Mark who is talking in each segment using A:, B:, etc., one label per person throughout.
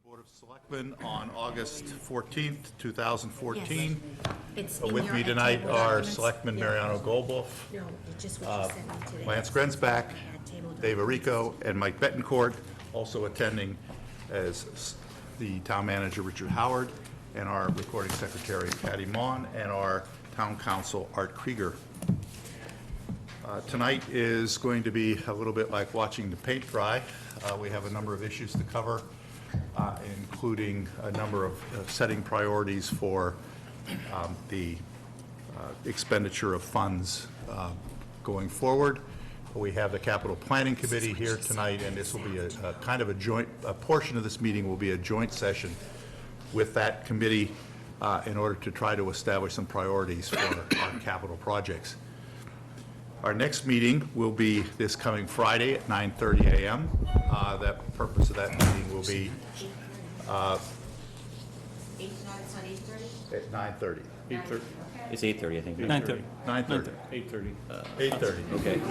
A: Board of Selectmen on August 14th, 2014.
B: It's in
A: With
B: your
A: me tonight
B: table
A: are
B: documents.
A: Selectmen
B: Yeah.
A: Mariano Golboff,
B: No, it's just what you sent me today.
A: Lance Grensback,
B: I had table
A: Dave
B: documents.
A: Arico, and Mike Betancourt. Also attending as the town manager, Richard Howard, and our recording secretary, Patty Maughan, and our town council, Art Krieger. Tonight is going to be a little bit like watching the paint dry. We have a number of issues to cover, including a number of setting priorities for the expenditure of funds going forward. We have the Capital Planning Committee here tonight, and this will be a kind of a joint, a portion of this meeting will be a joint session with that committee in order to try to establish some priorities for our capital projects. Our next meeting will be this coming Friday at 9:30 a.m. That purpose of that meeting will be at 9:30.
C: 8:30.
D: It's 8:30, I think.
C: 9:30.
A: 9:30.
C: 8:30.
A: 8:30.
D: Okay.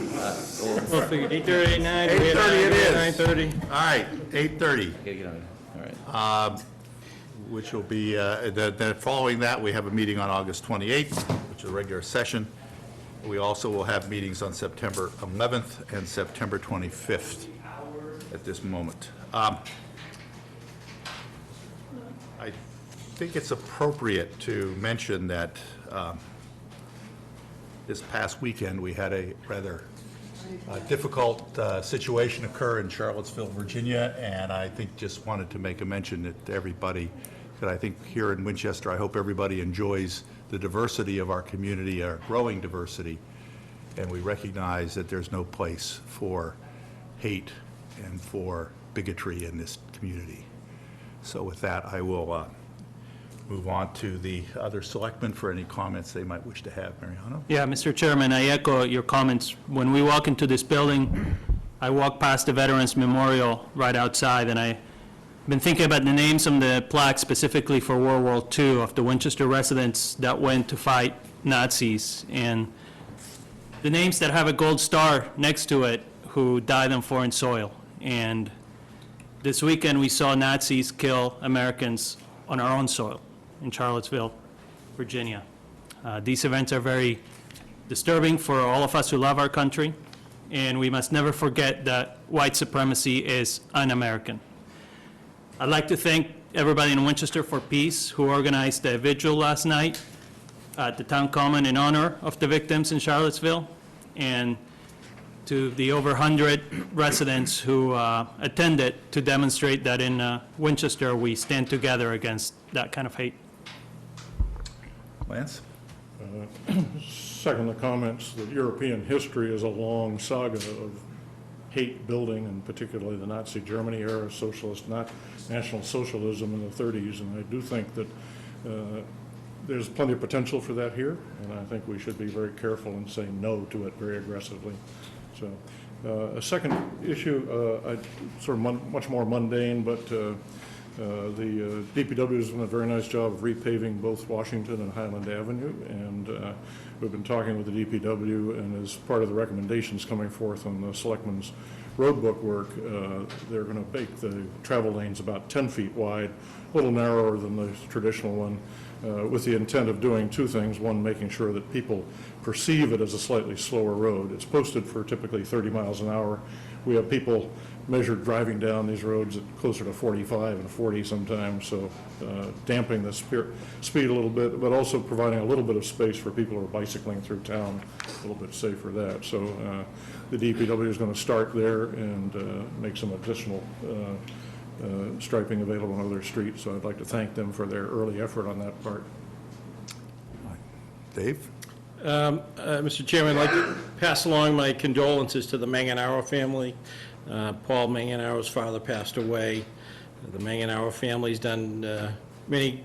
C: Well, figured 8:30, 9.
A: 8:30 it is.
C: 9:30.
A: All right, 8:30.
D: Gotta get on it. All right.
A: Which will be, then following that, we have a meeting on August 28th, which is a regular session. We also will have meetings on September 11th and September 25th at this moment. I think it's appropriate to mention that this past weekend, we had a rather difficult situation occur in Charlottesville, Virginia, and I think just wanted to make a mention to everybody that I think here in Winchester, I hope everybody enjoys the diversity of our community, our growing diversity, and we recognize that there's no place for hate and for bigotry in this community. So with that, I will move on to the other selectmen for any comments they might wish to have. Mariano?
C: Yeah, Mr. Chairman, I echo your comments. When we walk into this building, I walk past the Veterans Memorial right outside, and I've been thinking about the names on the plaque specifically for World War II of the Winchester residents that went to fight Nazis, and the names that have a gold star next to it who died on foreign soil. And this weekend, we saw Nazis kill Americans on our own soil in Charlottesville, Virginia. These events are very disturbing for all of us who love our country, and we must never forget that white supremacy is un-American. I'd like to thank everybody in Winchester for Peace who organized a vigil last night at the Town Common in honor of the victims in Charlottesville, and to the over 100 residents who attended to demonstrate that in Winchester we stand together against that kind of hate.
A: Lance?
E: Second the comments that European history is a long saga of hate building, and particularly the Nazi Germany era, socialist, not National Socialism in the 30s, and I do think that there's plenty of potential for that here, and I think we should be very careful and say no to it very aggressively. So, a second issue, sort of much more mundane, but the DPW has done a very nice job of repaving both Washington and Highland Avenue, and we've been talking with the DPW, and as part of the recommendations coming forth on the Selectmen's road book work, they're going to make the travel lanes about 10 feet wide, a little narrower than the traditional one, with the intent of doing two things. One, making sure that people perceive it as a slightly slower road. It's posted for typically 30 miles an hour. We have people measured driving down these roads at closer to 45 and 40 sometimes, so damping the speed a little bit, but also providing a little bit of space for people who are bicycling through town, a little bit safer that. So the DPW is going to start there and make some additional striping available on other streets, so I'd like to thank them for their early effort on that part.
A: Dave?
F: Mr. Chairman, I'd like to pass along my condolences to the Manganaro family. Paul Manganaro's father passed away. The Manganaro family's done many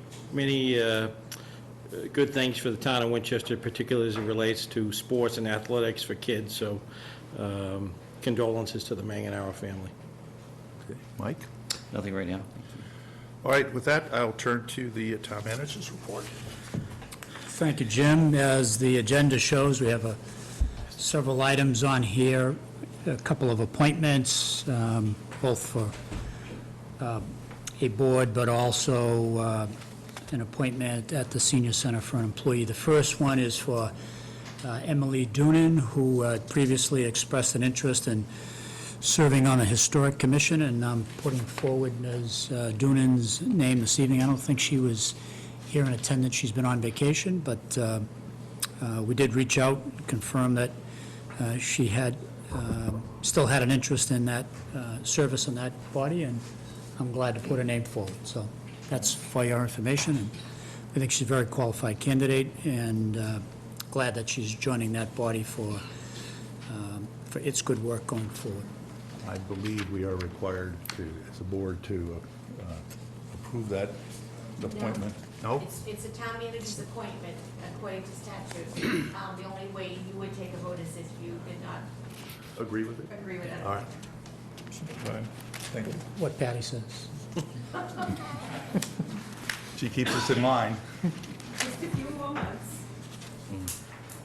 F: good things for the town of Winchester, particularly as it relates to sports and athletics for kids. So condolences to the Manganaro family.
A: Okay. Mike?
D: Nothing right now.
A: All right, with that, I'll turn to the town manager's report.
G: Thank you, Jim. As the agenda shows, we have several items on here, a couple of appointments, both for a board, but also an appointment at the Senior Center for an employee. The first one is for Emily Doonan, who previously expressed an interest in serving on the Historic Commission, and I'm putting forward Ms. Doonan's name this evening. I don't think she was here in attendance. She's been on vacation, but we did reach out, confirm that she had, still had an interest in that service in that body, and I'm glad to put her name forward. So that's for your information, and I think she's a very qualified candidate, and glad that she's joining that body for its good work going forward.
A: I believe we are required to, as a board, to approve that appointment. No?
B: It's a town manager's appointment according to statute. The only way you would take a vote is if you did not
A: Agree with it?
B: agree with it.
A: All right. Fine. Thank you.
G: What Patty says.
A: She keeps us in line.
B: Just a few more months.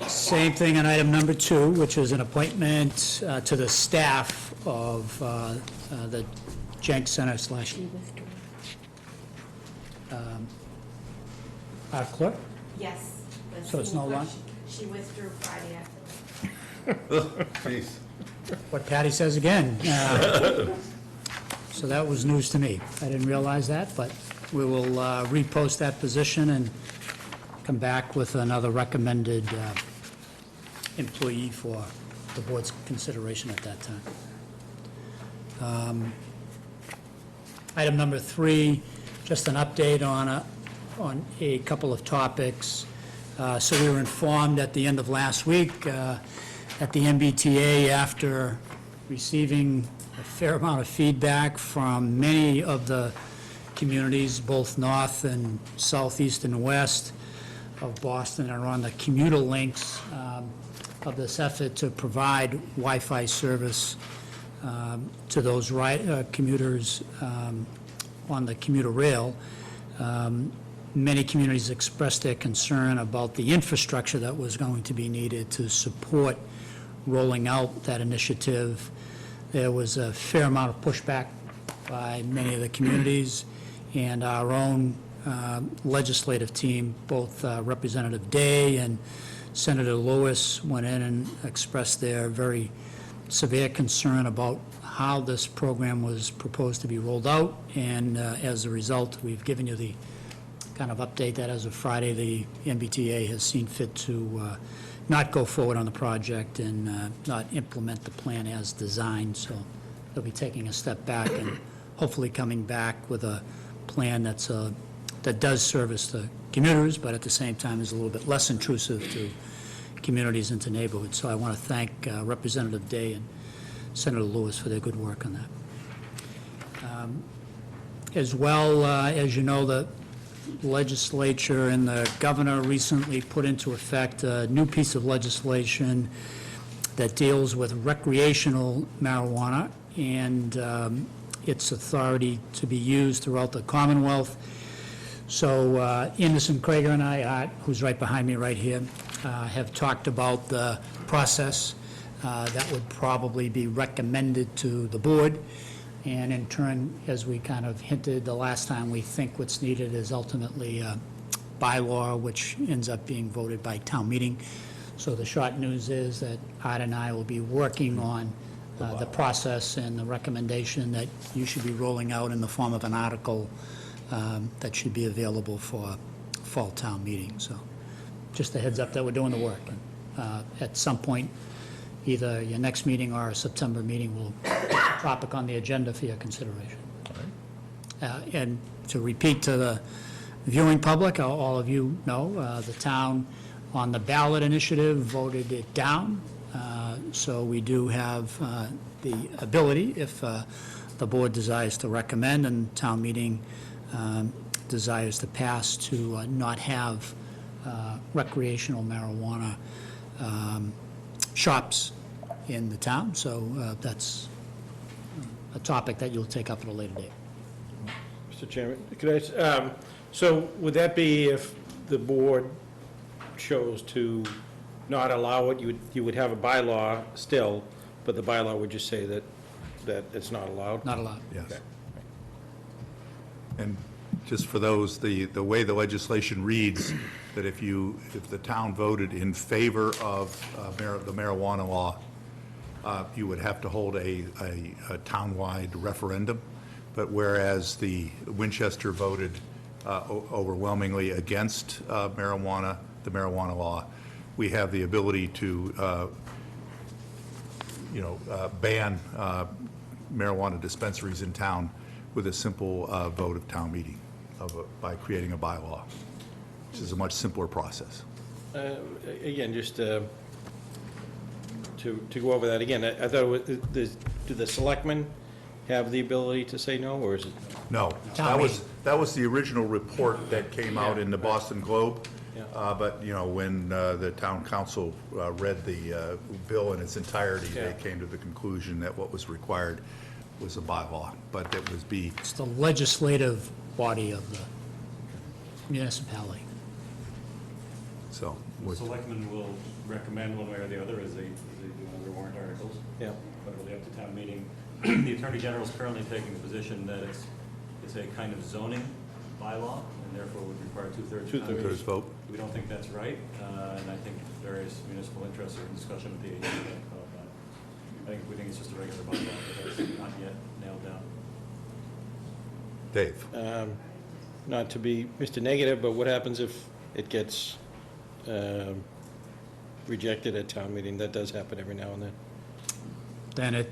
G: Same thing on item number 2, which is an appointment to the staff of the Jenks Center slash our clerk.
B: Yes. the
G: So it's no
B: senior
G: long-
B: clerk, She withdrew Friday after.
A: Jeez.
G: What Patty says again. So that was news to me. I didn't realize that, but we will repost that position and come back with another recommended employee for the board's consideration at that time. Item number 3, just an update on a couple of topics. So we were informed at the end of last week at the MBTA, after receiving a fair amount of feedback from many of the communities, both north and south, east, and west of Boston, are on the commuter links of this effort to provide Wi-Fi service to those commuters on the commuter rail. Many communities expressed their concern about the infrastructure that was going to be needed to support rolling out that initiative. There was a fair amount of pushback by many of the communities, and our own legislative team, both Representative Day and Senator Lewis, went in and expressed their very severe concern about how this program was proposed to be rolled out, and as a result, we've given you the kind of update that as of Friday, the MBTA has seen fit to not go forward on the project and not implement the plan as designed, so they'll be taking a step back and hopefully coming back with a plan that does service the commuters, but at the same time is a little bit less intrusive to communities and to neighborhoods. So I want to thank Representative Day and Senator Lewis for their good work on that. As well, as you know, the legislature and the governor recently put into effect a new piece of legislation that deals with recreational marijuana and its authority to be used throughout the Commonwealth. So Anderson Krager and I, Art, who's right behind me right here, have talked about the process that would probably be recommended to the board. And in turn, as we kind of hinted the last time, we think what's needed is ultimately a bylaw, which ends up being voted by town meeting. So the short news is that Art and I will be working on the process and the recommendation that you should be rolling out in the form of an article that should be available for fall town meeting. So just a heads up that we're doing the work. At some point, either your next meeting or a September meeting will topic on the agenda for your consideration. And to repeat to the viewing public, all of you know, the town on the ballot initiative voted it down. So we do have the ability, if the board desires to recommend and town meeting desires to pass, to not have recreational marijuana shops in the town. So that's a topic that you'll take up at a later date.
F: Mr. Chairman, could I, so would that be if the board chose to not allow it, you would have a bylaw still, but the bylaw would just say that it's not allowed?
G: Not allowed.
A: Yes.
F: Okay.
A: And just for those, the way the legislation reads, that if the town voted in favor of the marijuana law, you would have to hold a townwide referendum. But whereas the Winchester voted overwhelmingly against the marijuana law, we have the ability to, ban marijuana dispensaries in town with a simple vote of town meeting by creating a bylaw, which is a much simpler process.
F: Again, just to go over that again, I thought, do the selectmen have the ability to say no, or is it?
A: No, that was the original report that came out in the Boston Globe.
F: Yeah.
A: But, when the town council read the bill in its entirety, they
F: Yeah.
A: came to the conclusion that what was required was a bylaw, but it was
G: It's the legislative body of the municipality.
A: so.
H: The selectmen will recommend one way or the other as they do other warrant articles,
F: Yeah.
H: but it'll be up to town meeting. The Attorney General is currently taking the position that it's a kind of zoning bylaw, and therefore would require two-thirds. of town
A: Two-thirds
H: meeting.
A: vote.
H: We don't think that's right, and I think various municipal interests are in discussion with the AG about that. We think it's just a regular bylaw, but that's not yet nailed down.
A: Dave?
F: Not to be Mr. Negative, but what happens if it gets rejected at town meeting? That does happen every now and then.
G: Then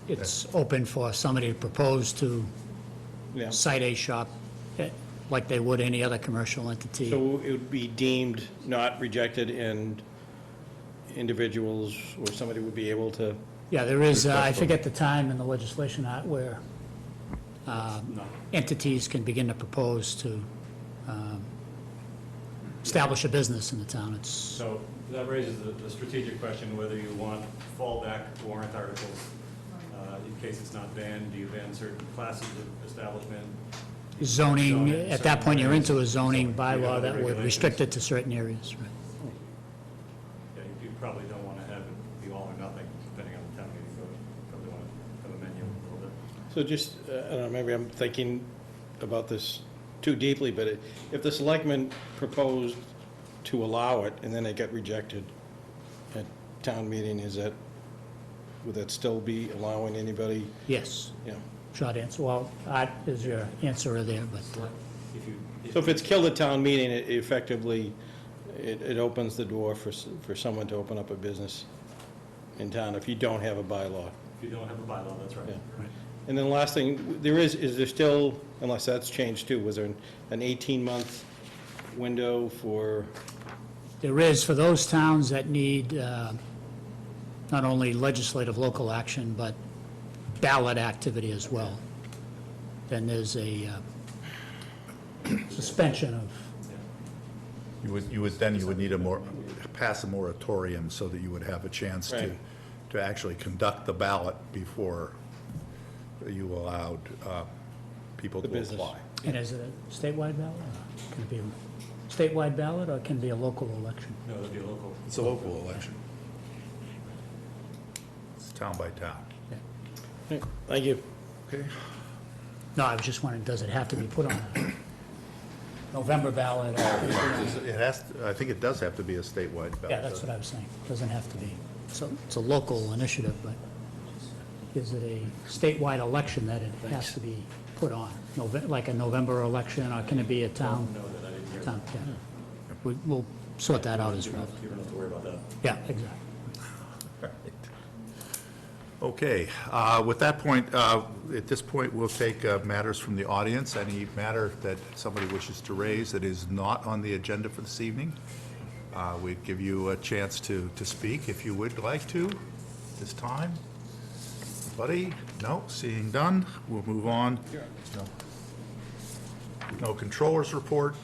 G: it's open for somebody to propose to
F: Yeah.
G: cite a shop like they would any other commercial entity.
F: So it would be deemed not rejected, and individuals or somebody would be able to,
G: Yeah, there is, I forget the time in the legislation where
H: No.
G: entities can begin to propose to establish a business in the town. It's,
H: So that raises the strategic question, whether you want fallback warrant articles in case it's not banned. Do you ban certain classes of establishment?
G: zoning, at that point, you're into a zoning
H: So,
G: bylaw
H: yeah,
G: that would
H: regulations.
G: restrict it to certain areas, right?
H: Yeah, you probably don't want to have it be all or nothing, depending on the town meeting vote. Probably want to have a menu a little bit.
F: so just, I don't know, maybe I'm thinking about this too deeply, but if the selectmen proposed to allow it and then it got rejected at town meeting, would that still be allowing anybody,
G: Yes,
F: you know?
G: short answer. Well, that is your answer there, but
F: So if it's killed at town meeting, it effectively, it opens the door for someone to open up a business in town if you don't have a bylaw.
H: If you don't have a bylaw, that's right.
F: Yeah. And then last thing, is there still, unless that's changed too, was there an 18-month window for,
G: there is, for those towns that need not only legislative local action, but ballot activity as well, then there's a suspension of,
A: You would need pass a moratorium so that you would have a chance
F: Right.
A: to actually conduct the ballot before you allowed people
F: The
A: to
F: business.
A: apply.
G: and is it a statewide ballot? Or can it be a statewide ballot, or can it be a local election?
H: No, that'd be a local.
A: It's a local election. It's town by town.
F: thank you.
A: Okay.
G: No, I was just wondering, does it have to be put on a November ballot?
A: It has, I think it does have to be a statewide ballot.
G: Yeah, that's what I was saying. Doesn't have to be. So it's a local initiative, but is it a statewide election that it has to be put on? Like a November election, or can it be a town?
H: No, that I didn't hear.
G: Town, yeah. We'll sort that out as well.
H: You don't have to worry about that.
G: Yeah, exactly.
A: Okay, with that point, at this point, we'll take matters from the audience. Any matter that somebody wishes to raise that is not on the agenda for this evening, we'd give you a chance to speak if you would like to this time. Buddy? No, seeing done, we'll move on. No controllers report.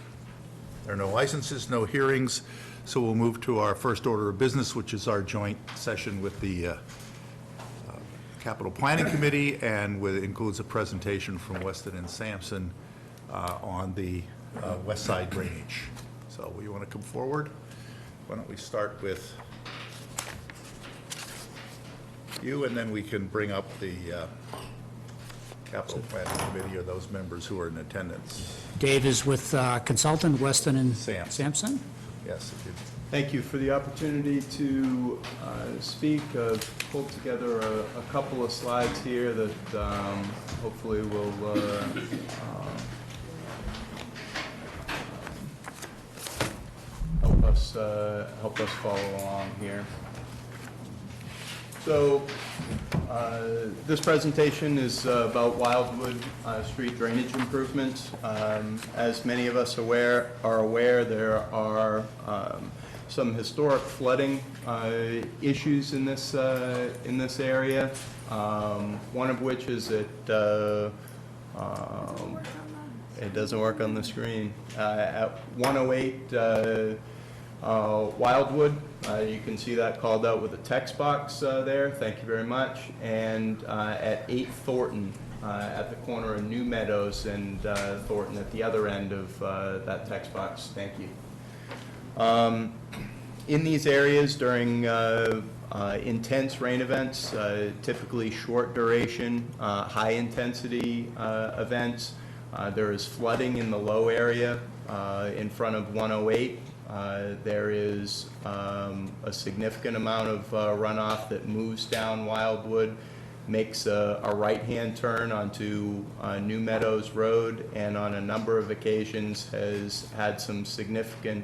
A: There are no licenses, no hearings, so we'll move to our first order of business, which is our joint session with the Capital Planning Committee, and includes a presentation from Weston and Sampson on the west side drainage. So you want to come forward? Why don't we start with you, and then we can bring up the Capital Planning Committee or those members who are in attendance.
G: Dave is with consultant Weston and
A: Sampson.
G: Sampson.
A: Yes, if you
I: Thank you for the opportunity to speak. I've pulled together a couple of slides here that hopefully will help us follow along here. So this presentation is about Wildwood Street drainage improvements. As many of us are aware, there are some historic flooding issues in this area. One of which is that it doesn't work on the screen. At 108 Wildwood, you can see that called out with a text box there. Thank you very much. And at 8 Thornton, at the corner of New Meadows and Thornton at the other end of that text box. Thank you. In these areas during intense rain events, typically short duration, high intensity events, there is flooding in the low area in front of 108. There is a significant amount of runoff that moves down Wildwood, makes a right-hand turn onto New Meadows Road, and on a number of occasions has had some significant,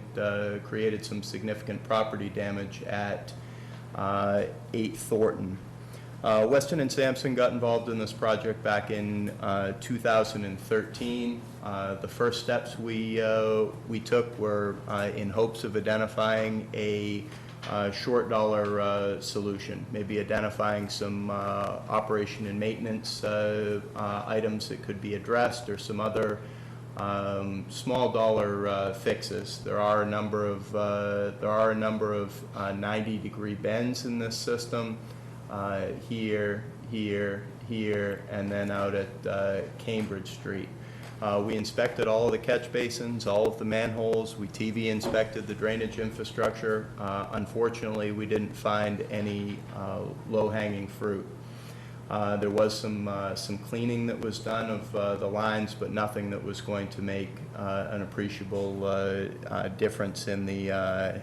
I: created some significant property damage at 8 Thornton. Weston and Sampson got involved in this project back in 2013. The first steps we took were in hopes of identifying a short dollar solution, maybe identifying some operation and maintenance items that could be addressed, or some other small dollar fixes. There are a number of 90-degree bends in this system, here, and then out at Cambridge Street. We inspected all of the catch basins, all of the manholes. We TV inspected the drainage infrastructure. Unfortunately, we didn't find any low-hanging fruit. There was some cleaning that was done of the lines, but nothing that was going to make an appreciable difference in the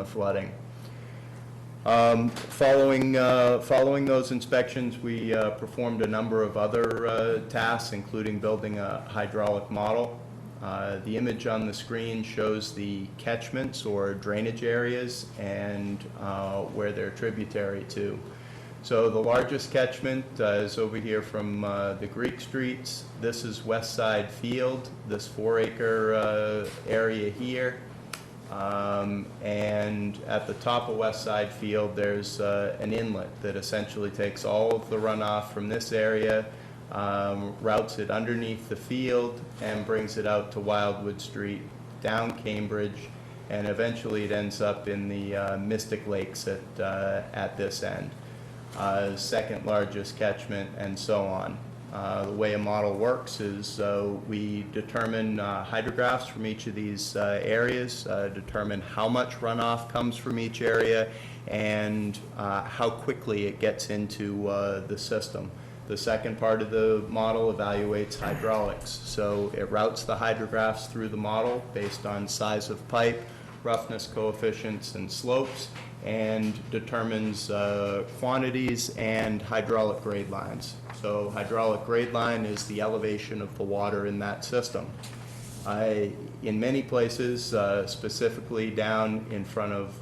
I: flooding. Following those inspections, we performed a number of other tasks, including building a hydraulic model. The image on the screen shows the catchments or drainage areas and where they're tributary to. So the largest catchment is over here from the Greek Streets. This is West Side Field, this 4-acre area here. And at the top of West Side Field, there's an inlet that essentially takes all of the runoff from this area, routes it underneath the field, and brings it out to Wildwood Street, down Cambridge, and eventually it ends up in the Mystic Lakes at this end. Second largest catchment, and so on. The way a model works is we determine hydrographs from each of these areas, determine how much runoff comes from each area, and how quickly it gets into the system. The second part of the model evaluates hydraulics. So it routes the hydrographs through the model based on size of pipe, roughness coefficients, and slopes, and determines quantities and hydraulic grade lines. So hydraulic grade line is the elevation of the water in that system. In many places, specifically down in front of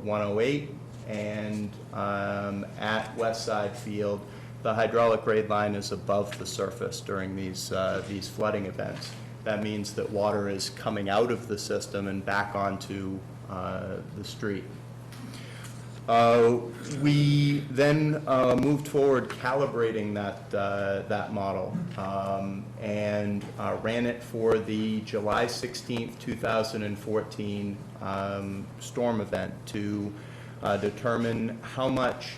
I: 108 and at West Side Field, the hydraulic grade line is above the surface during these flooding events. That means that water is coming out of the system and back onto the street. We then moved forward calibrating that model and ran it for the July 16th, 2014 storm event to determine how much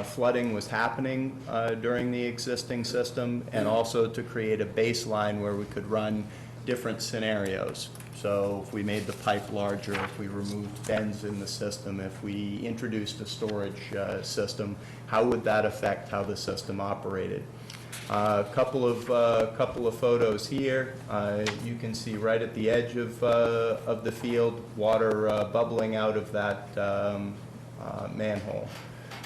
I: flooding was happening during the existing system, and also to create a baseline where we could run different scenarios. So if we made the pipe larger, if we removed bends in the system, if we introduced a storage system, how would that affect how the system operated? A couple of photos here. You can see right at the edge of the field, water bubbling out of that manhole.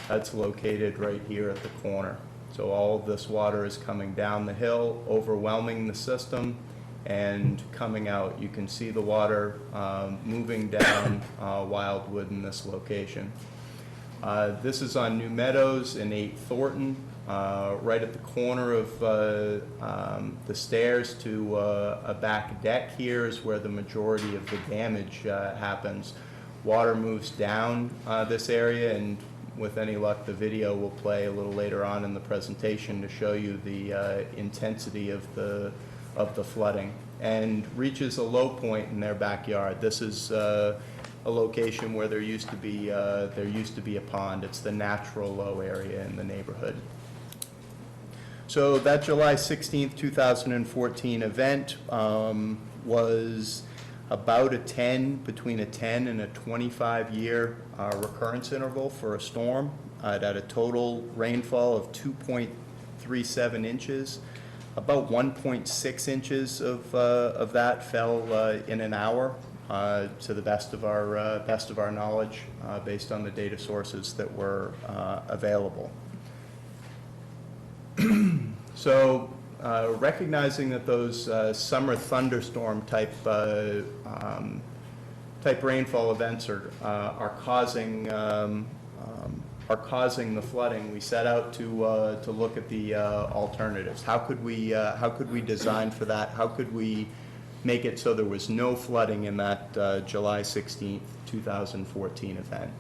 I: That's located right here at the corner. So all of this water is coming down the hill, overwhelming the system, and coming out. You can see the water moving down Wildwood in this location. This is on New Meadows and 8 Thornton, right at the corner of the stairs to a back deck. Here is where the majority of the damage happens. Water moves down this area, and with any luck, the video will play a little later on in the presentation to show you the intensity of the flooding, and reaches a low point in their backyard. This is a location where there used to be a pond. It's the natural low area in the neighborhood. So that July 16th, 2014 event was about between a 10 and a 25-year recurrence interval for a storm. It had a total rainfall of 2.37 inches. About 1.6 inches of that fell in an hour, to the best of our knowledge, based on the data sources that were available. So, recognizing that those summer thunderstorm type rainfall events are causing the flooding, we set out to look at the alternatives. How could we design for that? How could we make it so there was no flooding in that July 16th, 2014 event?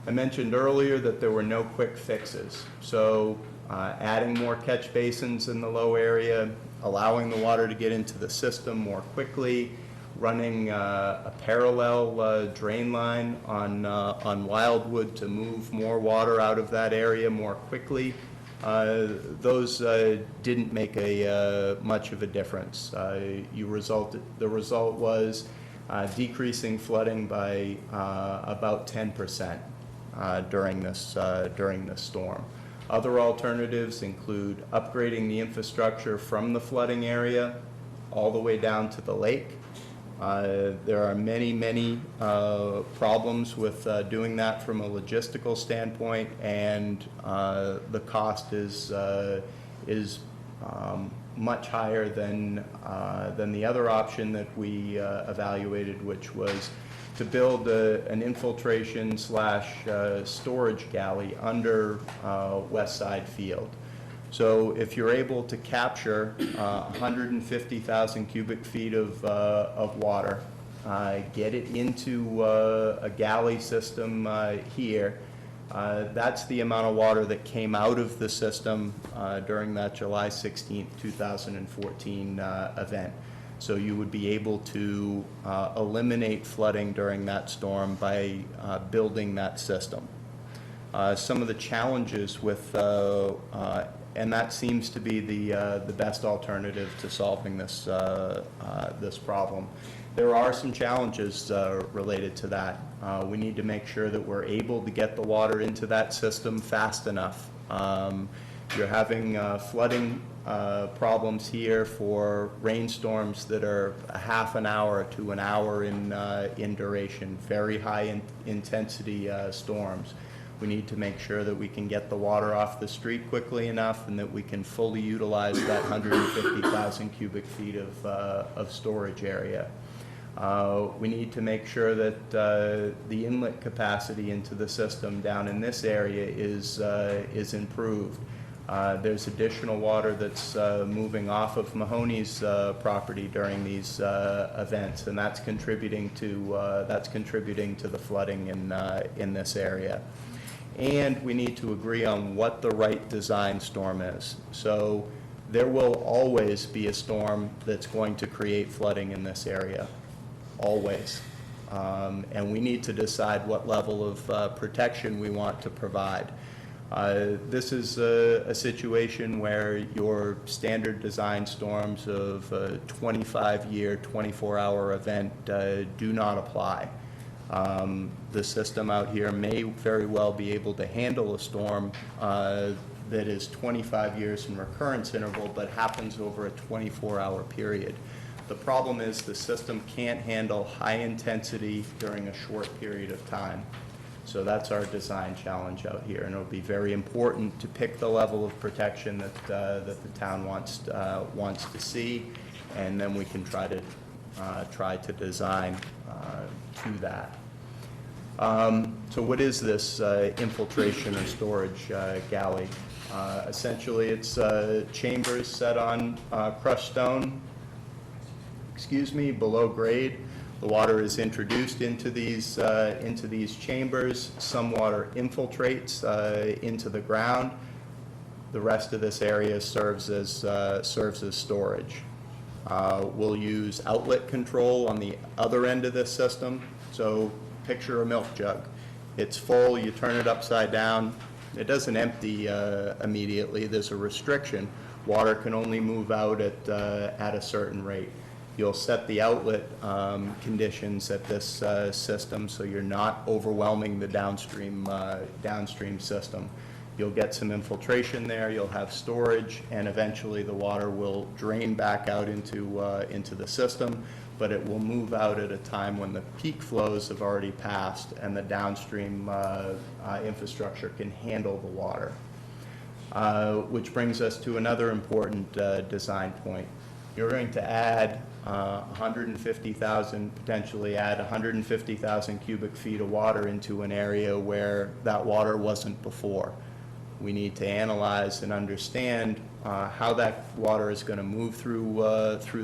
I: I mentioned earlier that there were no quick fixes. So adding more catch basins in the low area, allowing the water to get into the system more quickly, running a parallel drain line on Wildwood to move more water out of that area more quickly. Those didn't make much of a difference. The result was decreasing flooding by about 10% during this storm. Other alternatives include upgrading the infrastructure from the flooding area all the way down to the lake. There are many problems with doing that from a logistical standpoint, and the cost is much higher than the other option that we evaluated, which was to build an infiltration / storage galley under West Side Field. So if you're able to capture 150,000 cubic feet of water, get it into a galley system here, that's the amount of water that came out of the system during that July 16th, 2014 event. So you would be able to eliminate flooding during that storm by building that system. Some of the challenges with and that seems to be the best alternative to solving this problem. There are some challenges related to that. We need to make sure that we're able to get the water into that system fast enough. You're having flooding problems here for rainstorms that are a half an hour to an hour in duration, very high intensity storms. We need to make sure that we can get the water off the street quickly enough and that we can fully utilize that 150,000 cubic feet of storage area. We need to make sure that the inlet capacity into the system down in this area is improved. There's additional water that's moving off of Mahoney's property during these events, and that's contributing to the flooding in this area. And we need to agree on what the right design storm is. So there will always be a storm that's going to create flooding in this area, always. And we need to decide what level of protection we want to provide. This is a situation where your standard design storms of a 25-year, 24-hour event do not apply. The system out here may very well be able to handle a storm that is 25 years in recurrence interval, but happens over a 24-hour period. The problem is the system can't handle high intensity during a short period of time. So that's our design challenge out here, and it'll be very important to pick the level of protection that that the town wants to see, and then we can try to design to that. So what is this infiltration or storage galley? Essentially, it's chambers set on crushed stone, below grade. The water is introduced into these chambers. Some water infiltrates into the ground. The rest of this area serves as storage. We'll use outlet control on the other end of this system. So picture a milk jug. It's full, you turn it upside down. It doesn't empty immediately. There's a restriction. Water can only move out at a certain rate. You'll set the outlet conditions at this system so you're not overwhelming the downstream system. You'll get some infiltration there, you'll have storage, and eventually the water will drain back out into the system, but it will move out at a time when the peak flows have already passed and the downstream infrastructure can handle the water. Which brings us to another important design point. You're going to add 150,000, potentially add 150,000 cubic feet of water into an area where that water wasn't before. We need to analyze and understand how that water is going to move through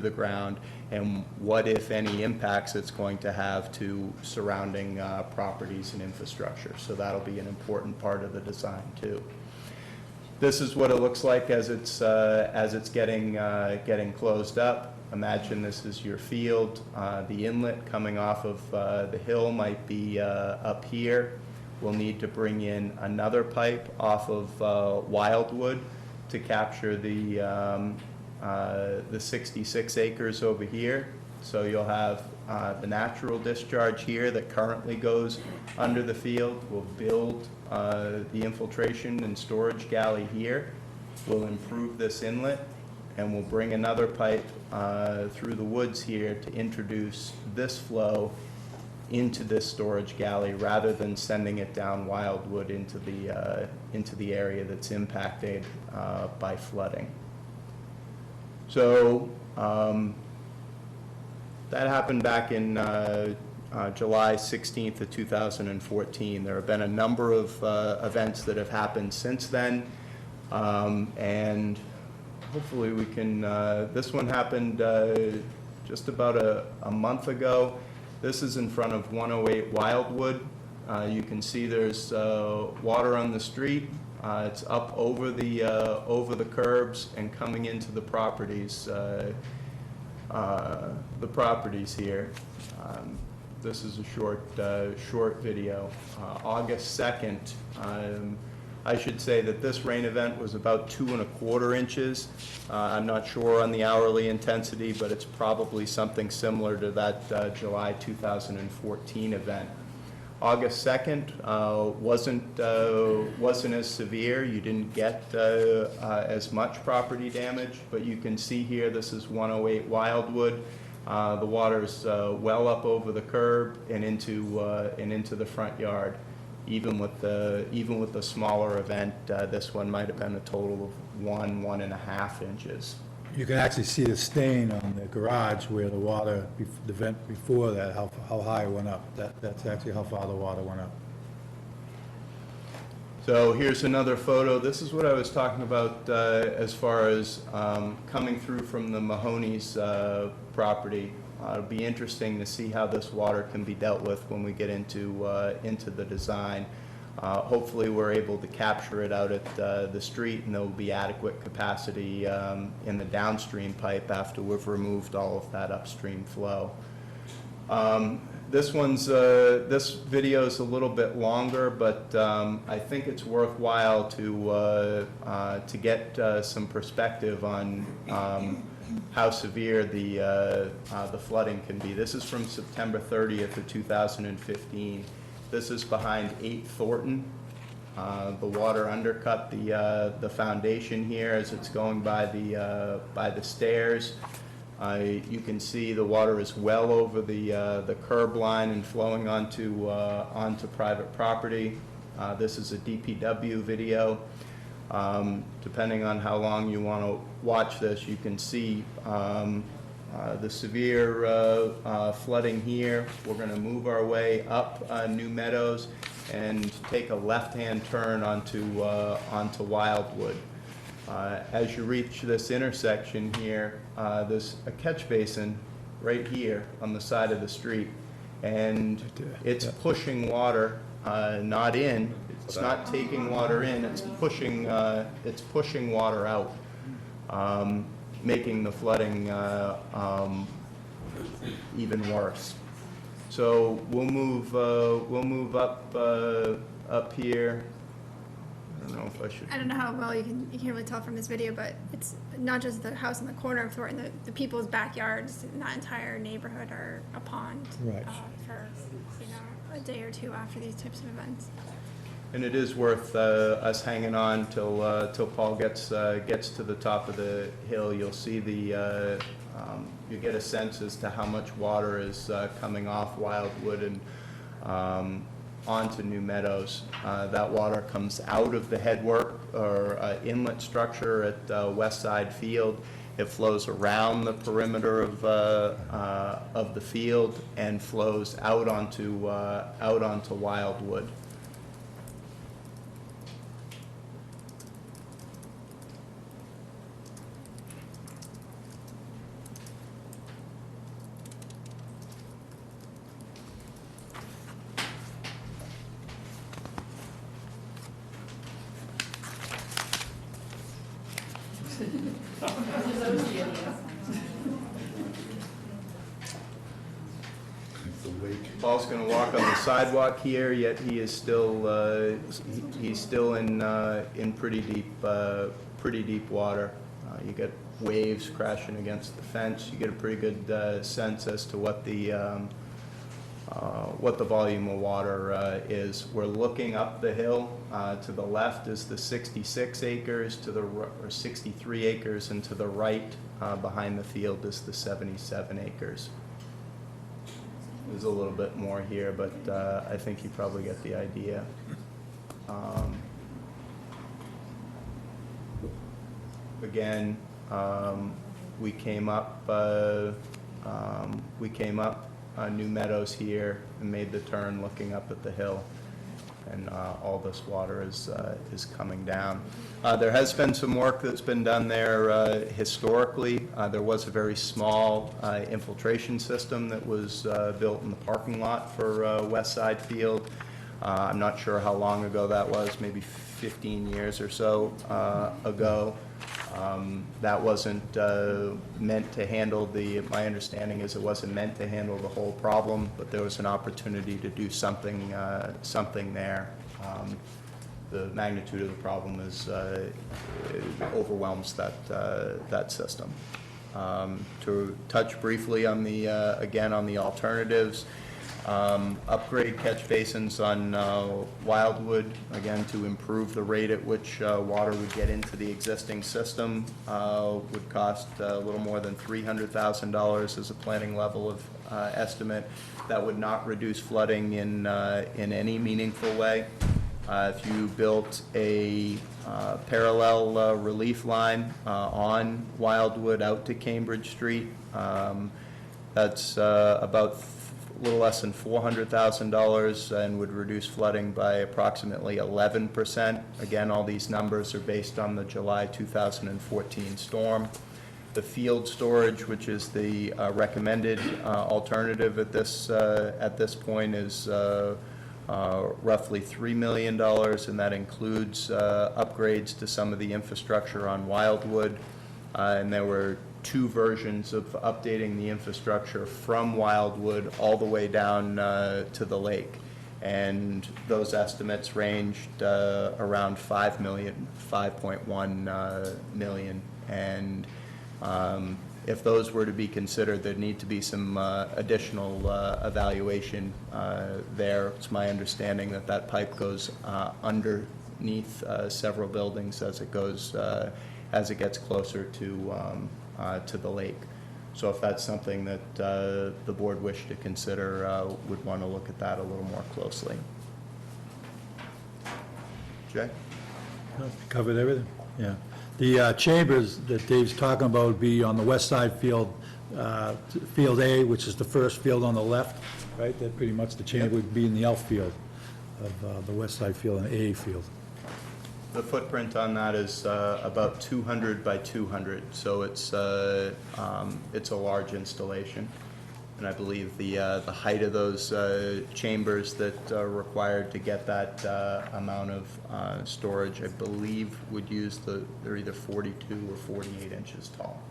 I: the ground and what, if any, impacts it's going to have to surrounding properties and infrastructure. So that'll be an important part of the design too. This is what it looks like as it's getting closed up. Imagine this is your field. The inlet coming off of the hill might be up here. We'll need to bring in another pipe off of Wildwood to capture the 66 acres over here. So you'll have the natural discharge here that currently goes under the field. We'll build the infiltration and storage galley here. We'll improve this inlet, and we'll bring another pipe through the woods here to introduce this flow into this storage galley rather than sending it down Wildwood into the area that's impacted by flooding. So that happened back in July 16th of 2014. There have been a number of events that have happened since then, and hopefully we can, this one happened just about a month ago. This is in front of 108 Wildwood. You can see there's water on the street. It's up over the curbs and coming into the properties here. This is a short video. August 2nd, I should say that this rain event was about 2¼ inches. I'm not sure on the hourly intensity, but it's probably something similar to that July 2014 event. August 2nd wasn't as severe. You didn't get as much property damage, but you can see here this is 108 Wildwood. The water's well up over the curb and into the front yard. Even with the smaller event, this one might have been a total of 1.5 inches.
J: You can actually see the stain on the garage where the water, the vent before that, how high it went up. That's actually how far the water went up.
I: So here's another photo. This is what I was talking about as far as coming through from the Mahoney's property. It'll be interesting to see how this water can be dealt with when we get into the design. Hopefully we're able to capture it out at the street, and there will be adequate capacity in the downstream pipe after we've removed all of that upstream flow. This video is a little bit longer, but I think it's worthwhile to get some perspective on how severe the flooding can be. This is from September 30th of 2015. This is behind 8 Thornton. The water undercut the foundation here as it's going by the stairs. You can see the water is well over the curb line and flowing onto private property. This is a DPW video. Depending on how long you want to watch this, you can see the severe flooding here. We're going to move our way up New Meadows and take a left-hand turn onto Wildwood. As you reach this intersection here, there's a catch basin right here on the side of the street, and it's pushing water, not in. It's not taking water in. It's pushing water out, making the flooding even worse. So we'll move up here. I don't know if I should.
K: I don't know how well you can really tell from this video, but it's not just the house in the corner of Thornton, the people's backyards in that entire neighborhood are a pond
J: Right.
K: For a day or two after these types of events.
I: And it is worth us hanging on till Paul gets to the top of the hill. You'll see you get a sense as to how much water is coming off Wildwood and onto New Meadows. That water comes out of the headwork or inlet structure at West Side Field. It flows around the perimeter of the field and flows out onto Wildwood. Paul's going to walk on the sidewalk here, yet he is still he's still in pretty deep water. You get waves crashing against the fence. You get a pretty good sense as to what the volume of water is. We're looking up the hill. To the left is the 66 acres, or 63 acres, and to the right behind the field is the 77 acres. There's a little bit more here, but I think you probably get the idea. Again, we came up New Meadows here and made the turn looking up at the hill, and all this water is coming down. There has been some work that's been done there historically. There was a very small infiltration system that was built in the parking lot for West Side Field. I'm not sure how long ago that was, maybe 15 years or so ago. That wasn't meant to handle my understanding is it wasn't meant to handle the whole problem, but there was an opportunity to do something there. The magnitude of the problem overwhelms that system. To touch briefly on again on the alternatives, upgrade catch basins on Wildwood, again, to improve the rate at which water would get into the existing system, would cost a little more than $300,000 as a planning level of estimate. That would not reduce flooding in any meaningful way. If you built a parallel relief line on Wildwood out to Cambridge Street, that's about a little less than $400,000 and would reduce flooding by approximately 11%. Again, all these numbers are based on the July 2014 storm. The field storage, which is the recommended alternative at this point, is roughly $3 million, and that includes upgrades to some of the infrastructure on Wildwood. And there were two versions of updating the infrastructure from Wildwood all the way down to the lake. And those estimates ranged around 5 million, 5.1 million. And if those were to be considered, there'd need to be some additional evaluation there. It's my understanding that that pipe goes underneath several buildings as it goes, as it gets closer to the lake. So if that's something that the board wished to consider, would want to look at that a little more closely. Jay?
J: Covered everything, yeah. The chambers that Dave's talking about would be on the west side field, Field A, which is the first field on the left, right? That pretty much the chamber would be in the outfield of the west side field and A field.
I: The footprint on that is about 200 by 200, so it's a large installation. And I believe the height of those chambers that are required to get that amount of storage, I believe, would use they're either 42 or 48 inches tall.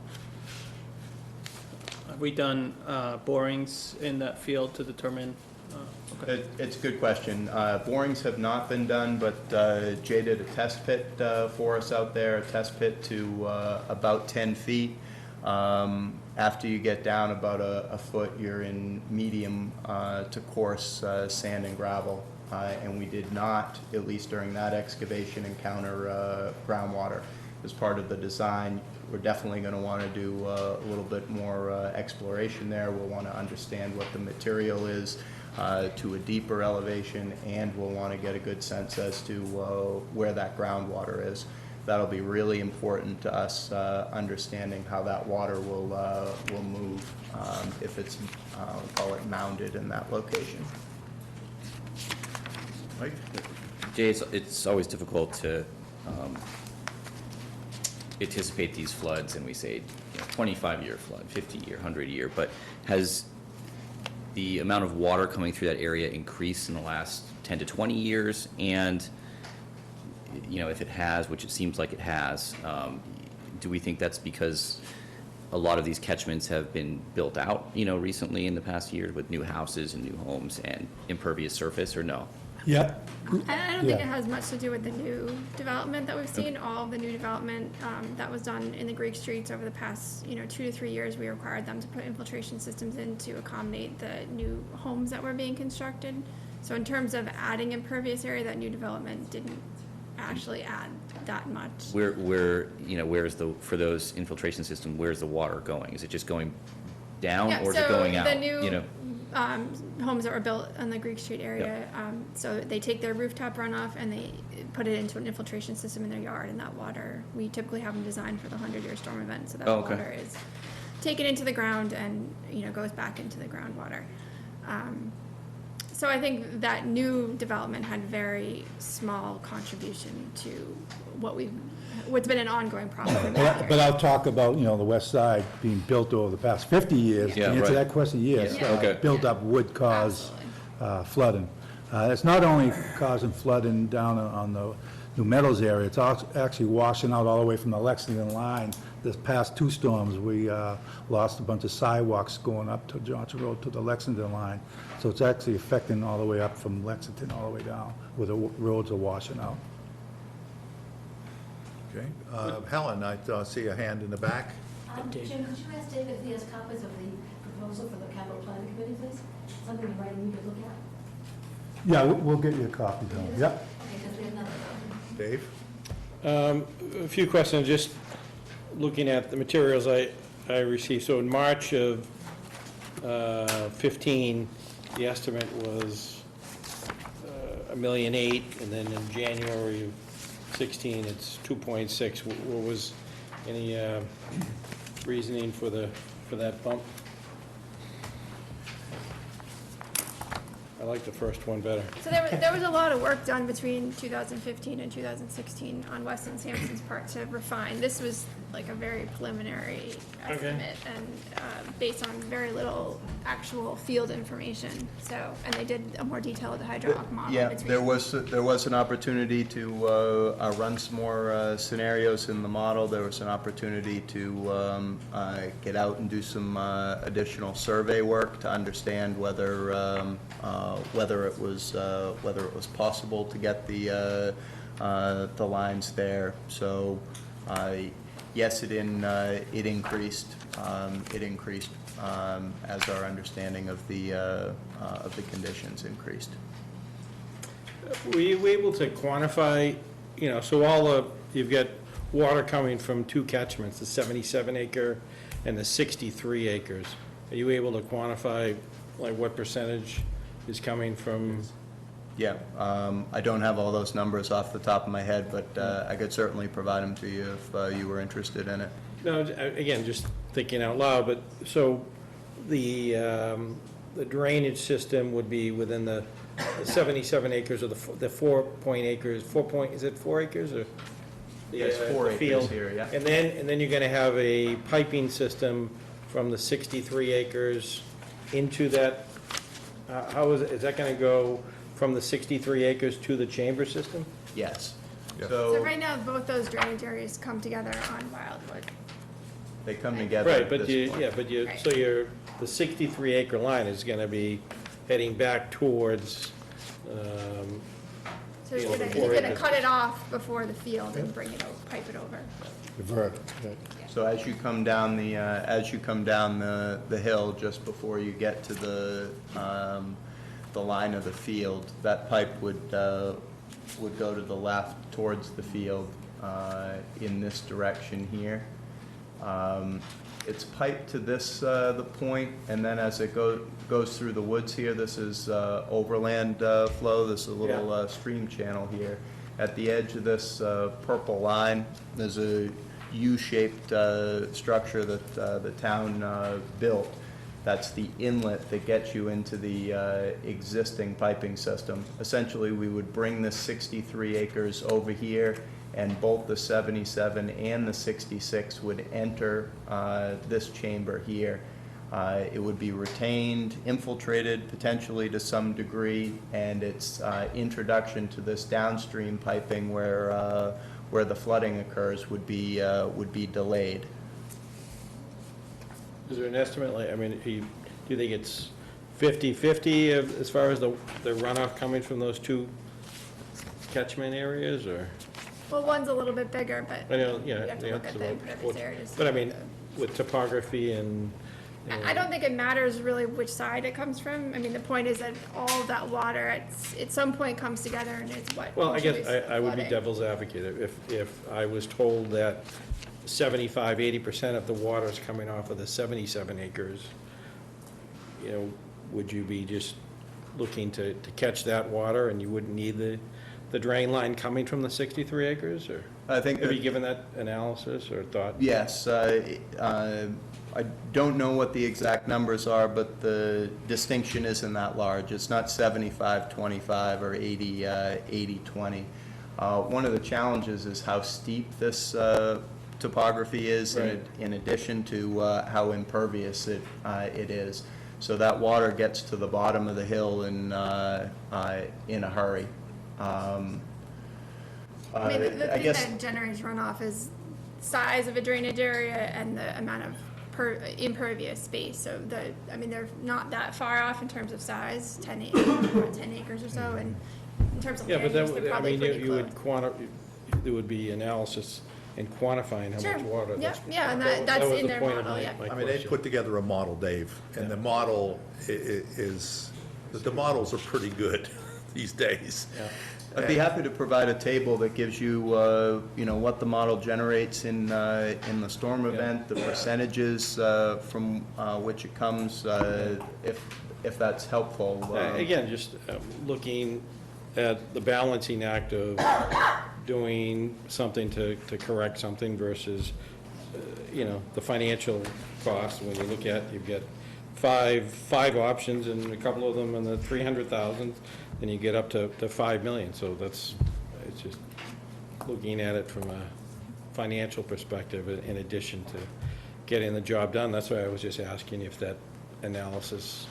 C: Have we done borings in that field to determine?
I: It's a good question. Borings have not been done, but Jay did a test pit for us out there, a test pit to about 10 feet. After you get down about a foot, you're in medium to coarse sand and gravel. And we did not, at least during that excavation, encounter groundwater. As part of the design, we're definitely going to want to do a little bit more exploration there. We'll want to understand what the material is to a deeper elevation, and we'll want to get a good sense as to where that groundwater is. That'll be really important to us, understanding how that water will move if it's, call it, mounded in that location. Mike?
D: Jay, it's always difficult to anticipate these floods, and we say 25-year flood, 50-year, 100-year, but has the amount of water coming through that area increased in the last 10 to 20 years? And, if it has, which it seems like it has, do we think that's because a lot of these catchments have been built out, recently in the past year with new houses and new homes and impervious surface, or no?
J: Yeah.
K: I don't think
J: Yeah.
K: it has much to do with the new development that we've seen. All of the new development that was done in the Greek streets over the past, 2 to 3 years, we required them to put infiltration systems in to accommodate the new homes that were being constructed. So in terms of adding impervious area, that new development didn't actually add that much.
D: Where's for those infiltration systems, where's the water going? Is it just going down,
K: Yeah,
D: or is it going out?
K: So the new homes that were built on the Greek Street area, so they take their rooftop runoff and they put it into an infiltration system in their yard, and that water, we typically have them designed for the 100-year storm event, so that water is taken into the ground and, goes back into the groundwater. So I think that new development had very small contribution to what's been an ongoing problem in that
J: But
K: area.
J: I'll talk about, the west side being built over the past 50 years.
D: Yeah,
J: To answer
D: right.
J: that question, yes.
K: Yeah.
D: Okay.
J: Built-up would cause flooding. It's not only causing flooding down on the New Meadows area, it's actually washing out all the way from the Lexington line. This past 2 storms, we lost a bunch of sidewalks going up to Johnson Road to the Lexington line. So it's actually affecting all the way up from Lexington all the way down, where the roads are washing out.
A: Okay. Helen, I see a hand in the back.
G: Dave.
L: Jim, could you ask David if he has copies of the proposal for the capital planning committee, please? Something in writing you could look at?
J: Yeah, we'll get you a copy, Helen. Yep.
L: Okay, because we have another copy.
A: Dave?
F: A few questions, just looking at the materials I received. So in March of 15, the estimate was $1.8 million, and then in January of 16, it's 2.6. What was any reasoning for that bump? I like the first one better.
K: So there was a lot of work done between 2015 and 2016 on Weston Sampson's part to refine. This was like a very preliminary estimate and based on very little actual field information. So, and they did a more detailed hydraulic model.
I: Yeah,
K: between-
I: there was an opportunity to run some more scenarios in the model. There was an opportunity to get out and do some additional survey work to understand whether it was possible to get the lines there. So, yes, it increased. It increased as our understanding of the conditions increased.
F: Were you able to quantify, so you've got water coming from two catchments, the 77 acre and the 63 acres. Are you able to quantify, like, what percentage is coming from?
I: Yeah, I don't have all those numbers off the top of my head, but I could certainly provide them to you if you were interested in it.
F: No, again, just thinking out loud, but, so, the drainage system would be within the 77 acres or the 4 acres, is it 4 acres or?
I: Yes,
F: the,
I: 4
F: the
I: acres
F: field?
I: here, yeah.
F: And then you're gonna have a piping system from the 63 acres into that, how is that gonna go from the 63 acres to the chamber system?
I: Yes.
A: Yeah.
K: So right now, both those drainage areas come together on Wildwood.
I: They come together
F: Right,
I: at
F: but
I: this point.
K: Right.
F: so the 63 acre line is gonna be heading back towards,
K: So he's
F: Yeah,
K: gonna,
F: before
K: he's gonna
F: it-
K: cut it off before the field and bring it, pipe it over.
I: So as you come down the hill, just before you get to the line of the field, that pipe would go to the left towards the field in this direction here. It's piped to this, the point, and then as it goes through the woods here, this is overland flow, this is a little stream channel here. At the edge of this purple line, there's a U-shaped structure that the town built. That's the inlet that gets you into the existing piping system. Essentially, we would bring the 63 acres over here, and both the 77 and the 66 would enter this chamber here. It would be retained, infiltrated potentially to some degree, and its introduction to this downstream piping where the flooding occurs would be delayed.
F: is there an estimate, like, I mean, do you think it's 50/50 as far as the runoff coming from those two catchment areas, or?
K: Well, one's a little bit bigger, but
F: I know,
K: you
F: yeah,
K: have to
F: yeah,
K: look at
F: it's
K: the
F: about
K: impervious
F: 40.
K: area to see.
F: But I mean,
K: the-
F: with topography and.
K: I don't think it matters really which side it comes from. I mean, the point is that all of that water at some point comes together and it's what
F: Well, I guess
K: contributes to
F: I would be
K: flooding.
F: devil's advocate. If I was told that 75-80% of the water is coming off of the 77 acres, would you be just looking to catch that water and you wouldn't need the drain line coming from the 63 acres, or?
I: I think
F: Have
I: that-
F: you given that analysis or thought?
I: Yes, I don't know what the exact numbers are, but the distinction isn't that large. It's not 75-25 or 80-20. One of the challenges is how steep this topography is,
F: Right.
I: in addition to how impervious it is. So that water gets to the bottom of the hill in a hurry.
K: I mean, the
I: I
K: thing
I: guess-
K: that generates runoff is size of a drainage area and the amount of impervious space. So they're not that far off in terms of size, 10 acres or so, and in terms of
F: Yeah,
K: land
F: but that
K: use, they're
F: would, I
K: probably
F: mean,
K: pretty
F: you would
K: close.
F: there would be analysis in quantifying how
K: Sure.
F: much water.
K: Yeah,
F: That's-
K: yeah, and
F: that
K: that's
F: was
K: in
F: the
K: their
F: point of
K: model,
F: my-
K: yeah.
F: my
A: I mean, they
F: question.
A: put together a model, Dave, and the model the models are pretty good these days.
F: Yeah.
I: I'd be happy to provide a table that gives you, what the model generates in the storm event, the percentages from which it comes, if that's helpful.
F: Again, just looking at the balancing act of doing something to correct something versus, the financial cost. When you look at, you've got five options, and a couple of them in the 300,000, then you get up to 5 million. So it's just looking at it from a financial perspective in addition to getting the job done. That's why I was just asking if that analysis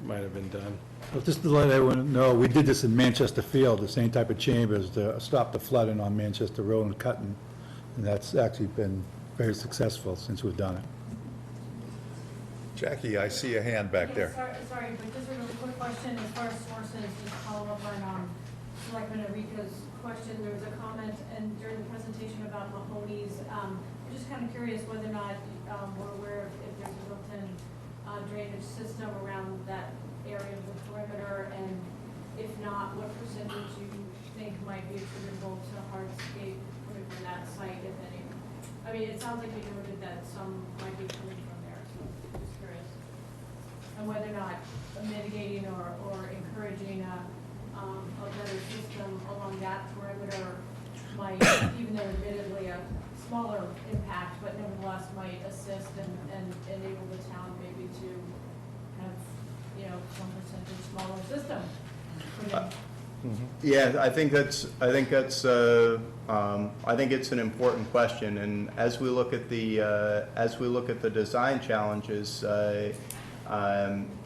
F: might have been done.
J: Well, just to let everyone know, we did this in Manchester Field, the same type of chambers to stop the flooding on Manchester Road and Cutton, and that's actually been very successful since we've done it.
A: Jackie, I see a hand back there.
L: Sorry, but just a really quick question as far as sources, just to follow up on Selectman Enrique's question. There was a comment and during the presentation about Mahoney's. I'm just kind of curious whether or not we're aware of if there's a built-in drainage system around that area of the perimeter, and if not, what percentage you think might be attributable to hardscape coming from that site, if any? I mean, it sounds like you noted that some might be coming from there, so just curious. And whether or not mitigating or encouraging a better system along that perimeter might, even though admittedly a smaller impact, but nevertheless might assist and enable the town maybe to have, some percentage smaller system.
I: Yeah, I think it's an important question, and as we look at the design challenges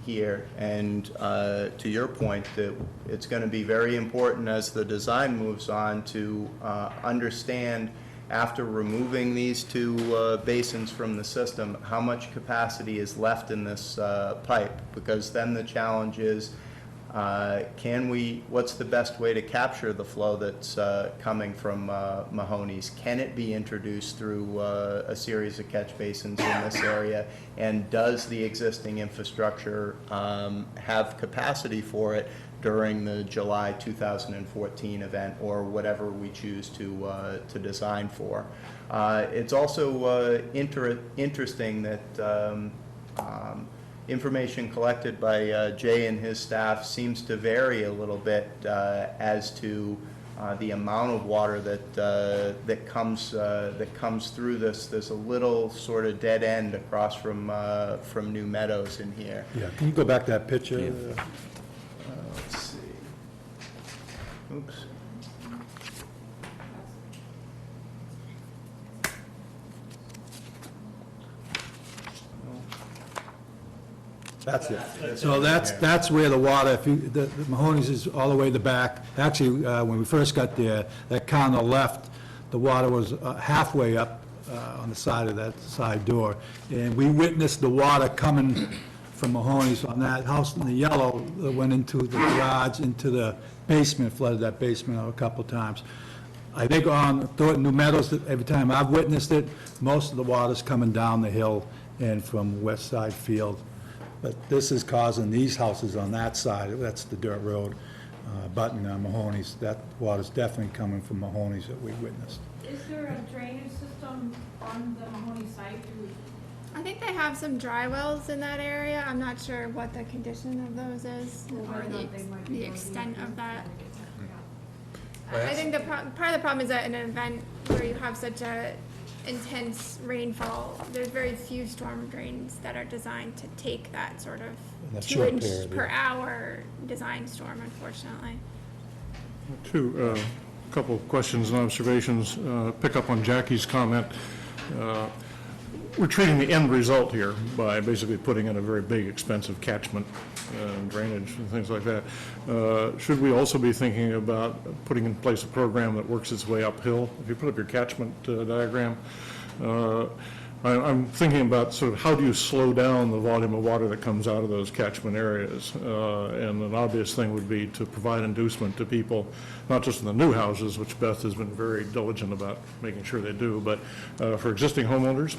I: here, and to your point, that it's going to be very important as the design moves on to understand, after removing these two basins from the system, how much capacity is left in this pipe, because then the challenge is, what's the best way to capture the flow that's coming from Mahoney's? Can it be introduced through a series of catch basins in this area? And does the existing infrastructure have capacity for it during the July 2014 event, or whatever we choose to design for? It's also interesting that information collected by Jay and his staff seems to vary a little bit as to the amount of water that comes through this. There's a little sort of dead end across from New Meadows in here.
J: Yeah, can you go back to that picture?
D: Yeah.
I: Let's see. Oops.
J: That's it. So that's where the water, the Mahoney's is all the way to the back. Actually, when we first got there, that car on the left, the water was halfway up on the side of that side door. And we witnessed the water coming from Mahoney's on that house in the yellow that went into the garage, into the basement, flooded that basement a couple times. I think on Thornton New Meadows, every time I've witnessed it, most of the water's coming down the hill and from West Side Field. But this is causing these houses on that side, that's the dirt road, Button on Mahoney's, that water's definitely coming from Mahoney's that we witnessed.
L: Is there a drainage system on the Mahoney site?
K: I think they have some dry wells in that area. I'm not sure what the condition of those is or the extent of that. I think part of the problem is that in an event where you have such a intense rainfall, there's very few storm drains that are designed to take that sort of
J: that short
K: 2 inch
J: period,
K: per
J: yeah.
K: hour design storm, unfortunately.
E: A couple of questions and observations. Pick up on Jackie's comment. We're treating the end result here by basically putting in a very big, expensive catchment and drainage and things like that. Should we also be thinking about putting in place a program that works its way uphill? If you put up your catchment diagram, I'm thinking about sort of how do you slow down the volume of water that comes out of those catchment areas? And an obvious thing would be to provide inducement to people, not just in the new houses, which Beth has been very diligent about making sure they do, but for existing homeowners.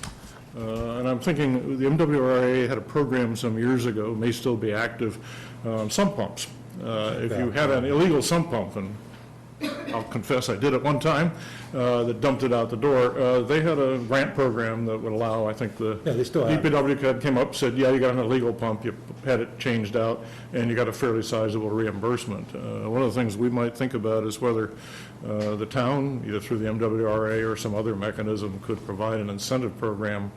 E: And I'm thinking the MWRA had a program some years ago, may still be active, sump pumps. If you had an illegal sump pump, and I'll confess I did it one time, that dumped it out the door, they had a grant program that would allow, I think the
J: Yeah, they still have it.
E: DPW came up, said, yeah, you got an illegal pump, you had it changed out, and you got a fairly sizable reimbursement. One of the things we might think about is whether the town, either through the MWRA or some other mechanism, could provide an incentive program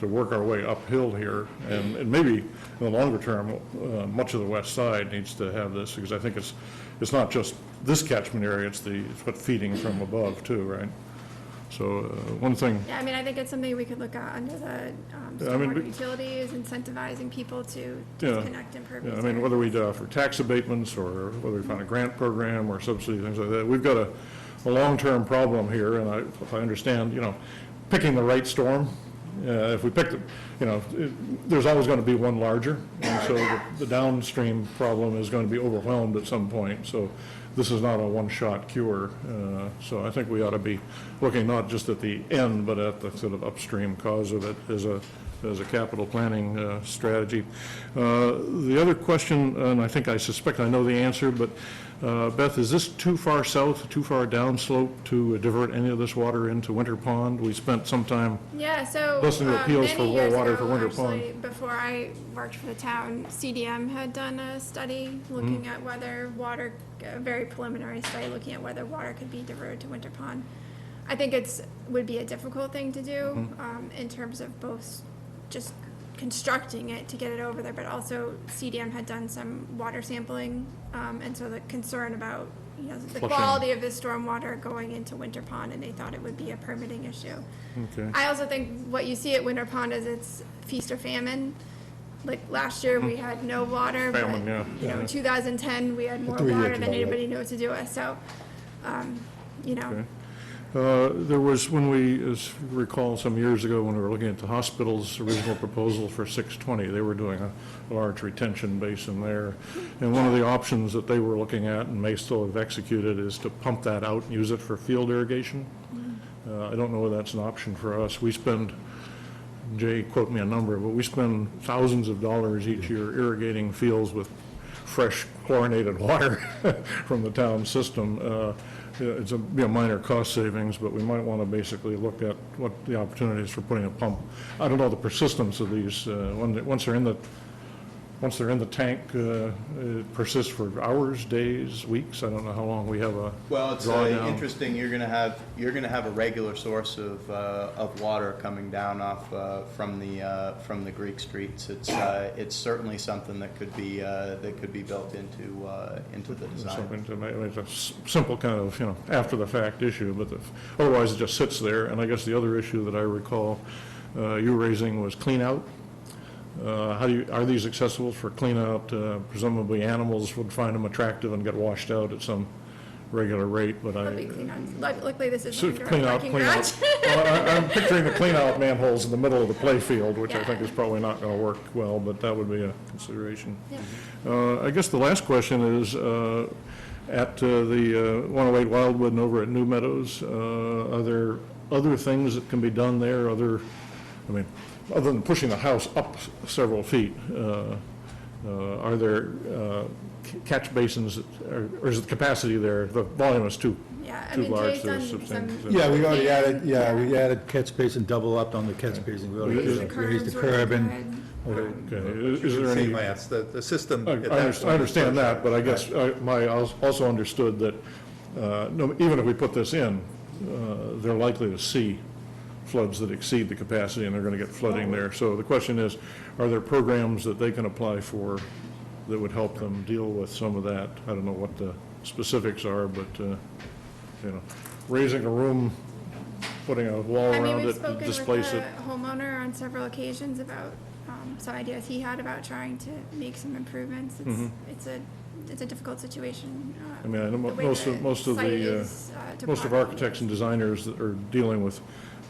E: work our way uphill here, and maybe in the longer term, much of the west side needs to have this, because I think it's not just this catchment area, it's what feeding from above too, right? So one thing,
K: Yeah, I mean, I think it's something we could look at under the
E: Yeah, I mean,
K: stormwater utilities, incentivizing people to
E: Yeah.
K: disconnect impervious
E: yeah, I mean,
K: areas.
E: whether we offer tax abatements, or whether we find a grant program or subsidy, things like that, we've got a long-term problem here, and if I understand, picking the right storm, if we pick there's always going to be one larger, and so the downstream problem is going to be overwhelmed at some point, so this is not a one-shot cure. So I think we ought to be looking not just at the end, but at the sort of upstream cause of it as a capital planning strategy. The other question, and I think I suspect I know the answer, but Beth, is this too far south, too far downslope to divert any of this water into Winter Pond? We spent some time,
K: Yeah, so,
E: Listening to appeals for
K: many
E: raw
K: years
E: water
K: ago,
E: for Winter Pond.
K: actually, before I worked for the town, CDM had done a study looking at whether water, a very preliminary study, looking at whether water could be diverted to Winter Pond. I think would be a difficult thing to do, in terms of both just constructing it to get it over there, but also CDM had done some water sampling, and so the concern about, the
E: Flushing.
K: quality of the stormwater going into Winter Pond, and they thought it would be a permitting issue.
E: okay.
K: I also think what you see at Winter Pond is it's feast or famine. Like last year, we had no water, but,
E: Famine, yeah.
K: in 2010, we had more
J: 3 years
K: water than
J: ago, yeah.
K: anybody knew what to do with, so,
E: Okay. There was, when we, as you recall, some years ago, when we were looking at the hospital's original proposal for 620, they were doing a large retention basin there. And one of the options that they were looking at, and may still have executed, is to pump that out and use it for field irrigation. I don't know whether that's an option for us. We spend, Jay, quote me a number, but we spend thousands of dollars each year irrigating fields with fresh chlorinated water from the town system. It's be a minor cost savings, but we might want to basically look at what the opportunities for putting a pump. I don't know the persistence of these, once they're in the tank, it persists for hours, days, weeks. I don't know how long we have a
I: Well, it's
E: drawdown.
I: interesting, you're gonna have a regular source of water coming down off from the Greek streets. It's certainly something that could be built into the design.
E: Something to make, it's a simple kind of, after the fact issue, but otherwise it just sits there. And I guess the other issue that I recall you raising was clean out. Are these accessible for clean out? Presumably animals would find them attractive and get washed out at some regular rate, but
K: probably clean out. Luckily, this is
E: So
K: a direct
E: clean out,
K: parking
E: clean
K: garage.
E: out. Well, I'm picturing the clean out manholes in the middle of the play field, which I think
K: Yeah.
E: is probably not going to work well, but that would be a consideration.
K: Yeah.
E: I guess the last question is, at the 108 Wildwood and over at New Meadows, are there other things that can be done there, other than pushing the house up several feet? Are there catch basins, or is the capacity there, the volume is too
K: Yeah, I
E: too
K: mean,
E: large
K: Jay's
E: to
K: done
E: sustain?
K: some.
J: Yeah, we already added catch basin, double up on the catch basin. We already
K: Raised the
J: raised the
K: curbs were
J: curb and,
K: good.
E: Okay,
A: You
E: is there
A: can see,
E: any?
A: Lance, the system.
E: I
A: at that
E: understand- I
A: point
E: understand
A: is-
E: that, but I guess I also understood that even if we put this in, they're likely to see floods that exceed the capacity, and they're going to get flooding there. So the question is, are there programs that they can apply for that would help them deal with some of that? I don't know what the specifics are, but, raising a room, putting a wall
K: I mean,
E: around
K: we've
E: it, to
K: spoken with
E: displace
K: the
E: it.
K: homeowner on several occasions about some ideas he had about trying to make some improvements. It's a difficult situation.
E: I mean, I know
K: the way
E: most
K: the
E: of
K: site
E: the,
K: is,
E: most of
K: topography
E: architects and designers that are dealing with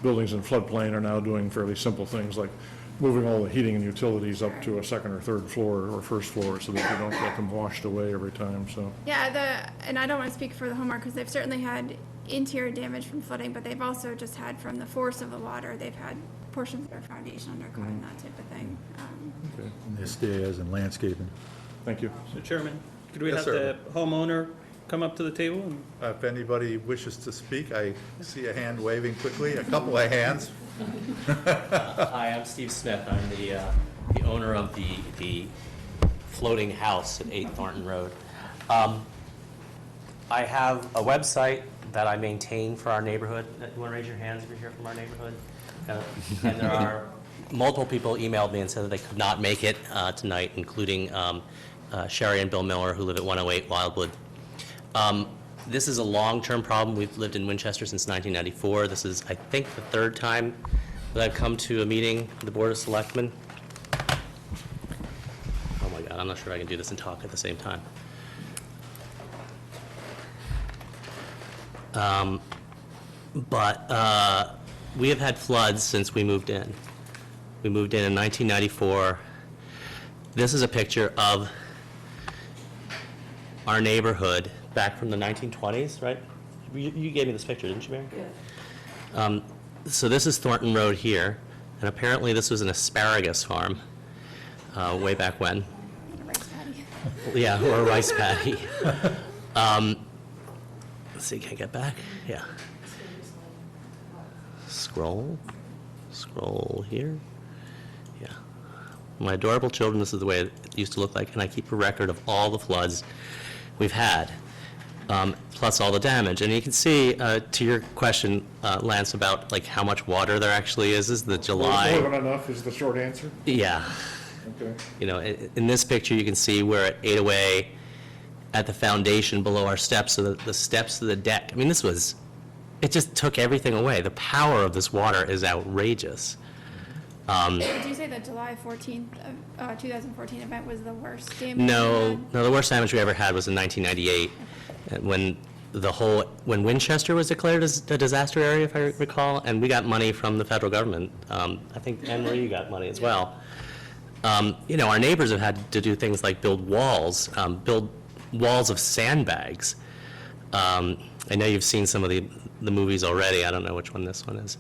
E: buildings in floodplain are now doing fairly simple things like moving all the heating and utilities up to a second or third floor or first floor so that you don't get them washed away every time, so.
K: Yeah, and I don't want to speak for the homeowner because they've certainly had interior damage from flooding, but they've also just had from the force of the water, they've had portions of their foundation undercut and that type of thing.
E: Okay,
J: and the stairs and landscaping.
E: thank you.
C: Mr. Chairman, could we
A: Yes,
C: have
A: sir.
C: the homeowner come up to the table? And
A: If anybody wishes to speak, I see a hand waving quickly, a couple of hands.
M: Hi, I'm Steve Smith. I'm the owner of the floating house at 8 Thornton Road. I have a website that I maintain for our neighborhood. You want to raise your hands if you're here from our neighborhood? And there are multiple people emailed me and said that they could not make it tonight, including Sherry and Bill Miller, who live at 108 Wildwood. This is a long-term problem. We've lived in Winchester since 1994. This is, I think, the third time that I've come to a meeting with the Board of Selectmen. Oh my God, I'm not sure I can do this and talk at the same time. We have had floods since we moved in. We moved in 1994. This is a picture of our neighborhood back from the 1920s, right? You gave me this picture, didn't you, Mary? Yeah. So this is Thornton Road here, and apparently this was an asparagus farm way back when.
K: Rice paddy.
M: Yeah, or a rice paddy. Let's see, can I get back? Yeah. Scroll here. Yeah. My adorable children, this is the way it used to look like, and I keep a record of all the floods we've had, plus all the damage. And you can see, to your question, Lance, about like how much water there actually is the July.
E: More than enough is the short answer?
M: Yeah.
E: Okay.
M: You know, in this picture, you can see we're at 8 away at the foundation below our steps, so the steps to the deck. I mean, it just took everything away. The power of this water is outrageous.
K: Did you say the July 14th of 2014 event was the worst damage?
M: No, the worst damage we ever had was in 1998, when Winchester was declared as a disaster area, if I recall, and we got money from the federal government. I think Anne Marie got money as well. You know, our neighbors have had to do things like build walls of sandbags. I know you've seen some of the movies already. I don't know which one this one is.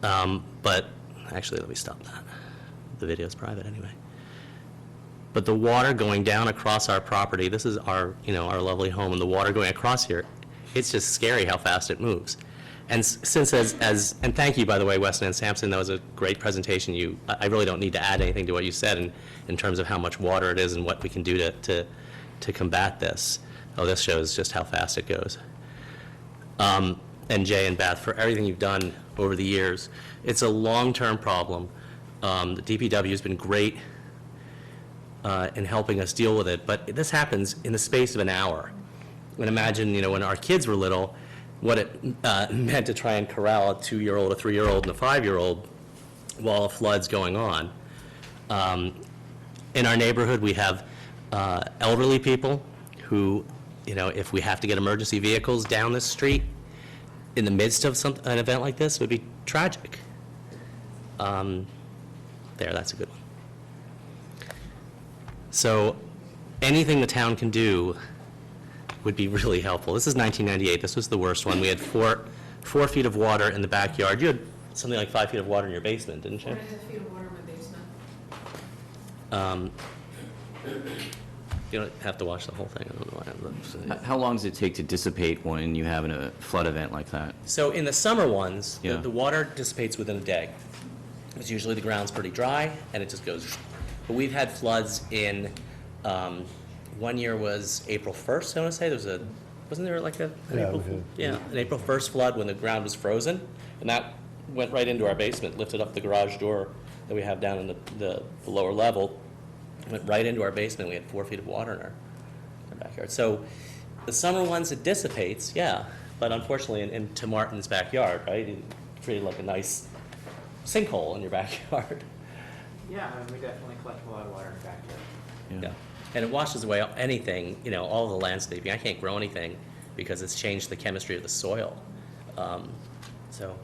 M: But actually, let me stop that. The video is private anyway. But the water going down across our property, this is our lovely home, and the water going across here, it's just scary how fast it moves. And since and thank you, by the way, Weston and Sampson, that was a great presentation. I really don't need to add anything to what you said in terms of how much water it is and what we can do to combat this. Oh, this shows just how fast it goes. And Jay and Beth, for everything you've done over the years. It's a long-term problem. The DPW has been great in helping us deal with it, but this happens in the space of an hour. And imagine, when our kids were little, what it meant to try and corral a 2-year-old, a 3-year-old, and a 5-year-old while a flood's going on. In our neighborhood, we have elderly people who, if we have to get emergency vehicles down this street in the midst of an event like this, it would be tragic. That's a good one. So anything the town can do would be really helpful. This is 1998. This was the worst one. We had 4 feet of water in the backyard. You had something like 5 feet of water in your basement, didn't you?
B: 4.5 feet of water in my basement.
M: You don't have to watch the whole thing. I don't know why I'm
D: How long does it take to dissipate when you have a flood event like that?
M: So in the summer ones,
D: Yeah.
M: the water dissipates within a day. Because usually the ground's pretty dry, and it just goes. But we've had floods in, one year was April 1st, I want to say. Wasn't there like an
J: Yeah,
M: April?
J: we did.
M: Yeah, an April 1st flood when the ground was frozen, and that went right into our basement, lifted up the garage door that we have down in the lower level, went right into our basement. We had 4 feet of water in our backyard. So the summer ones, it dissipates, yeah, but unfortunately into Martin's backyard, right? It created like a nice sinkhole in your backyard.
N: Yeah, we definitely collect a lot of water in the backyard.
M: Yeah. And it washes away anything, all the landscaping. I can't grow anything because it's changed the chemistry of the soil. So,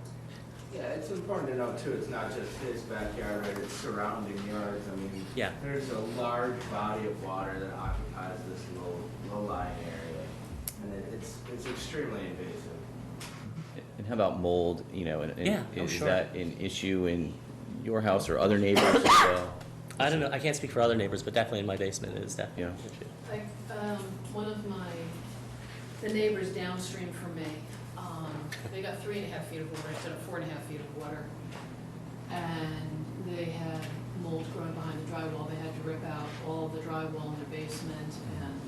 I: Yeah, it's important to note too, it's not just his backyard, right, it's surrounding yards. I mean,
M: Yeah.
I: there's a large body of water that occupies this low-lying area, and it's extremely invasive.
D: And how about mold,
M: Yeah, oh,
D: is
M: sure.
D: that an issue in your house or other neighbors as well?
M: I don't know, I can't speak for other neighbors, but definitely in my basement it is definitely an issue.
O: Like, one of the neighbors downstream from me, they got 3.5 feet of water instead of 4.5 feet of water. And they had mold growing behind the drywall. They had to rip out all the drywall in their basement, and,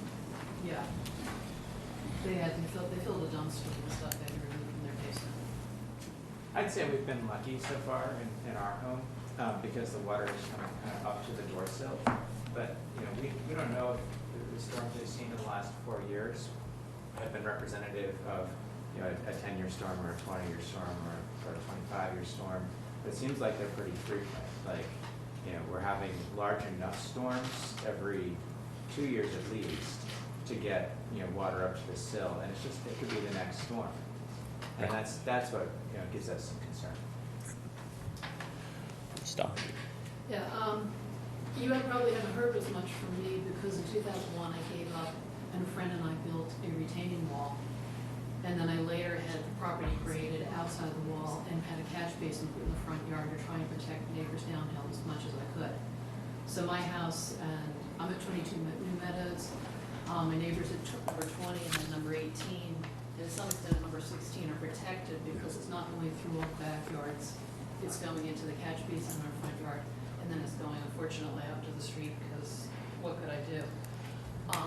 O: yeah. They filled a dumpster with stuff they had removed from their basement.
N: I'd say we've been lucky so far in our home, because the water is coming kind of up to the door sill. But, you know, we don't know if the storms we've seen in the last 4 years have been representative of, you know, a 10-year storm or a 20-year storm or a 25-year storm. But it seems like they're pretty frequent. Like, you know, we're having large enough storms every 2 years at least to get, you know, water up to the sill. And it's just, it could be the next storm. And that's what, you know, gives us some concern.
M: Stop.
O: Yeah, you probably haven't heard as much from me because in 2001 I gave up and a friend and I built a retaining wall. And then I later had the property graded outside the wall and had a catch basin put in the front yard to try and protect neighbors downhill as much as I could. So my house, and I'm at 22 New Meadows, my neighbors at number 20 and then number 18, and to some extent number 16 are protected because it's not going through all backyards. It's going into the catch basin in our front yard, and then it's going unfortunately out to the street because what could I do?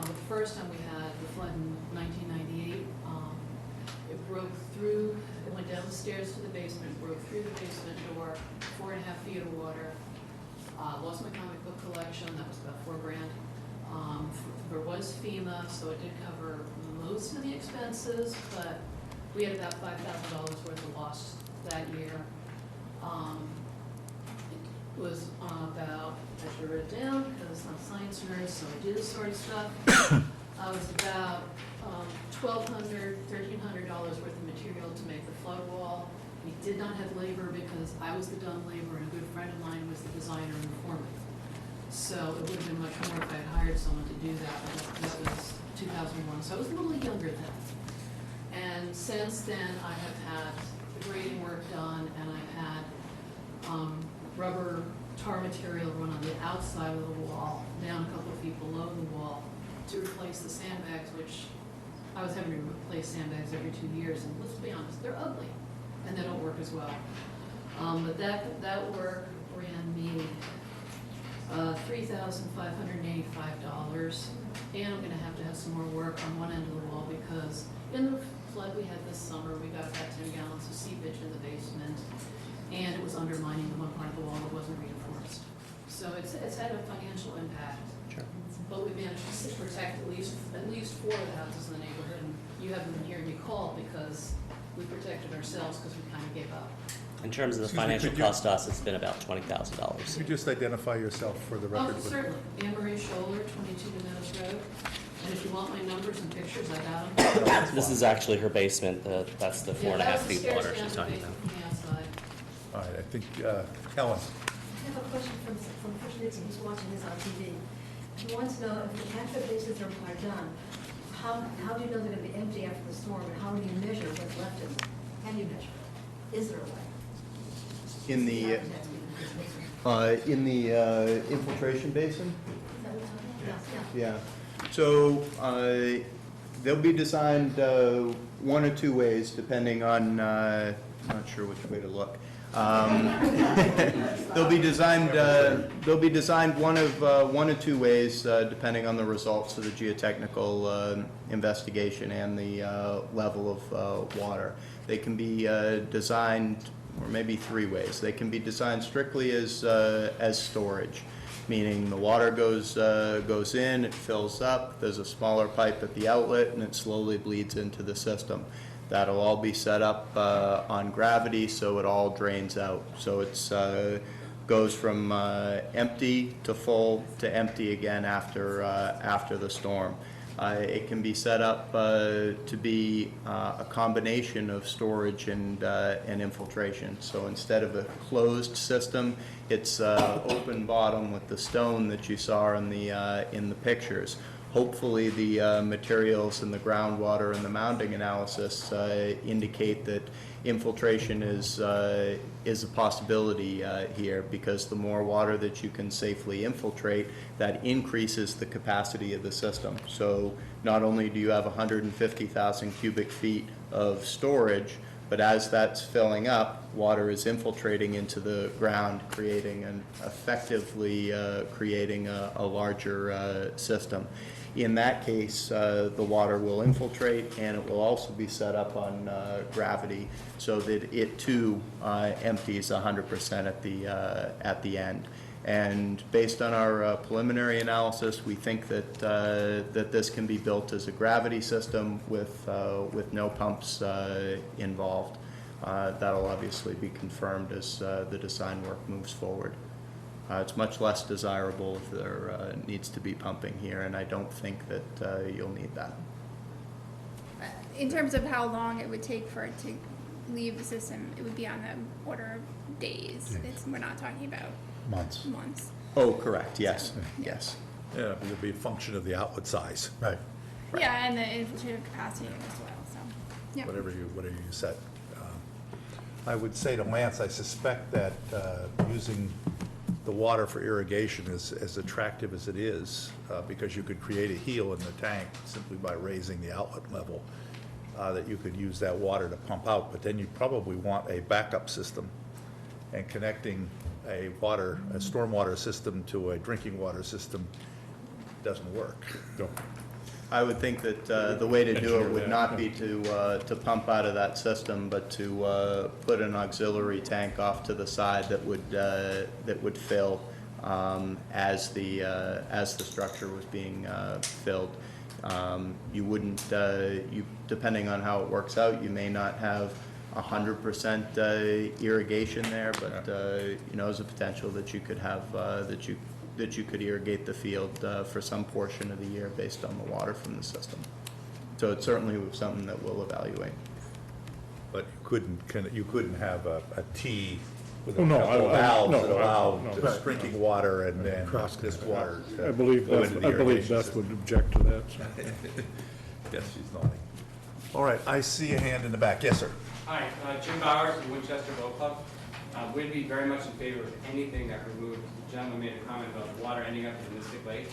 O: The first time we had the flood in 1998, it broke through, it went down the stairs to the basement, broke through the basement door, 4.5 feet of water. Lost my comic book collection, that was about $4 grand. There was FEMA, so it did cover most of the expenses, but we had about $5,000 worth of loss that year. It was about, I should write it down because I'm a science nerd, so I do this sort of stuff. It was about $1,200, $1,300 worth of material to make the flood wall. We did not have labor because I was the dumb labor and a good friend of mine was the designer and the foreman. So it would have been much more if I had hired someone to do that, but that was 2001, so I was a little younger then. And since then, I have had the grading work done, and I've had rubber tar material run on the outside of the wall, down a couple of feet below the wall, to replace the sandbags, which I was having to replace sandbags every 2 years, and let's be honest, they're ugly, and they don't work as well. But that work ran me $3,585, and I'm gonna have to have some more work on one end of the wall because in the flood we had this summer, we got about 10 gallons of seepage in the basement, and it was undermining the one part of the wall that wasn't reinforced. So it's had a financial impact.
M: Sure.
O: But we managed to protect at least 4 of the houses in the neighborhood, and you haven't been hearing me call because we protected ourselves because we kind of gave up.
M: In terms of the
A: Excuse me,
M: financial
A: could you-
M: cost to us, it's been about $20,000.
A: Could you just identify yourself for the record?
O: Oh, certainly. Anne Marie Scholler, 22 New Meadows Road. And if you want my numbers and pictures, I got them.
M: This is actually her basement. That's the 4.5
O: Yeah, that was the
M: feet
O: stairs
M: water
O: down
M: she's
O: to the
M: talking about.
O: basement from the outside.
A: All right, I think, Helen.
P: I have a question from Chris Nixon, who's watching this on TV. He wants to know if the catch basins are done, how do you know they're gonna be empty after the storm, and how do you measure what's left in them? Can you measure? Is there a way?
I: In the infiltration basin?
P: Is that what you're talking about? Yeah.
I: Yeah. So they'll be designed one or two ways, depending on, I'm not sure which way to look. They'll be designed one of two ways, depending on the results of the geotechnical investigation and the level of water. They can be designed, or maybe 3 ways. They can be designed strictly as storage, meaning the water goes in, it fills up, there's a smaller pipe at the outlet, and it slowly bleeds into the system. That'll all be set up on gravity, so it all drains out. So it's goes from empty to full to empty again after the storm. It can be set up to be a combination of storage and infiltration. So instead of a closed system, it's open bottom with the stone that you saw in the pictures. Hopefully, the materials and the groundwater and the mounding analysis indicate that infiltration is a possibility here, because the more water that you can safely infiltrate, that increases the capacity of the system. So not only do you have 150,000 cubic feet of storage, But as that's filling up, water is infiltrating into the ground, effectively creating a larger system. In that case, the water will infiltrate, and it will also be set up on gravity so that it too empties 100% at the end. And based on our preliminary analysis, we think that that this can be built as a gravity system with no pumps involved. That'll obviously be confirmed as the design work moves forward. It's much less desirable if there needs to be pumping here, and I don't think that you'll need that.
K: In terms of how long it would take for it to leave the system, it would be on the order of days. We're not talking about
J: Months.
K: months.
I: Oh, correct, yes, yes.
A: Yeah, it'll be a function of the outlet size.
J: Right.
K: Yeah, and the infiltrative capacity as well, so, yeah.
A: Whatever you set. I would say to Lance, I suspect that using the water for irrigation is as attractive as it is, because you could create a heel in the tank simply by raising the outlet level, that you could use that water to pump out, but then you probably want a backup system, and connecting a stormwater system to a drinking water system doesn't work.
I: I would think that the way to do it would not be to pump out of that system, but to put an auxiliary tank off to the side that would fill as the structure was being filled. You wouldn't, depending on how it works out, you may not have 100% irrigation there, but there's a potential that you could have that you could irrigate the field for some portion of the year based on the water from the system. So it's certainly something that we'll evaluate.
A: But you couldn't have a T with
E: Oh,
A: a
E: no,
A: couple of
E: I-
A: valves
E: no,
A: that allow
E: no.
A: just drinking water and then this water to
E: I believe
A: go into the irrigation
E: Beth
A: system.
E: would object to that, so.
A: Yes, she's nodding. All right, I see a hand in the back. Yes, sir.
Q: Hi, Jim Bowers from Winchester Boat Club. We'd be very much in favor of anything that removed, the gentleman made a comment about the water ending up in the Mystic Lake,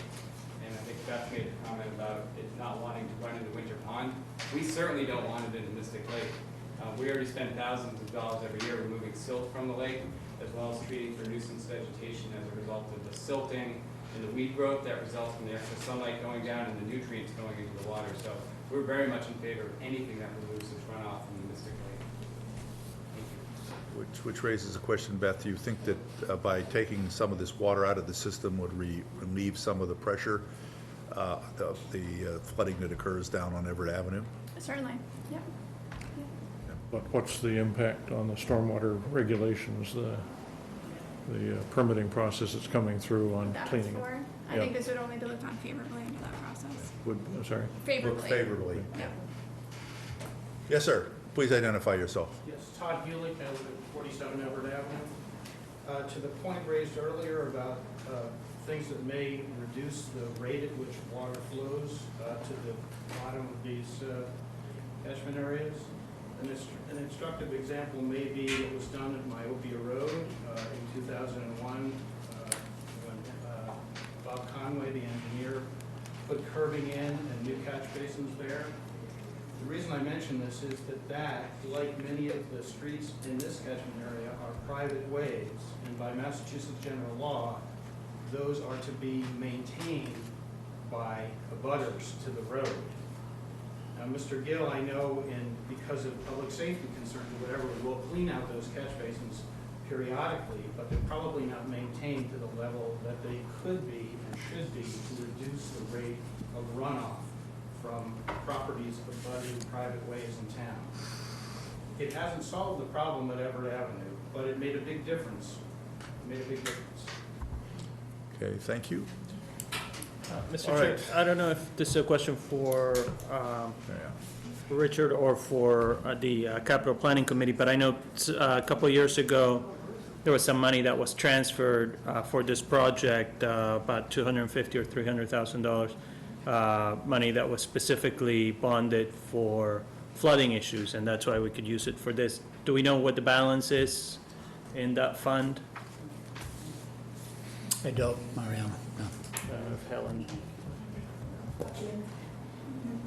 Q: and I think Beth made a comment about it not wanting to run into Winter Pond. We certainly don't want it in the Mystic Lake. We already spend thousands of dollars every year removing silt from the lake, as well as treating for nuisance vegetation as a result of the silting and the weed growth that results from the extra sunlight going down and the nutrients going into the water. So we're very much in favor of anything that removes such runoff from the Mystic Lake. Thank you.
A: Which raises a question, Beth. Do you think that by taking some of this water out of the system would relieve some of the pressure of the flooding that occurs down on Everett Avenue?
K: Certainly, yeah.
E: But what's the impact on the stormwater regulations, the permitting process that's coming through on
K: That's
E: cleaning it?
K: for, I
E: Yeah.
K: think this would only be looked on favorably under that process.
E: Sorry?
K: Favorably.
A: Favorably.
K: Yeah.
A: Yes, sir. Please identify yourself.
R: Yes, Todd Hewlett, I live at 47 Everett Avenue. To the point raised earlier about things that may reduce the rate at which water flows to the bottom of these catchment areas, an instructive example may be what was done at Myopia Road in 2001 when Bob Conway, the engineer, put curbing in and new catch basins there. The reason I mention this is that, like many of the streets in this catchment area, are private ways, and by Massachusetts general law, those are to be maintained by abutters to the road. Now, Mr. Gill, I know, because of public safety concerns or whatever, will clean out those catch basins periodically, but they're probably not maintained to the level that they could be and should be to reduce the rate of runoff from properties abutting private ways in town. It hasn't solved the problem at Everett Avenue, but it made a big difference. It made a big difference.
A: Okay, thank you.
C: Mr.
A: All
C: Chair,
A: right.
C: I don't know if this is a question for Richard or for the Capital Planning Committee, but I know a couple of years ago, there was some money that was transferred for this project, about $250,000 or $300,000, money that was specifically bonded for flooding issues, and that's why we could use it for this. Do we know what the balance is in that fund?
G: I don't, Mariano, no.
C: Helen.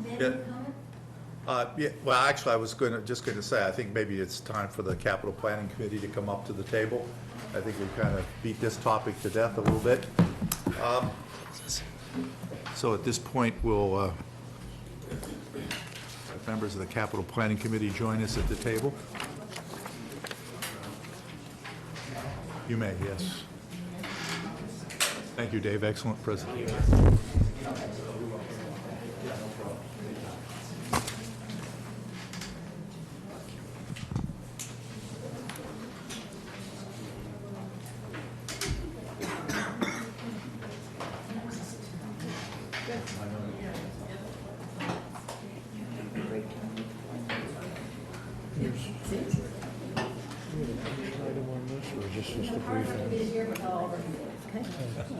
P: May I
A: Yeah.
P: make a comment?
A: Yeah, well, actually, I was just going to say, I think maybe it's time for the capital planning committee to come up to the table. I think we kind of beat this topic to death a little bit. So at this point, we'll have members of the capital planning committee join us at the table. You may, yes. Thank you, Dave. Excellent presentation.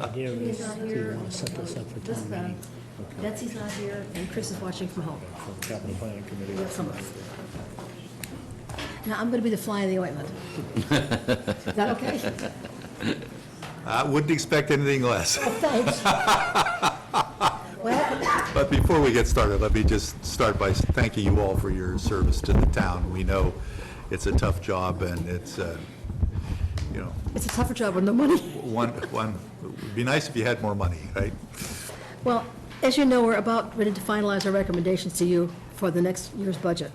G: Idea is, do you want to set this up for town meeting?
P: Betsy's not here, and Chris is watching from home.
E: Capital Planning Committee.
P: We have some of us. Now, I'm going to be the fly in the ointment. Is that okay?
A: I wouldn't expect anything less.
P: Oh, thanks. Well,
A: But before we get started, let me just start by thanking you all for your service to the town. We know it's a tough job, and it's, you know,
P: it's a tougher job with no money.
A: it would be nice if you had more money, right?
P: Well, as you know, we're about ready to finalize our recommendations to you for the next year's budget.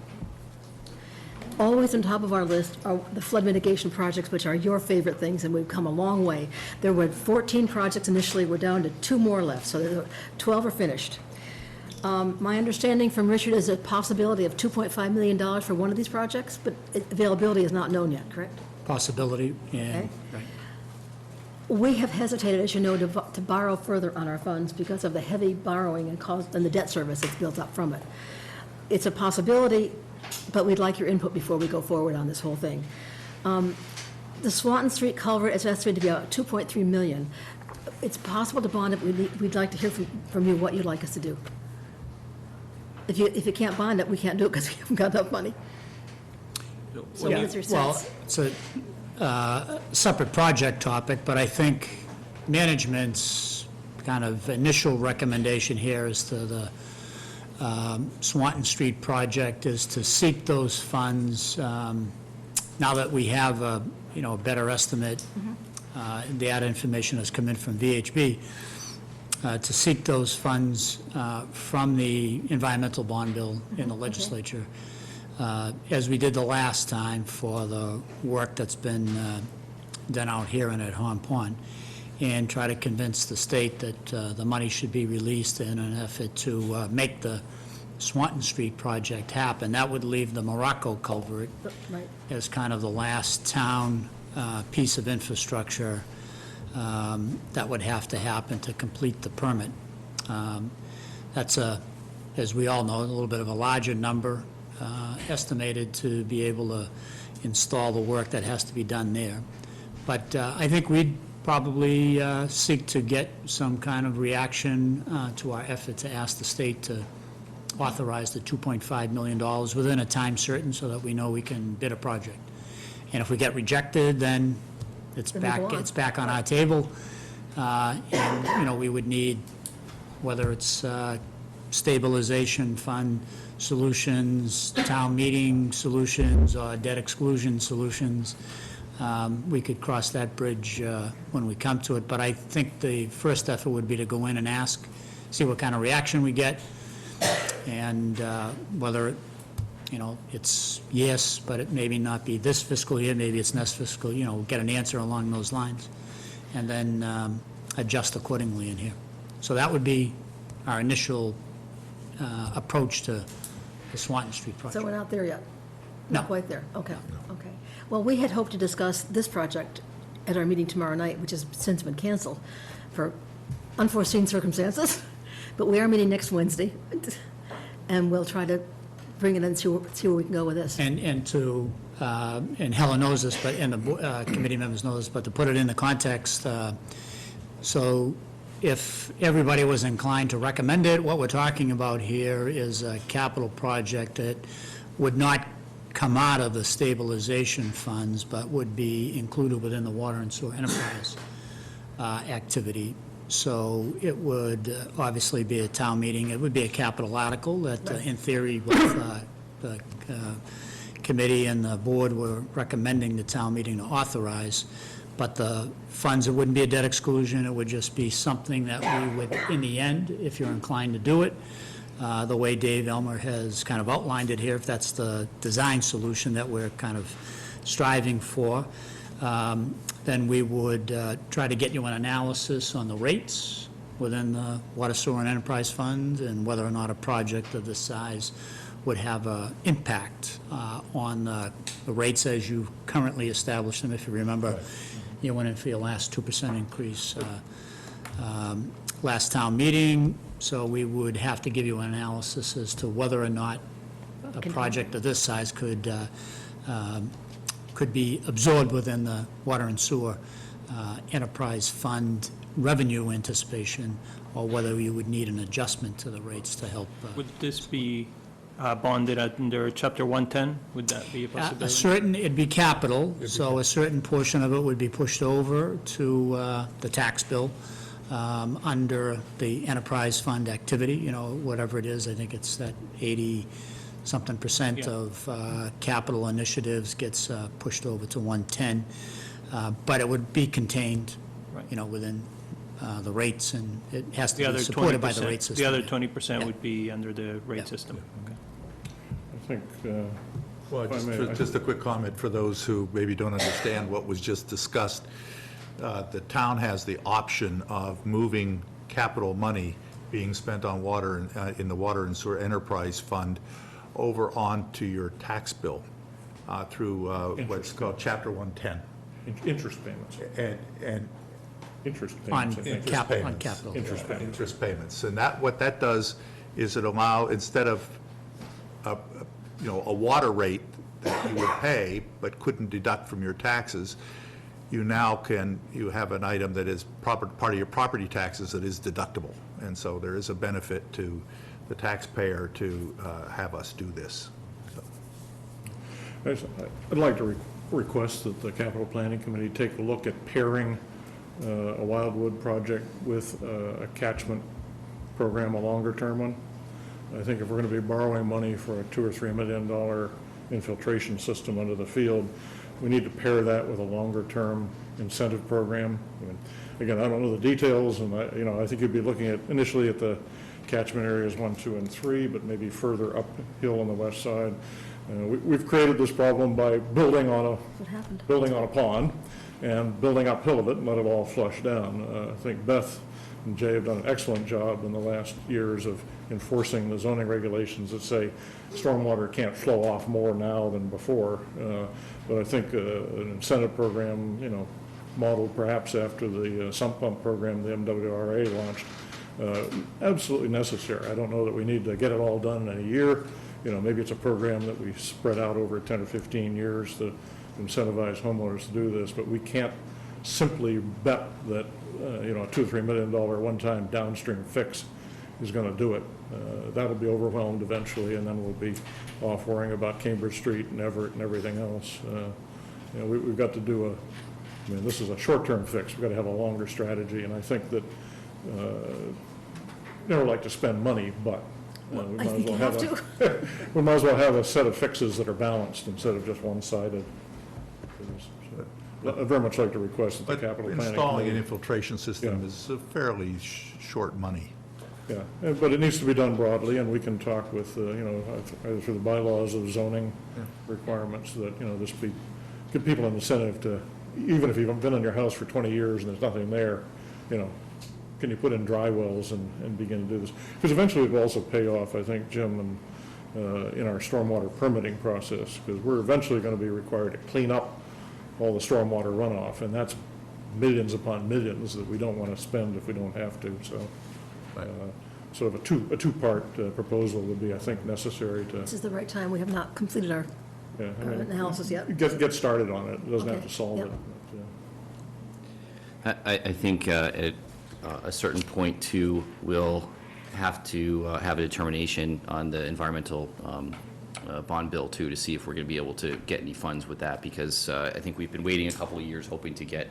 P: Always on top of our list are the flood mitigation projects, which are your favorite things, and we've come a long way. There were 14 projects initially, we're down to 2 more left, so 12 are finished. My understanding from Richard is a possibility of $2.5 million for one of these projects, but availability is not known yet, correct?
G: Possibility, and,
P: Okay.
G: right.
P: We have hesitated, as you know, to borrow further on our funds because of the heavy borrowing and the debt service that's built up from it. It's a possibility, but we'd like your input before we go forward on this whole thing. The Swanton Street culvert is estimated to be about $2.3 million. It's possible to bond it. We'd like to hear from you what you'd like us to do. If you can't bond it, we can't do it because we haven't got enough money. So
G: Yeah,
P: what's your
G: well,
P: sense?
G: it's a separate project topic, but I think management's kind of initial recommendation here is to the Swanton Street project is to seek those funds, now that we have a better estimate, that information has come in from VHB, to seek those funds from the environmental bond bill in the legislature, as we did the last time for the work that's been done out here and at Horn Pond, and try to convince the state that the money should be released in an effort to make the Swanton Street project happen. That would leave the Morocco culvert
P: Right.
G: as kind of the last town piece of infrastructure that would have to happen to complete the permit. That's as we all know, a little bit of a larger number, estimated to be able to install the work that has to be done there. But I think we'd probably seek to get some kind of reaction to our effort to ask the state to authorize the $2.5 million within a time certain so that we know we can bid a project. And if we get rejected, then it's
P: Then we go on.
G: back on our table. And, we would need, whether it's stabilization fund solutions, town meeting solutions, or debt exclusion solutions. We could cross that bridge when we come to it. But I think the first effort would be to go in and ask, see what kind of reaction we get, and whether, it's yes, but it maybe not be this fiscal year, maybe it's next fiscal, get an answer along those lines, and then adjust accordingly in here. So that would be our initial approach to the Swanton Street project.
P: So we're not there yet?
G: No.
P: Not quite there? Okay, okay. Well, we had hoped to discuss this project at our meeting tomorrow night, which has since been canceled for unforeseen circumstances, but we are meeting next Wednesday, and we'll try to bring it in and see where we can go with this.
G: And Helen knows this, and the committee members know this, but to put it into context, so if everybody was inclined to recommend it, what we're talking about here is a capital project that would not come out of the stabilization funds, but would be included within the water and sewer enterprise activity. So it would obviously be a town meeting, it would be a capital article that in theory, both the committee and the board were recommending the town meeting to authorize, but the funds, it wouldn't be a debt exclusion, it would just be something that we would, in the end, if you're inclined to do it, the way Dave Elmer has kind of outlined it here, if that's the design solution that we're kind of striving for, then we would try to get you an analysis on the rates within the Water, Sewer, and Enterprise Fund, and whether or not a project of this size would have an impact on the rates as you currently establish them. If you remember, you went in for your last 2% increase last town meeting, so we would have to give you an analysis as to whether or not a project of this size could be absorbed within the Water and Sewer Enterprise Fund revenue anticipation, or whether you would need an adjustment to the rates to help.
C: Would this be bonded under Chapter 110? Would that be a possibility?
G: It'd be capital, so a certain portion of it would be pushed over to the tax bill under the enterprise fund activity, you know, whatever it is. I think it's that 80-something% of capital initiatives gets pushed over to 110. But it would be contained, you know, within the rates, and it has to be supported by the rate system.
C: The other 20% would be under the rate system. Okay.
E: I think,
A: Well, just a quick comment for those who maybe don't understand what was just discussed. The town has the option of moving capital money being spent on water in the Water and Sewer Enterprise Fund over onto your tax bill through what's called Chapter 110.
E: interest payments.
A: And
E: Interest
G: On
E: payments, I think.
G: capital.
E: Interest payments.
A: interest payments. And that, what that does is it allow, instead of, a water rate that you would pay but couldn't deduct from your taxes, you have an item that is part of your property taxes that is deductible. And so there is a benefit to the taxpayer to have us do this. So.
E: I'd like to request that the Capital Planning Committee take a look at pairing a Wildwood project with a catchment program, a longer-term one. I think if we're going to be borrowing money for a $2 or $3 million infiltration system under the field, we need to pair that with a longer-term incentive program. Again, I don't know the details, and I think you'd be looking at initially at the catchment areas 1, 2, and 3, but maybe further uphill on the west side. We've created this problem by building on a pond and building uphill of it and let it all flush down. I think Beth and Jay have done an excellent job in the last years of enforcing the zoning regulations that say stormwater can't flow off more now than before. But I think an incentive program, modeled perhaps after the sump pump program the MWRA launched, absolutely necessary. I don't know that we need to get it all done in a year. Maybe it's a program that we spread out over 10 or 15 years to incentivize homeowners to do this, but we can't simply bet that, a $2 or $3 million one-time downstream fix is going to do it. That'll be overwhelmed eventually, and then we'll be off worrying about Cambridge Street and Everett and everything else. We've got to do this is a short-term fix. We've got to have a longer strategy, and I think that never like to spend money, but we might as well have we might as well have a set of fixes that are balanced instead of just one-sided. I'd very much like to request that the capital planning.
A: Installing an infiltration system is fairly short money.
E: Yeah, but it needs to be done broadly, and we can talk with, either through the bylaws of zoning requirements that, give people an incentive to, even if you've been in your house for 20 years and there's nothing there, can you put in dry wells and begin to do this? Because eventually it will also pay off, I think, Jim, in our stormwater permitting process, because we're eventually going to be required to clean up all the stormwater runoff, and that's millions upon millions that we don't want to spend if we don't have to. So sort of a two-part proposal would be, I think, necessary to.
P: This is the right time. We have not completed our analysis yet.
E: Get started on it. It doesn't have to solve it.
D: But, I think at a certain point, too, we'll have to have a determination on the environmental bond bill, too, to see if we're going to be able to get any funds with that, because I think we've been waiting a couple of years hoping to get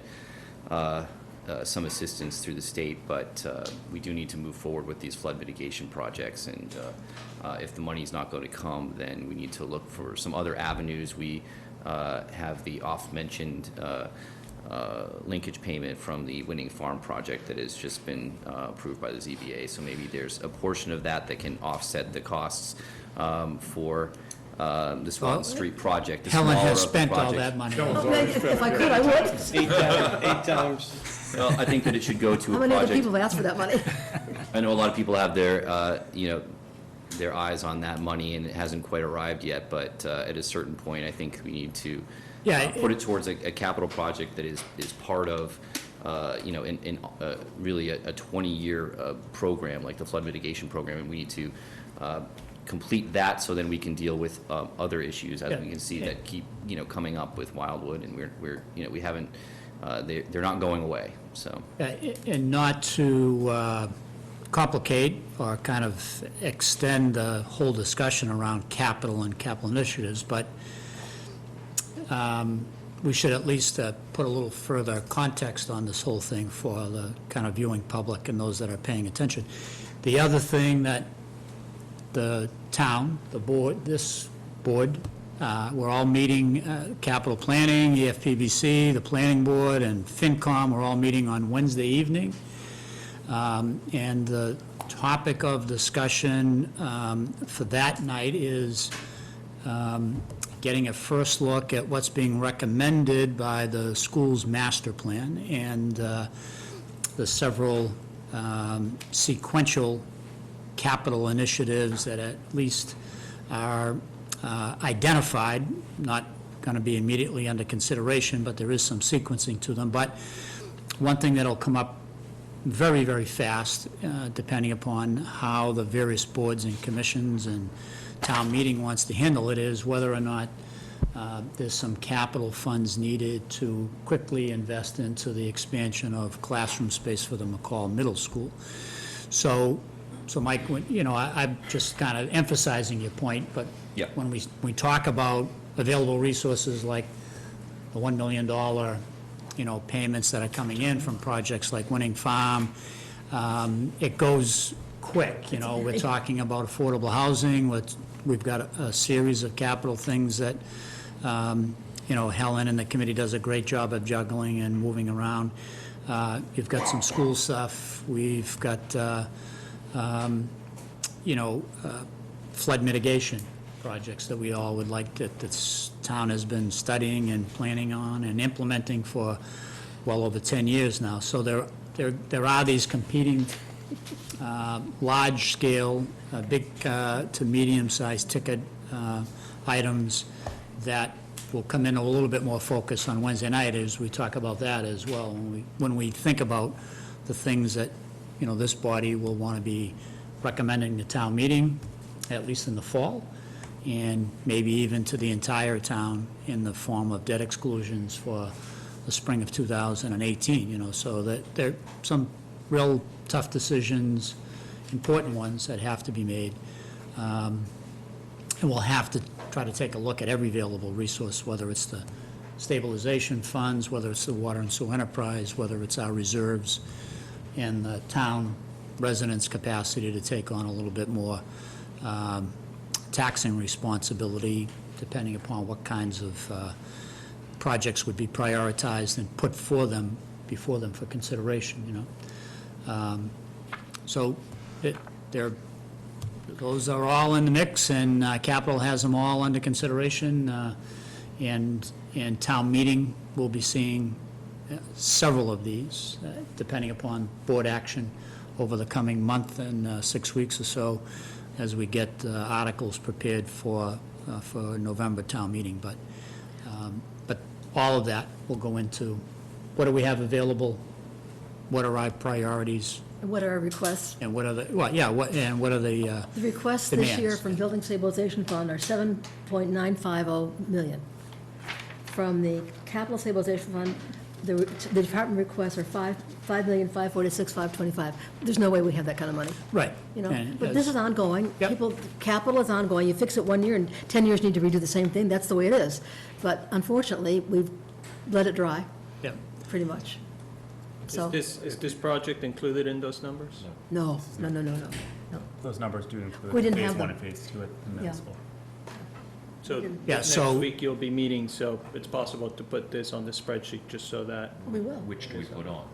D: some assistance through the state, but we do need to move forward with these flood mitigation projects, and if the money's not going to come, then we need to look for some other avenues. We have the oft-mentioned linkage payment from the Winning Farm project that has just been approved by the ZBA, so maybe there's a portion of that that can offset the costs for the Swan Street project. the
G: Helen
D: smaller
G: has
D: of the
G: spent all
D: projects.
G: that money.
P: If I could, I would.
F: 8 times.
D: Well, I think that it should go to
P: How
D: a
P: many other
D: project.
P: people have asked for that money?
D: I know a lot of people have their, their eyes on that money, and it hasn't quite arrived yet, but at a certain point, I think we need to
G: Yeah,
D: put it towards a capital project that is part of, in really a 20-year program, like the flood mitigation program, and we need to complete that so then we can deal with other issues, as we can see, that keep, coming up with Wildwood, and we haven't, they're not going away, so.
G: And not to complicate or kind of extend the whole discussion around capital and capital initiatives, but we should at least put a little further context on this whole thing for the kind of viewing public and those that are paying attention. The other thing that the town, the board, this board, we're all meeting, capital planning, EFPBC, the planning board, and FinCom, we're all meeting on Wednesday evening. And the topic of discussion for that night is getting a first look at what's being recommended by the school's master plan and the several sequential capital initiatives that at least are identified, not going to be immediately under consideration, but there is some sequencing to them. But one thing that'll come up very, very fast, depending upon how the various boards and commissions and town meeting wants to handle it, is whether or not there's some capital funds needed to quickly invest into the expansion of classroom space for the McCall Middle School. So Mike, I'm just kind of emphasizing your point, but
D: Yeah.
G: when we talk about available resources like the $1 million, payments that are coming in from projects like Winning Farm, it goes quick, we're talking about affordable housing, we've got a series of capital things that, Helen and the committee does a great job of juggling and moving around. You've got some school stuff, we've got, flood mitigation projects that we all would like, that this town has been studying and planning on and implementing for well over 10 years now. So there are these competing large-scale, big to medium-sized ticket items that will come in a little bit more focus on Wednesday night as we talk about that as well. When we think about the things that, this body will want to be recommending to town meeting, at least in the fall, and maybe even to the entire town in the form of debt exclusions for the spring of 2018, so that there are some real tough decisions, important ones that have to be made. And we'll have to try to take a look at every available resource, whether it's the stabilization funds, whether it's the water and sewer enterprise, whether it's our reserves, and the town residents' capacity to take on a little bit more taxing responsibility, depending upon what kinds of projects would be prioritized and put before them for consideration, So those are all in the mix, and capital has them all under consideration, and town meeting will be seeing several of these, depending upon board action over the coming month and 6 weeks or so, as we get articles prepared for November town meeting. But all of that will go into what do we have available, what are our priorities,
P: And what are our requests?
G: and what are the, what are the
P: The requests this year
G: demands?
P: from Building Stabilization Fund are $7.950 million. From the Capital Stabilization Fund, the department requests are $5,546,525. There's no way we have that kind of money,
G: Right.
P: But this is ongoing.
G: Yep.
P: Capital is ongoing. You fix it 1 year, and 10 years need to redo the same thing. That's the way it is. But unfortunately, we've let it dry,
G: Yeah.
P: pretty much. So,
C: Is this project included in those numbers?
P: no.
S: Those numbers do
P: We
S: include
P: didn't
S: phase
P: have
S: one
P: them.
S: and phase two at the
P: Yeah.
S: middle school.
C: So
G: Yeah,
C: next
G: so-
C: week you'll be meeting, so it's possible to put this on the spreadsheet just so that.
P: We will.
S: Which do we put on?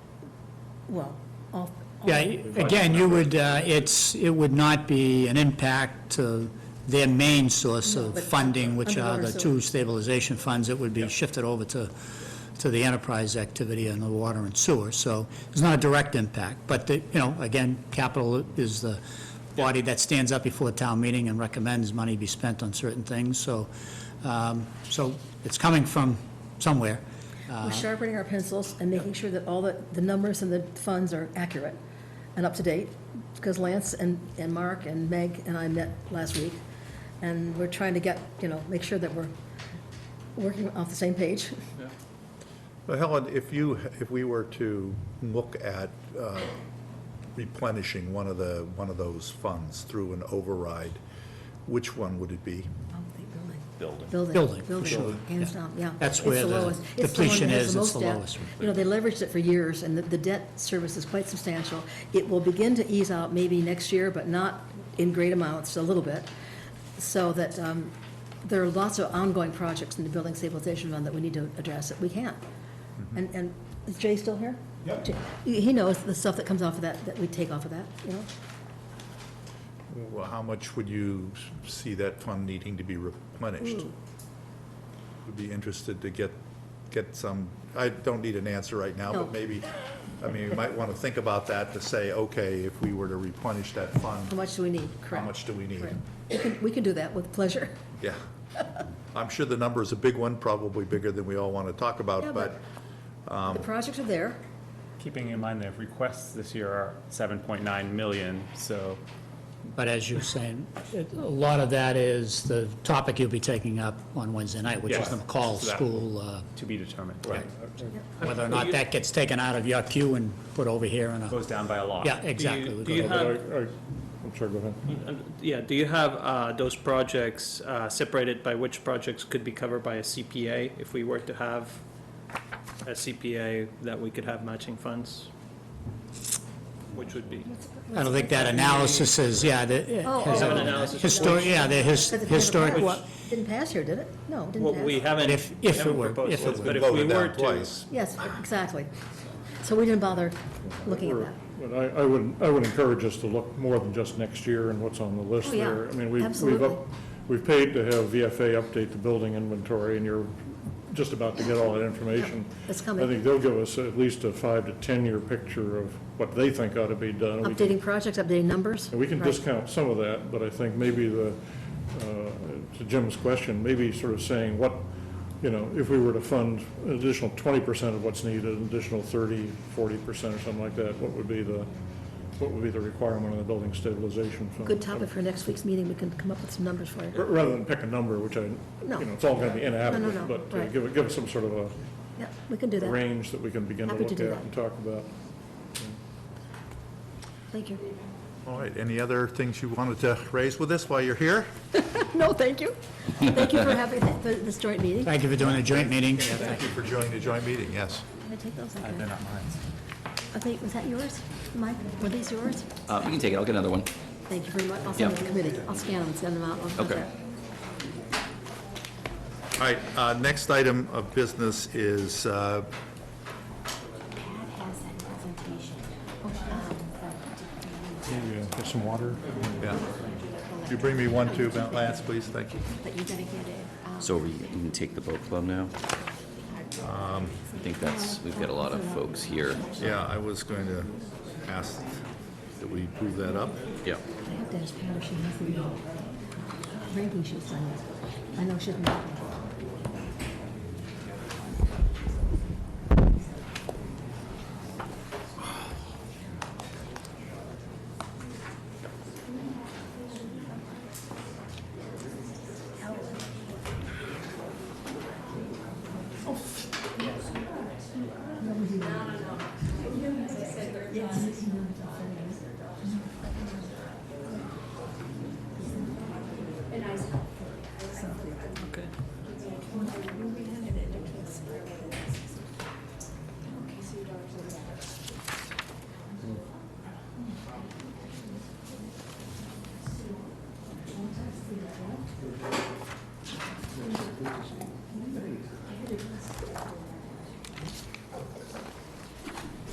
P: Well, all.
G: Yeah, again, you would, it would not be an impact to their main source
P: No,
G: of
P: but
G: funding, which are
P: underwater
G: the
P: sewer.
G: two stabilization funds. It would be shifted over to the enterprise activity and the water and sewer. So it's not a direct impact, but, again, capital is the body that stands up before town meeting and recommends money be spent on certain things. So it's coming from somewhere.
P: We're sharpening our pencils and making sure that all the numbers and the funds are accurate and up to date, because Lance and Mark and Meg and I met last week, and we're trying to get, make sure that we're working off the same page.
A: Well, Helen, if we were to look at replenishing one of those funds through an override, which one would it be?
G: Building, for sure,
P: Hands
G: yeah.
P: down, yeah.
G: That's
P: It's
G: where
P: the
G: the
P: lowest. It's the one
G: depletion
P: that has
G: is,
P: the
G: it's
P: most
G: the
P: debt.
G: lowest.
P: They leveraged it for years, and the debt service is quite substantial. It will begin to ease out maybe next year, but not in great amounts, a little bit, so that there are lots of ongoing projects in the Building Stabilization Fund that we need to address that we can't. And is Jay still here?
A: Yep.
P: He knows the stuff that comes off of that we take off of that,
A: Well, how much would you see that fund needing to be replenished? Would be interested to get some, I don't need an answer right now,
P: No.
A: but maybe, you might want to think about that to say, okay, if we were to replenish that fund,
P: How much do we need?
A: how
P: Correct.
A: much do we need?
P: Correct. We can do that with pleasure.
A: Yeah. I'm sure the number is a big one, probably bigger than we all want to talk
P: Yeah,
A: about, but
P: The projects are there.
S: Keeping in mind that requests this year are 7.9 million, so
G: But as you're saying, a lot of that is the topic you'll be taking up on Wednesday night, which is
S: Yes.
G: the McCall
S: So that-
G: School,
S: to be determined.
G: right. Whether or not that gets taken out of your queue and put over here in a,
S: Goes down by a lot.
G: yeah, exactly. We
C: do you
G: go-
C: have-
E: I'm sorry, go ahead.
C: Yeah, do you have those projects separated by which projects could be covered by a CPA? If we were to have a CPA that we could have matching funds? Which would be?
G: I don't think that analysis is, yeah,
C: Is that an analysis?
G: historic, yeah, the historic,
P: Didn't pass here, did it? No, it
C: Well,
P: didn't
C: we
P: pass.
C: haven't.
G: If it
C: haven't
G: were-
C: proposed
G: if it
C: this,
G: were.
C: But if
A: Voted
C: we were
A: down
C: to.
A: twice.
P: Yes, exactly. So we didn't bother looking at that.
E: But I would encourage us to look more than just next year and what's on the list
P: Oh, yeah.
E: there. I mean,
P: Absolutely.
E: we've paid to have VFA update the building inventory, and you're just about to get all that information.
P: It's
E: I
P: coming.
E: think they'll give us at least a 5 to 10-year picture of what they think ought to be done. And we can-
P: Updating projects, updating numbers.
E: And we can
P: Right.
E: discount some of that, but I think maybe to Jim's question, maybe sort of saying what, if we were to fund an additional 20% of what's needed, an additional 30, 40% or something like that, what would be the requirement on the building stabilization fund?
P: Good topic for next week's meeting. We can come up with some numbers for you.
E: Rather than pick a number, which
P: No.
E: it's all going to be inadequate,
P: No,
E: but
P: right.
E: give us some sort of a
P: Yeah, we can do that.
E: range that we can begin to
P: Happy to
E: look
P: do
E: at
P: that.
E: and talk about.
P: Thank you.
A: All right, any other things you wanted to raise with us while you're here?
P: No, thank you. Thank you for having this joint meeting.
G: Thank you for doing the joint meeting.
A: Thank you for joining the joint meeting, yes.
P: Can I take those?
S: They're
P: Okay.
S: not mine.
P: I think, was that yours, Mike? Were these yours?
D: You can take it, I'll get another one.
P: Thank you very much. I'll send them to the committee. I'll scan them and send them out. How's
D: Okay.
P: that?
A: All right, next item of business is,
B: Pat has that presentation.
E: Maybe get some water.
A: yeah. Could you bring me one too, Lance, please? Thank you.
B: But you gotta get it.
D: So we can take the boat club now? I think we've got a lot of folks here.
A: Yeah, I was going to ask that we move that up.
D: Yeah.
P: I have to ask Pam if she has the ranking sheets on it. I know she doesn't.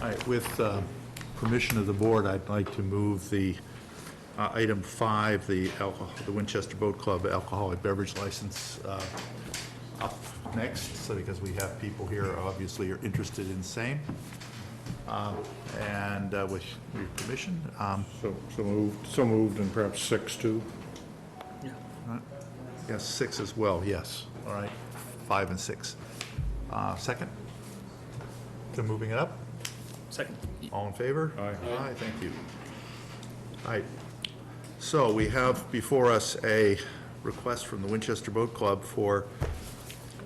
A: All right, with permission of the board, I'd like to move the item 5, the Winchester Boat Club alcoholic beverage license up next, so because we have people here obviously are interested in same. And with your permission,
E: So moved, and perhaps 6 too.
A: yes, 6 as well, yes. All right, 5 and 6. Second? So moving it up?
C: Second.
A: All in favor?
E: Aye.
A: Aye, thank you. All right, so we have before us a request from the Winchester Boat Club for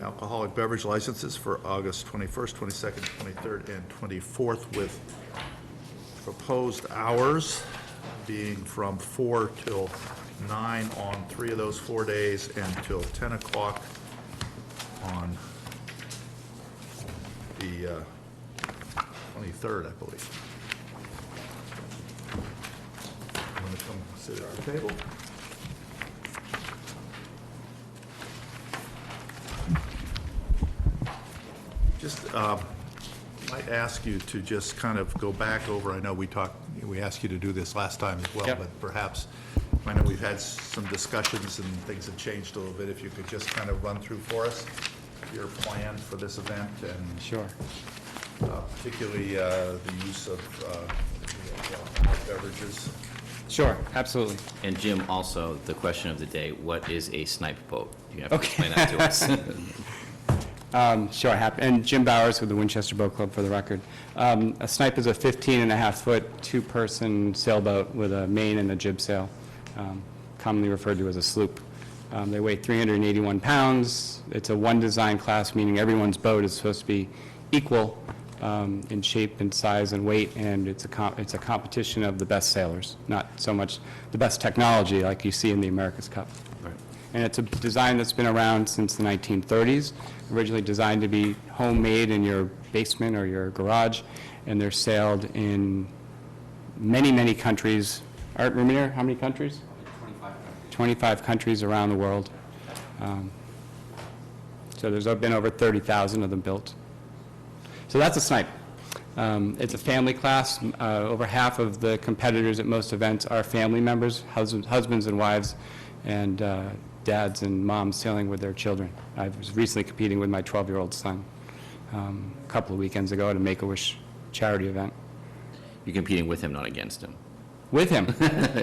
A: alcoholic beverage licenses for August 21st, 22nd, 23rd, and 24th, with proposed hours being from 4 till 9 on 3 of those 4 days, and till 10 o'clock on the 23rd, I believe. I'm going to come sit at our table. Just might ask you to just kind of go back over, I know we asked you to do this last time as well,
S: Yep.
A: but perhaps, I know we've had some discussions and things have changed a little bit, if you could just kind of run through for us your plan for this event, and
S: Sure.
A: particularly the use of alcoholic beverages.
S: Sure, absolutely.
D: And Jim, also, the question of the day, what is a snipe boat? You have to
S: Okay.
D: explain that to us.
S: Sure, and Jim Bowers with the Winchester Boat Club, for the record. A snipe is a 15.5-foot, two-person sailboat with a main and a jib sail, commonly referred to as a sloop. They weigh 381 pounds. It's a one design class, meaning everyone's boat is supposed to be equal in shape and size and weight, and it's a competition of the best sailors, not so much the best technology like you see in the America's Cup. And it's a design that's been around since the 1930s, originally designed to be homemade in your basement or your garage, and they're sailed in many, many countries. Art Rumier, how many countries? 25 countries around the world. So there's been over 30,000 of them built. So that's a snipe. It's a family class. Over half of the competitors at most events are family members, husbands and wives, and dads and moms sailing with their children. I was recently competing with my 12-year-old son a couple of weekends ago at a Make-A-Wish charity event.
D: You're competing with him, not against him.
S: With him.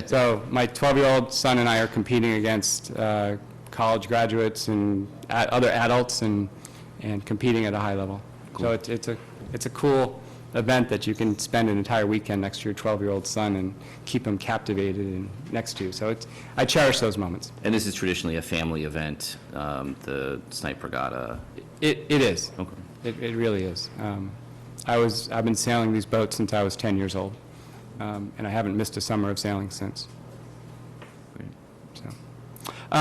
S: So my 12-year-old son and I are competing against college graduates and other adults and competing at a high level. So it's a cool event that you can spend an entire weekend next to your 12-year-old son and keep him captivated and next to you. So I cherish those moments.
D: And this is traditionally a family event, the Snipe Regatta.
S: It is.
D: Okay.
S: It really is. I've been sailing these boats since I was 10 years old, and I haven't missed a summer of sailing since.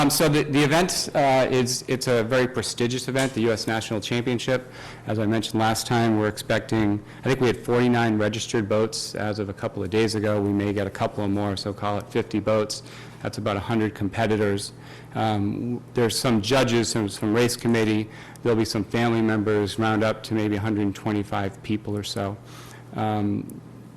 S: So the event it's a very prestigious event, the U.S. National Championship. As I mentioned last time, we're expecting, I think we had 49 registered boats as of a couple of days ago. We may get a couple of more, so call it 50 boats. That's about 100 competitors. There's some judges from race committee. There'll be some family members, round up to maybe 125 people or so.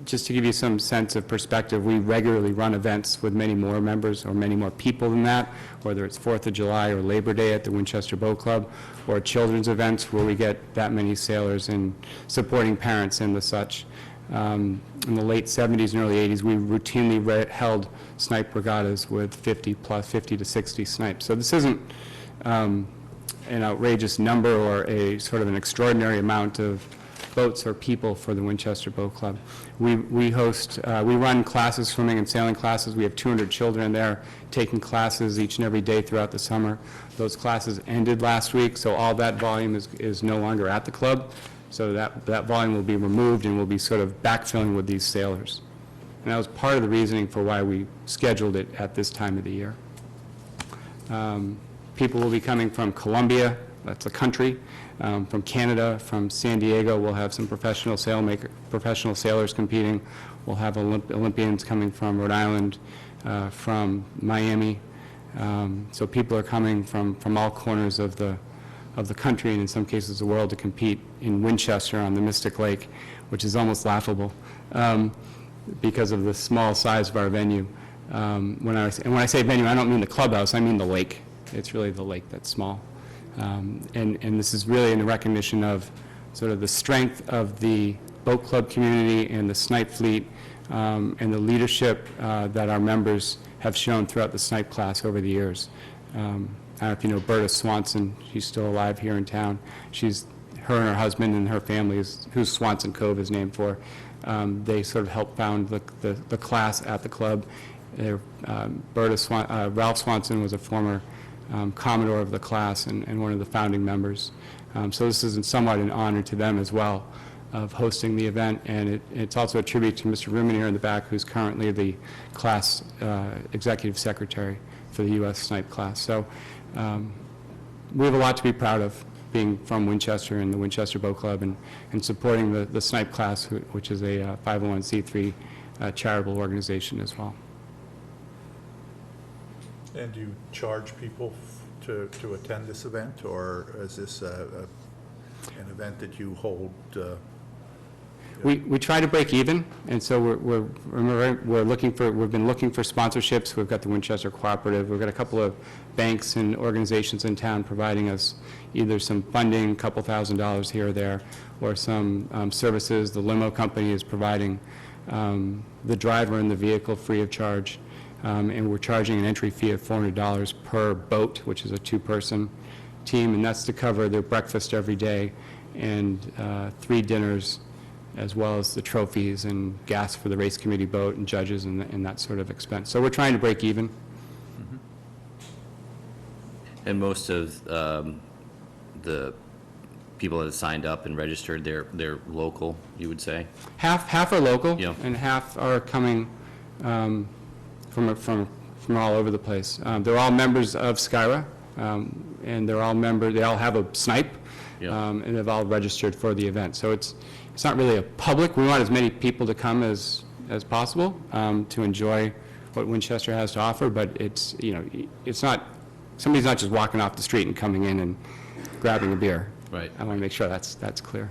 S: Just to give you some sense of perspective, we regularly run events with many more members or many more people than that, whether it's 4th of July or Labor Day at the Winchester Boat Club, or children's events where we get that many sailors and supporting parents and the such. In the late 70s and early 80s, we routinely held snipe regattas with 50 to 60 snipes. So this isn't an outrageous number or a sort of an extraordinary amount of boats or people for the Winchester Boat Club. We run classes, swimming and sailing classes. We have 200 children there taking classes each and every day throughout the summer. Those classes ended last week, so all that volume is no longer at the club. So that volume will be removed and we'll be sort of backfilling with these sailors. And that was part of the reasoning for why we scheduled it at this time of the year. People will be coming from Colombia, that's a country, from Canada, from San Diego. We'll have some professional sailors competing. We'll have Olympians coming from Rhode Island, from Miami. So people are coming from all corners of the of the country, and in some cases the world, to compete in Winchester on the Mystic Lake, which is almost laughable because of the small size of our venue. When I say venue, I don't mean the clubhouse, I mean the lake. It's really the lake that's small. And this is really in the recognition of sort of the strength of the boat club community and the snipe fleet, and the leadership that our members have shown throughout the snipe class over the years. I don't know if you know Berta Swanson. She's still alive here in town. Her and her husband and her family, who Swanson Cove is named for, they sort of helped found the class at the club. Ralph Swanson was a former Commodore of the class and one of the founding members. So this is somewhat an honor to them as well of hosting the event, and it's also a tribute to Mr. Ruman here in the back, who's currently the class executive secretary for the U.S. Snipe class. So we have a lot to be proud of, being from Winchester and the Winchester Boat Club, and supporting the Snipe class, which is a 501c3 charitable organization as well.
A: And do you charge people to attend this event, or is this an event that you hold?
S: We try to break even, and so we're looking for, we've been looking for sponsorships. We've got the Winchester Cooperative. We've got a couple of banks and organizations in town providing us either some funding, a couple $1,000s here or there, or some services. The limo company is providing the driver and the vehicle free of charge, and we're charging an entry fee of $400 per boat, which is a two-person team, and that's to cover their breakfast every day and 3 dinners, as well as the trophies and gas for the race committee boat and judges and that sort of expense. So we're trying to break even.
D: And most of the people that have signed up and registered, they're local, you would say?
S: Half are local,
D: Yeah.
S: and half are coming from all over the place. They're all members of Skyra, and they all have a snipe, and they've all registered for the event. So it's not really a public. We want as many people to come as possible to enjoy what Winchester has to offer, but it's not, somebody's not just walking off the street and coming in and grabbing a beer.
D: Right.
S: I want to make sure that's clear.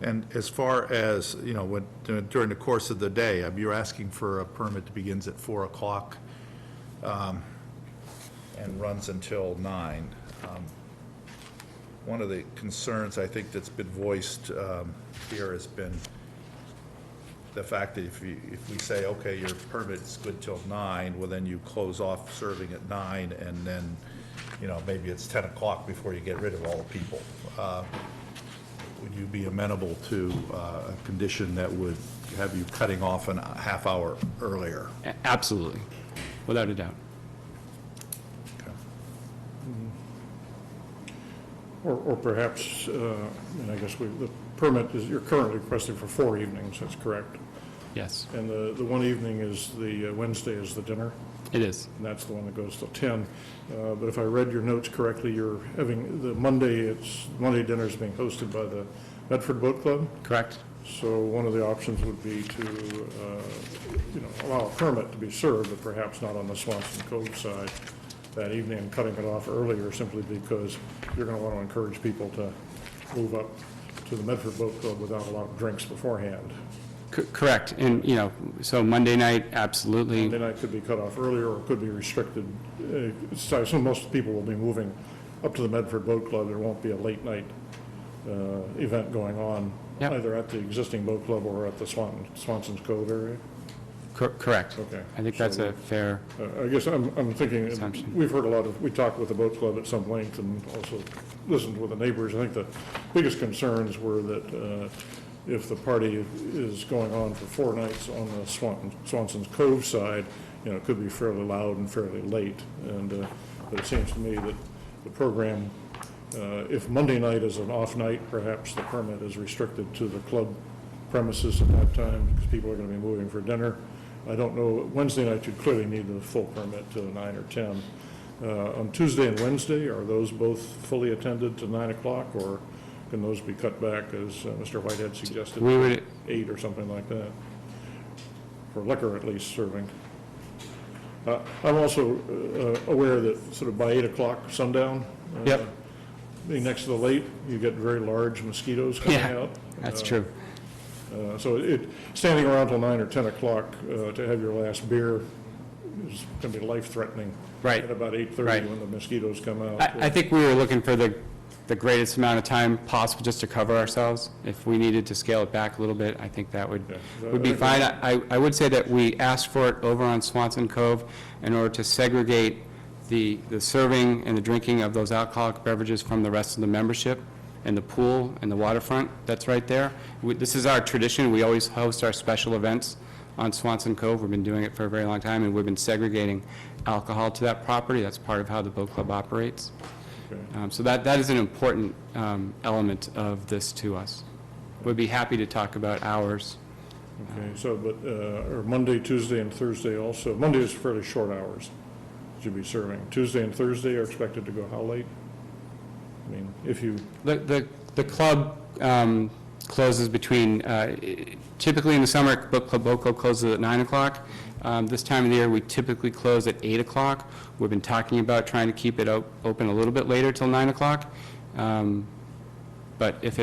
A: And as far as, during the course of the day, you're asking for a permit that begins at 4 o'clock and runs until 9. One of the concerns I think that's been voiced here has been the fact that if we say, okay, your permit's good till 9, well, then you close off serving at 9, and then, maybe it's 10 o'clock before you get rid of all the people. Would you be amenable to a condition that would have you cutting off a half hour earlier?
S: Absolutely, without a doubt.
E: Or perhaps, and I guess the permit is, you're currently requesting for 4 evenings, that's correct?
S: Yes.
E: And the one evening is Wednesday is the dinner?
S: It is.
E: And that's the one that goes till 10. But if I read your notes correctly, you're having, the Monday dinner is being hosted by the Medford Boat Club?
S: Correct.
E: So one of the options would be to, allow a permit to be served, but perhaps not on the Swanson Cove side that evening, and cutting it off earlier simply because you're going to want to encourage people to move up to the Medford Boat Club without a lot of drinks beforehand.
S: Correct. And, so Monday night, absolutely.
E: Monday night could be cut off earlier or could be restricted. So I assume most people will be moving up to the Medford Boat Club. There won't be a late night event going on either at the existing boat club or at the Swanson's Cove area.
S: Correct.
E: Okay.
S: I think that's a fair
E: I guess I'm thinking,
S: assumption.
E: we've heard we talked with the boat club at some length and also listened with the neighbors. I think the biggest concerns were that if the party is going on for 4 nights on the Swanson's Cove side, it could be fairly loud and fairly late. And but it seems to me that the program, if Monday night is an off night, perhaps the permit is restricted to the club premises at that time because people are going to be moving for dinner. I don't know, Wednesday night you clearly need the full permit to 9 or 10. On Tuesday and Wednesday, are those both fully attended to 9 o'clock, or can those be cut back, as Mr. Whitehead suggested,
S: We would-
E: 8 or something like that? For liquor at least serving. I'm also aware that sort of by 8 o'clock sundown.
S: Yep.
E: Being next to the lake, you get very large mosquitoes coming
S: Yeah,
E: out.
S: that's true.
E: So standing around till 9 or 10 o'clock to have your last beer is going to be life-threatening.
S: Right.
E: At about 8:30
S: Right.
E: when the mosquitoes come out.
S: I think we were looking for the greatest amount of time possible just to cover ourselves. If we needed to scale it back a little bit, I think that would be fine. I would say that we asked for it over on Swanson Cove in order to segregate the serving and the drinking of those alcoholic beverages from the rest of the membership and the pool and the waterfront that's right there. This is our tradition. We always host our special events on Swanson Cove. We've been doing it for a very long time, and we've been segregating alcohol to that property. That's part of how the boat club operates. So that is an important element of this to us. We'd be happy to talk about hours.
E: Okay, so, but, or Monday, Tuesday, and Thursday also. Monday is fairly short hours that you'll be serving. Tuesday and Thursday are expected to go how late? I mean, if you...
S: The club closes between, typically in the summer, boat club closes at 9 o'clock. This time of the year, we typically close at 8 o'clock. We've been talking about trying to keep it open a little bit later till 9 o'clock. But if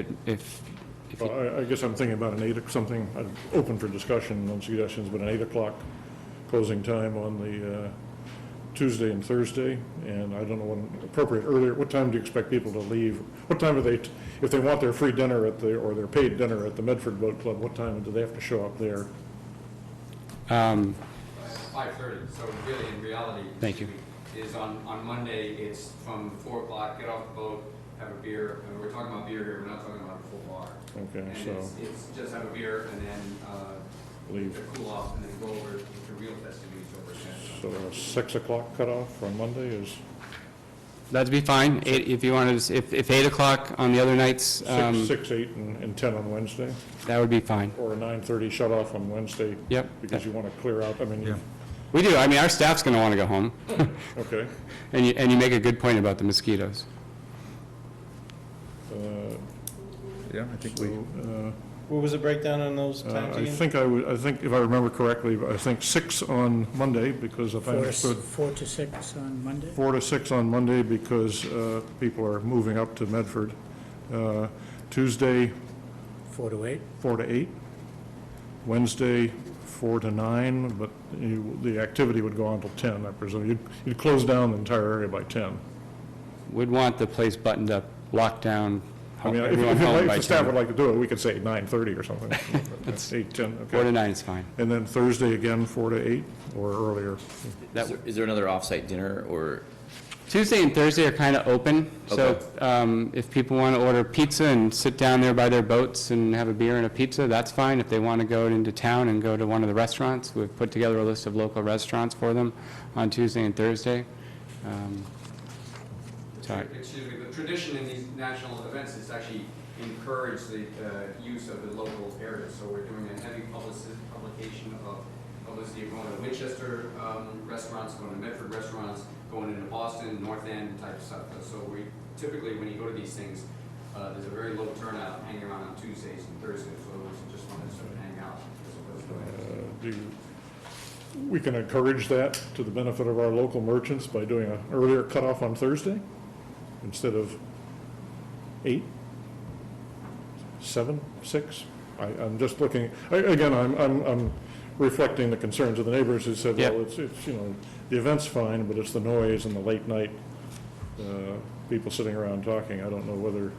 E: Well, I guess I'm thinking about an 8, something, open for discussion on suggestions, but an 8 o'clock closing time on the Tuesday and Thursday, and I don't know when appropriate earlier. What time do you expect people to leave? What time are they, if they want their free dinner at the, or their paid dinner at the Medford Boat Club, what time do they have to show up there?
T: 5:30, so really, in reality.
S: Thank you.
T: Is on Monday, it's from 4 o'clock, get off the boat, have a beer, and we're talking about beer here, we're not talking about a full bar.
E: Okay,
T: And
E: so
T: it's just have a beer and then,
E: leave.
T: cool off, and then go over to real festivities over again.
E: So a 6 o'clock cutoff on Monday is
S: that'd be fine. If you wanted, if 8 o'clock on the other nights,
E: 6, 8, and 10 on Wednesday?
S: that would be fine.
E: Or a 9:30 shut off on Wednesday?
S: Yep.
E: Because you want to clear out, I mean,
S: We do. I mean, our staff's going to want to go home.
E: okay.
S: And you make a good point about the mosquitoes.
A: Yeah, I think we...
F: What was the breakdown on those times
E: I
F: again?
E: think if I remember correctly, I think 6 on Monday, because if I understood...
G: 4 to 6 on Monday?
E: 4 to 6 on Monday, because people are moving up to Medford. Tuesday...
G: 4 to 8?
E: 4 to 8. Wednesday, 4 to 9, but the activity would go on till 10, I presume. You'd close down the entire area by 10.
S: We'd want the place buttoned up, locked down,
E: I mean, if
S: everyone home by
E: the staff
S: 10.
E: would like to do it, we could say 9:30 or something. That's 8, 10, okay.
S: 4 to 9 is fine.
E: And then Thursday again, 4 to 8, or earlier.
D: Is there another off-site dinner, or?
S: Tuesday and Thursday are kind of open, so if people want to order pizza and sit down there by their boats and have a beer and a pizza, that's fine. If they want to go into town and go to one of the restaurants, we've put together a list of local restaurants for them on Tuesday and Thursday. Sorry.
T: Excuse me, the tradition in these national events is actually encourage the use of the local areas. So we're doing a heavy publication of publicity of going to Winchester restaurants, going to Medford restaurants, going into Boston, North End type stuff. So we typically, when you go to these things, there's a very low turnout hanging around on Tuesdays and Thursdays. So we just want to sort of hang out as opposed to
E: We can encourage that to the benefit of our local merchants by doing an earlier cutoff on Thursday instead of 8, 7, 6. I'm just looking, again, I'm reflecting the concerns of the neighbors who said, well, it's, you know, the event's fine, but it's the noise and the late night people sitting around talking. I don't know whether.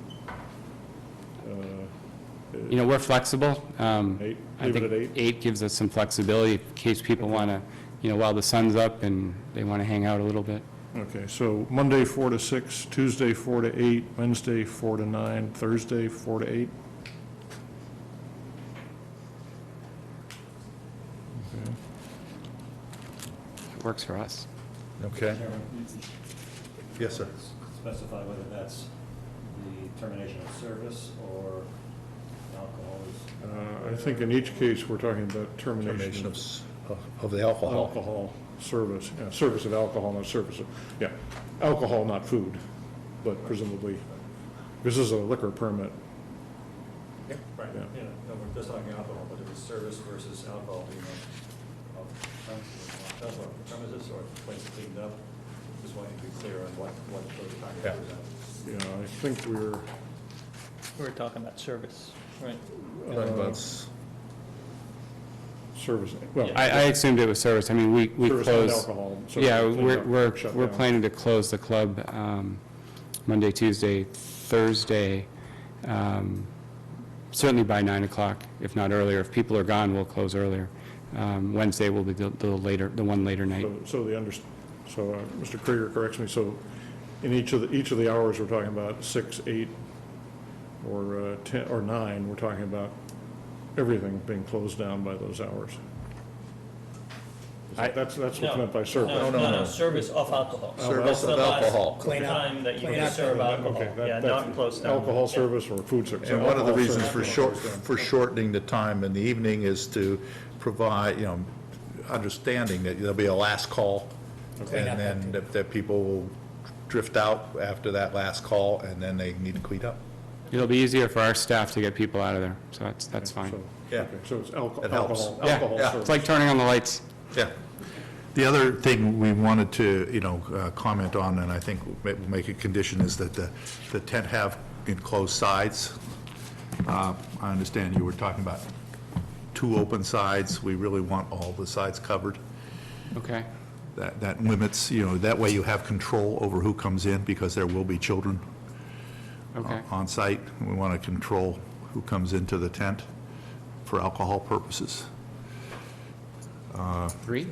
S: You know, we're flexible.
E: 8,
S: I
E: leave it
S: think
E: at 8.
S: 8 gives us some flexibility in case people want to, you know, while the sun's up and they want to hang out a little bit.
E: Okay, so Monday 4 to 6, Tuesday 4 to 8, Wednesday 4 to 9, Thursday 4 to 8. Okay.
S: It works for us.
A: Okay. Yes, sir.
H: Specify whether that's the termination of service or alcohol is...
E: I think in each case, we're talking about termination
A: of the alcohol.
E: Alcohol service, service of alcohol, not service of, alcohol, not food, but presumably, this is a liquor permit.
H: Right, yeah, no, we're just talking alcohol, but if it's service versus alcohol, you know, That's what, premises or place cleaned up? Just wanting to be clear on what those are talking about.
E: Yeah, I think we're,
C: We were talking about service, right?
E: service, well,
S: I assumed it was service. I mean, we
E: service and
S: close.
E: alcohol. so
S: Yeah,
E: clean up, shut
S: we're
E: down.
S: planning to close the club Monday, Tuesday, Thursday, certainly by 9 o'clock, if not earlier. If people are gone, we'll close earlier. Wednesday will be the one later night.
E: So Mr. Krieger corrects me, so in each of the hours, we're talking about 6, 8, or 10, or 9, we're talking about everything being closed down by those hours. That's what's meant by service.
C: No, service of alcohol.
A: Service of alcohol.
G: Clean up.
C: Time that you
G: Clean
C: can
G: up.
C: serve alcohol.
E: Okay,
C: Yeah,
E: that's
C: not close down.
E: alcohol service or food service.
A: And one of the
E: Alcohol
A: reasons
E: service.
A: for shortening the time in the evening is to provide, understanding that there'll be a last call,
G: Clean up
A: and then that people will drift out after that last call, and then they need to clean up.
S: It'll be easier for our staff to get people out of there, so that's fine.
E: So-
A: Yeah.
E: okay, so it's
A: It helps.
E: alcohol
S: Yeah,
E: service.
S: it's like turning on the lights.
A: Yeah. The other thing we wanted to, comment on, and I think we'll make a condition, is that the tent have enclosed sides. I understand you were talking about 2 open sides. We really want all the sides covered.
S: Okay.
A: That limits, that way you have control over who comes in, because there will be children
S: Okay.
A: on site. We want to control who comes into the tent for alcohol purposes.
S: Agreed.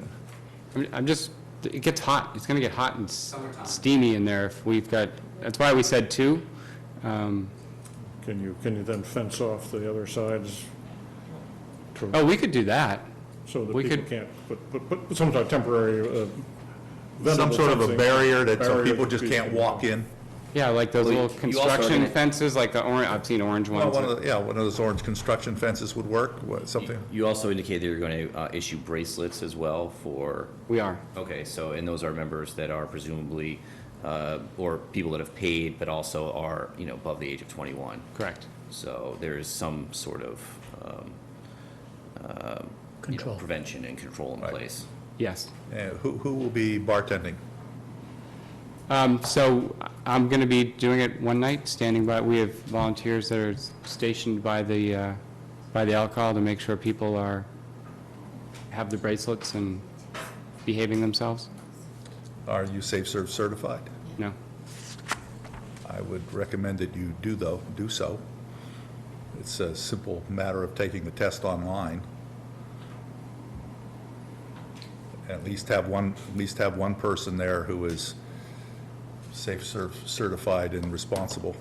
S: I'm just, it gets hot. It's going to get hot and
T: Summertime.
S: steamy in there if we've got, that's why we said 2.
E: Can you then fence off the other sides?
S: Oh, we could do that.
E: So that
S: we
E: people
S: could-
E: can't, put some sort of temporary,
A: Some
E: vendable
A: sort of a
E: fencing.
A: barrier that so
E: Barrier
A: people
E: that
A: just
E: people
A: can't
E: can
A: walk in.
S: Yeah, like those
D: Well,
S: little
D: you also are
S: construction
D: gonna-
S: fences, like the orange, I've seen orange
A: Well,
S: ones.
A: one of those orange construction fences would work, something.
D: You also indicated you're going to issue bracelets as well for,
S: We are.
D: okay, so, and those are members that are presumably, or people that have paid, but also are, above the age of 21.
S: Correct.
D: So there is some sort of
G: Control.
D: prevention and control in
A: Right.
D: place.
S: Yes.
A: Who will be bartending?
S: So I'm going to be doing it one night, standing by. We have volunteers that are stationed by the alcohol to make sure people have the bracelets and behaving themselves.
A: Are you Safe Serve certified?
S: No.
A: I would recommend that you do so. It's a simple matter of taking the test online. At least have one person there who is Safe Serve certified and responsible.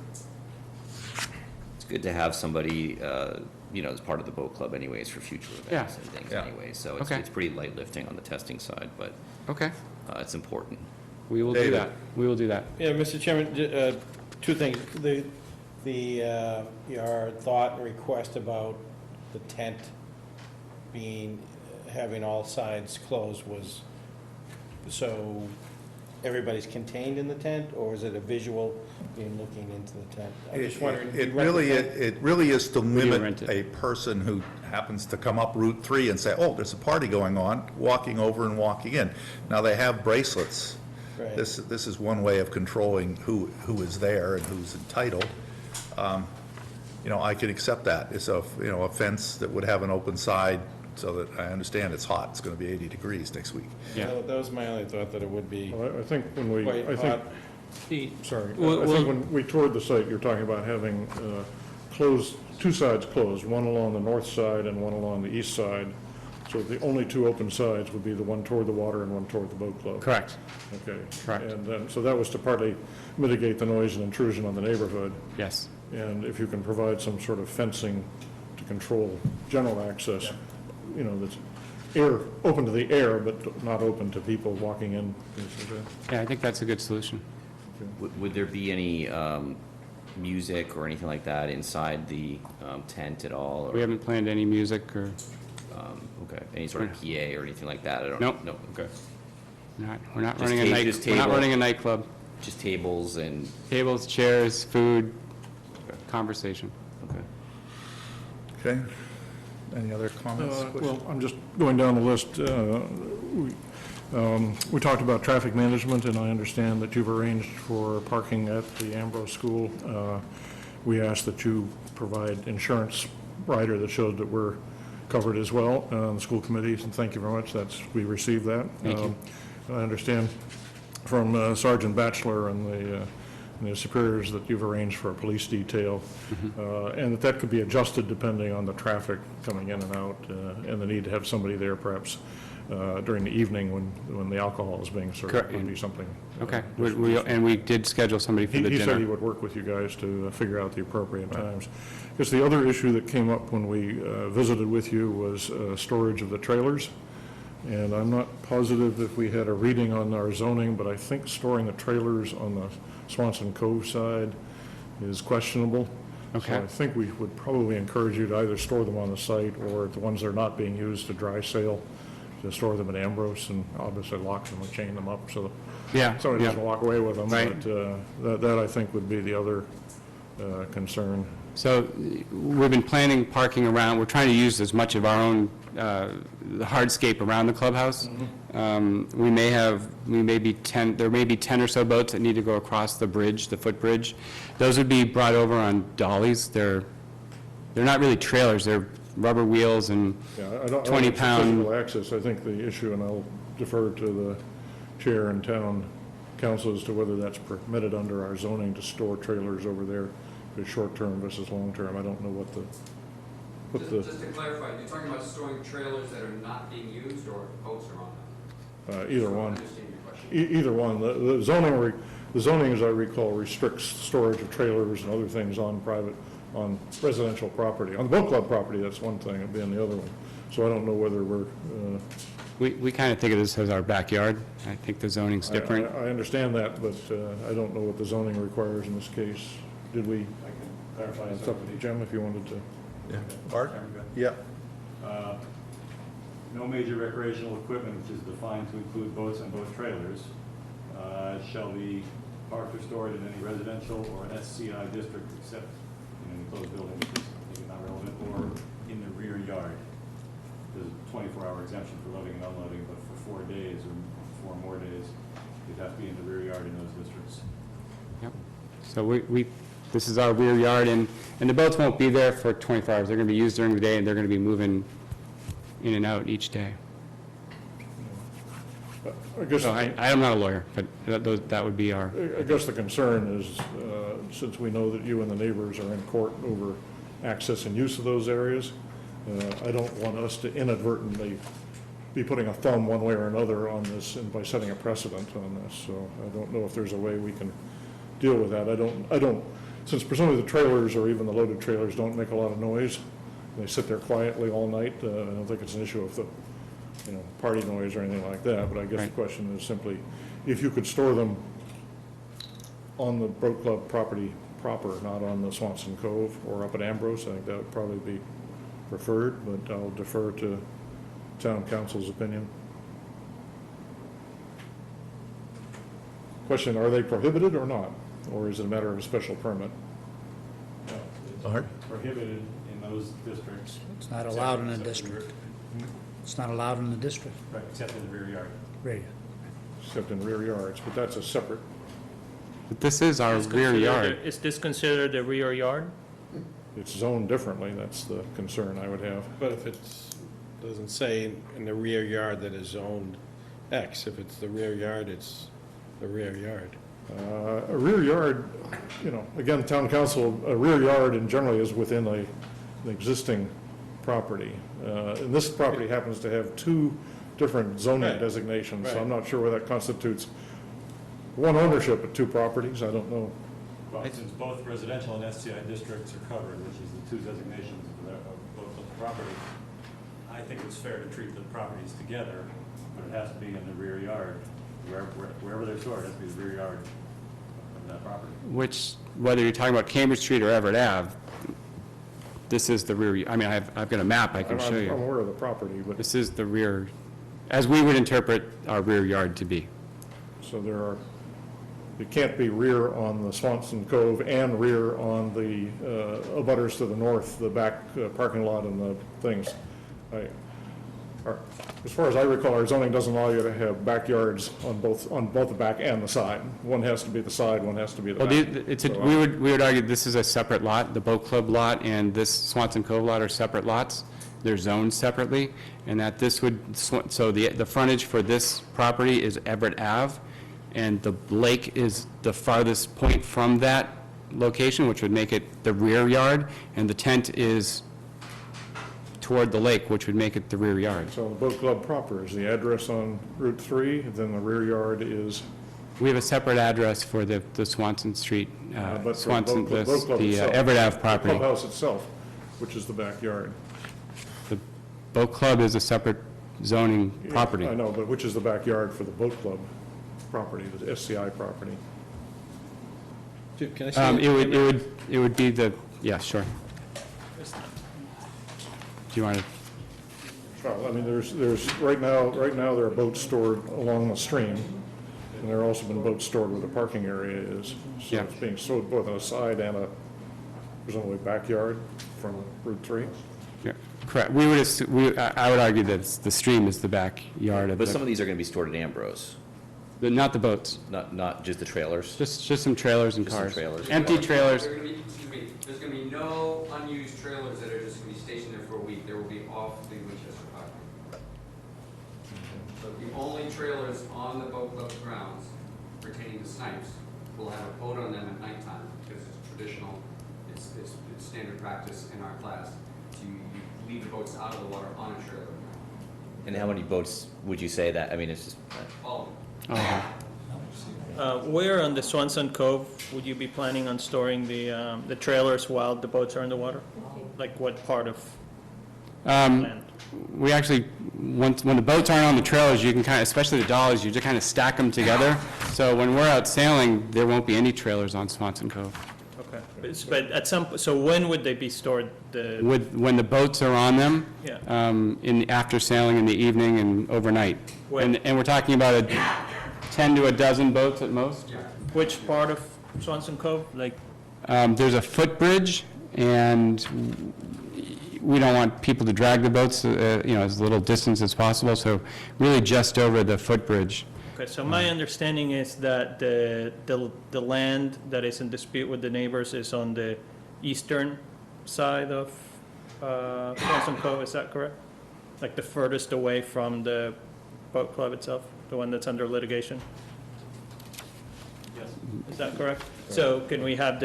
D: It's good to have somebody, as part of the boat club anyways for future events and things
A: Yeah.
D: anyway. So it's,
S: Okay.
D: it's pretty light lifting on the testing side, but
S: Okay.
D: it's important.
S: We will do
A: David.
S: that. We will do that.
F: Yeah, Mr. Chairman, 2 things. Your thought and request about the tent having all sides closed was, so everybody's contained in the tent, or is it a visual looking into the tent? I'm just wondering.
A: It really is to
S: do
A: limit
S: rent it.
A: a person who happens to come up Route 3 and say, oh, there's a party going on, walking over and walking in. Now, they have bracelets.
F: Right.
A: This is one way of controlling who is there and who's entitled. I can accept that. It's a fence that would have an open side, so that I understand it's hot. It's going to be 80 degrees next week.
S: Yeah.
F: That was my only thought, that it would be
E: Well, I think when we,
F: quite
E: I think,
F: hot.
E: sorry,
C: Well,
E: I think when we toured the site, you're talking about having closed, 2 sides closed, one along the north side and one along the east side. So the only 2 open sides would be the one toward the water and one toward the boat club.
S: Correct.
E: Okay.
S: Correct.
E: And then, so that was to partly mitigate the noise and intrusion on the neighborhood.
S: Yes.
E: And if you can provide some sort of fencing to control general access, that's open to the air, but not open to people walking in.
S: Yeah, I think that's a good solution.
D: Would there be any music or anything like that inside the tent at all? Or,
S: We haven't planned any music or,
D: okay, any sort of PA or anything like that? I don't
S: Nope.
D: know. Okay.
S: we're not
D: Just
S: running a
D: ta-
S: night,
D: just
S: we're not
D: table.
S: running a nightclub.
D: Just tables and,
S: Tables, chairs, food, conversation.
D: okay.
A: Okay? Any other comments?
E: Well, I'm just going down the list. We talked about traffic management, and I understand that you've arranged for parking at the Ambrose School. We ask that you provide insurance rider that shows that we're covered as well on the school committees, and thank you very much. We received that.
S: Thank you.
E: I understand from Sergeant Batchelor and the superiors that you've arranged for a police detail, and that could be adjusted depending on the traffic coming in and out, and the need to have somebody there perhaps during the evening when the alcohol is being served.
S: Correct.
E: Would be something.
S: Okay, and we did schedule somebody for the
E: He said he
S: dinner.
E: would work with you guys to figure out the appropriate times. Because the other issue that came up when we visited with you was storage of the trailers. And I'm not positive if we had a reading on our zoning, but I think storing the trailers on the Swanson Cove side is questionable.
S: Okay.
E: So I think we would probably encourage you to either store them on the site, or the ones that are not being used to dry sale, to store them at Ambrose and obviously lock them and chain them up so
S: Yeah,
E: somebody
S: yeah.
E: doesn't walk away with them.
S: Right.
E: But that I think would be the other concern.
S: So we've been planning parking around, we're trying to use as much of our own the hardscape around the clubhouse. We may be 10, there may be 10 or so boats that need to go across the bridge, the footbridge. Those would be brought over on dollies. They're not really trailers, they're rubber wheels and
E: Yeah, I don't
S: 20-pound.
E: Physical access, I think the issue, and I'll defer to the chair and town council as to whether that's permitted under our zoning to store trailers over there for short-term versus long-term. I don't know what
T: Just to clarify, you're talking about storing trailers that are not being used, or boats are on them?
E: either
T: So I
E: one.
T: understand your question.
E: Either one. The zoning, as I recall, restricts storage of trailers and other things on residential property. On the boat club property, that's one thing, it'd be on the other one. So I don't know whether we're...
S: We kind of think of this as our backyard. I think the zoning's different.
E: I understand that, but I don't know what the zoning requires in this case. Did we?
H: I can clarify.
E: It's up to you, Jim, if you wanted to.
A: Yeah. Art? Yeah.
H: No major recreational equipment, which is defined to include boats and boat trailers, shall be parked or stored in any residential or SCI district except in an enclosed building, which is maybe not relevant, or in the rear yard. There's a 24-hour exemption for loading and unloading, but for 4 days or 4 more days, you'd have to be in the rear yard in those districts.
S: Yep. So this is our rear yard, and the boats won't be there for 24 hours. They're going to be used during the day, and they're going to be moving in and out each day.
E: I guess,
S: So I'm not a lawyer, but that would be our,
E: I guess the concern is, since we know that you and the neighbors are in court over access and use of those areas, I don't want us to inadvertently be putting a thumb one way or another on this and by setting a precedent on this. So I don't know if there's a way we can deal with that. I don't, since presumably the trailers or even the loaded trailers don't make a lot of noise, they sit there quietly all night, I don't think it's an issue of the, party noise or anything like that, but I guess the
S: Right.
E: question is simply, if you could store them on the boat club property proper, not on the Swanson Cove or up at Ambrose, I think that would probably be preferred, but I'll defer to town council's opinion. Question, are they prohibited or not? Or is it a matter of a special permit?
H: It's
A: Art?
H: prohibited in those districts.
G: It's not allowed in a
H: except
G: district. It's not allowed in the district.
H: Right, except in the rear yard.
G: Right.
E: Except in rear yards, but that's a separate,
S: but this is our rear yard.
C: Is this considered a rear yard?
E: it's zoned differently, that's the concern I would have.
F: But if doesn't say in the rear yard that is zoned X, if it's the rear yard, it's the rear yard.
E: A rear yard, again, town council, a rear yard and generally is within an existing property. And this property happens to have 2 different zoning
F: Right.
E: designations, so
F: Right.
E: I'm not sure where that constitutes one ownership of 2 properties, I don't know.
H: Well, since both residential and SCI districts are covered, which is the 2 designations of both of the property, I think it's fair to treat the properties together, but it has to be in the rear yard. Wherever they're stored, it has to be the rear yard of that property.
S: Which, whether you're talking about Cambridge Street or Everett Ave, this is the rear, I mean, I've got a map I can show
E: I'm
S: you.
E: aware of the property, but,
S: This is the rear, as we would interpret our rear yard to be.
E: so there are it can't be rear on the Swanson Cove and rear on the abutters to the north, the back parking lot and the things. As far as I recall, our zoning doesn't allow you to have backyards on both the back and the side. One has to be the side, one has to be the
S: Well,
E: back.
S: we would argue this is a separate lot. The Boat Club lot and this Swanson Cove lot are separate lots. They're zoned separately, and that this would, so the frontage for this property is Everett Ave, and the lake is the farthest point from that location, which would make it the rear yard, and the tent is toward the lake, which would make it the rear yard.
E: So the Boat Club proper is the address on Route 3, then the rear yard is...
S: We have a separate address for the Swanson Street,
E: but for
S: Swanson,
E: Boat Club
S: the
E: itself,
S: Everett Ave property.
E: The clubhouse itself, which is the backyard.
S: The Boat Club is a separate zoning property.
E: I know, but which is the backyard for the Boat Club property, the SCI property?
F: Can I see
S: It would be the, yeah, sure. Do you want to?
E: Well, I mean, there's, right now, there are boats stored along the stream, and there have also been boats stored where the parking area is. So
S: Yeah.
E: it's being stored both on a side and presumably backyard from Route 3.
S: Yeah, correct. We would, I would argue that the stream is the backyard of
D: But
S: the...
D: some of these are going to be stored at Ambrose,
S: Not the boats,
D: not just the trailers.
S: just some trailers and
D: Just some
S: cars.
D: trailers.
S: Empty trailers.
T: There's going to be no unused trailers that are just going to be stationed there for a week. They will be off the Winchester property. So the only trailers on the Boat Club grounds pertaining to snipes will have a boat on them at nighttime, because it's traditional, it's standard practice in our class to leave the boats out of the water on a trailer.
D: And how many boats would you say that, I mean, it's just,
T: All of them.
C: Where on the Swanson Cove would you be planning on storing the trailers while the boats are in the water? Like what part of land?
S: We actually, when the boats aren't on the trailers, you can kind of, especially the dollies, you just kind of stack them together. So when we're out sailing, there won't be any trailers on Swanson Cove.
C: Okay, but at so when would they be stored?
S: When the boats are on them,
C: Yeah.
S: after sailing in the evening and overnight.
C: When-
S: And we're talking about 10 to a dozen boats at most.
C: Which part of Swanson Cove? Like,
S: There's a footbridge, and we don't want people to drag the boats, as little distance as possible, so really just over the footbridge.
C: okay, so my understanding is that the land that is in dispute with the neighbors is on the eastern side of Swanson Cove, is that correct? Like the furthest away from the boat club itself, the one that's under litigation?
H: Yes.
C: Is that correct? So can we have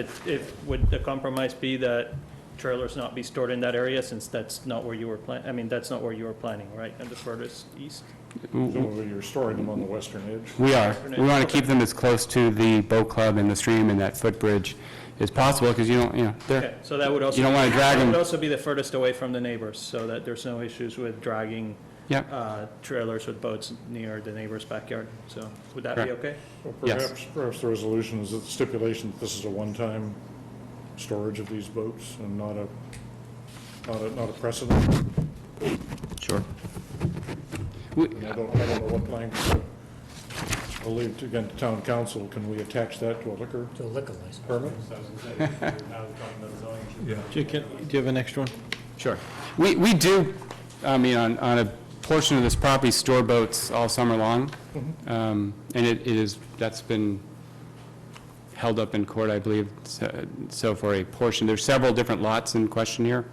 C: would the compromise be that trailers not be stored in that area, since that's not where you were that's not where you were planning, right, in the furthest east?
E: Presumably you're storing them on the western edge.
S: We are. We want to keep them as close to the boat club and the stream and that footbridge as possible, because you don't,
C: Okay, so that would also.
S: you don't want to drag
C: That would
S: them.
C: also be the furthest away from the neighbors, so that there's no issues with dragging trailers with boats near the neighbor's backyard. So would that be
S: Correct.
C: okay?
E: Well,
S: Yes.
E: perhaps the resolution is that the stipulation that this is a one-time storage of these boats and not a precedent.
S: Sure.
E: And I don't know what language, I'll leave it again to town council. Can we attach that to a liquor
G: To a liquor license.
E: permit?
H: So I was going to say, now we're talking about zoning.
F: Do you have an extra one?
S: Sure. We do, on a portion of this property, store boats all summer long. And that's been held up in court, I believe, so for a portion. There's several different lots in question here.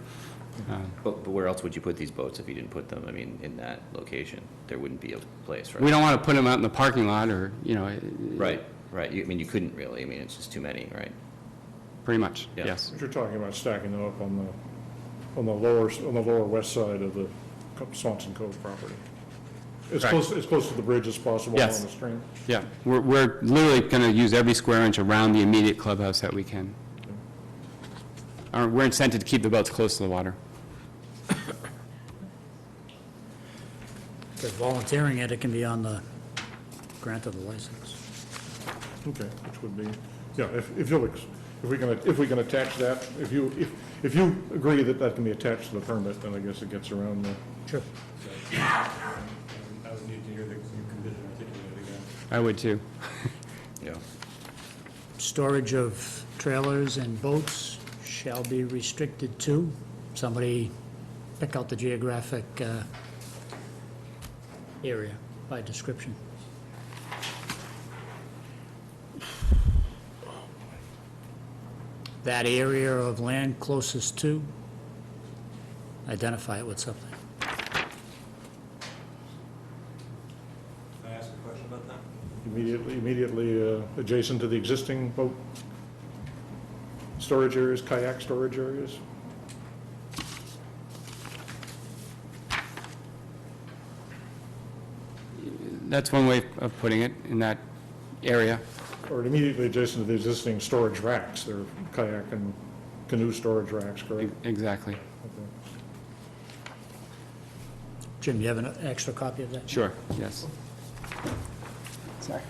D: but where else would you put these boats if you didn't put them, I mean, in that location? There wouldn't be a place, right?
S: We don't want to put them out in the parking lot or,
D: Right. You couldn't really, I mean, it's just too many, right?
S: pretty much,
D: Yeah.
S: yes.
E: But you're talking about stacking them up on the lower west side of the Swanson Cove property. As close to the bridge as possible
S: Yes.
E: along the stream.
S: Yeah, we're literally going to use every square inch around the immediate clubhouse that we can. We're incented to keep the boats close to the water.
G: If volunteering it, it can be on the grant of the license.
E: Okay, which would be, yeah, if we can attach that, if you agree that that can be attached to the permit, then I guess it gets around the.
G: Sure.
H: I would need to hear the new condition articulated again.
S: I would too.
D: Yeah.
G: storage of trailers and boats shall be restricted to, somebody pick out the geographic area by description. That area of land closest to, identify it with something.
H: Can I ask a question about that?
E: Immediately adjacent to the existing boat storage areas, kayak storage areas?
S: That's one way of putting it, in that area.
E: Or immediately adjacent to the existing storage racks, they're kayak and canoe storage racks, correct?
S: Exactly.
E: Okay.
G: Jim, you have an extra copy of that?
S: Sure, yes. Sorry.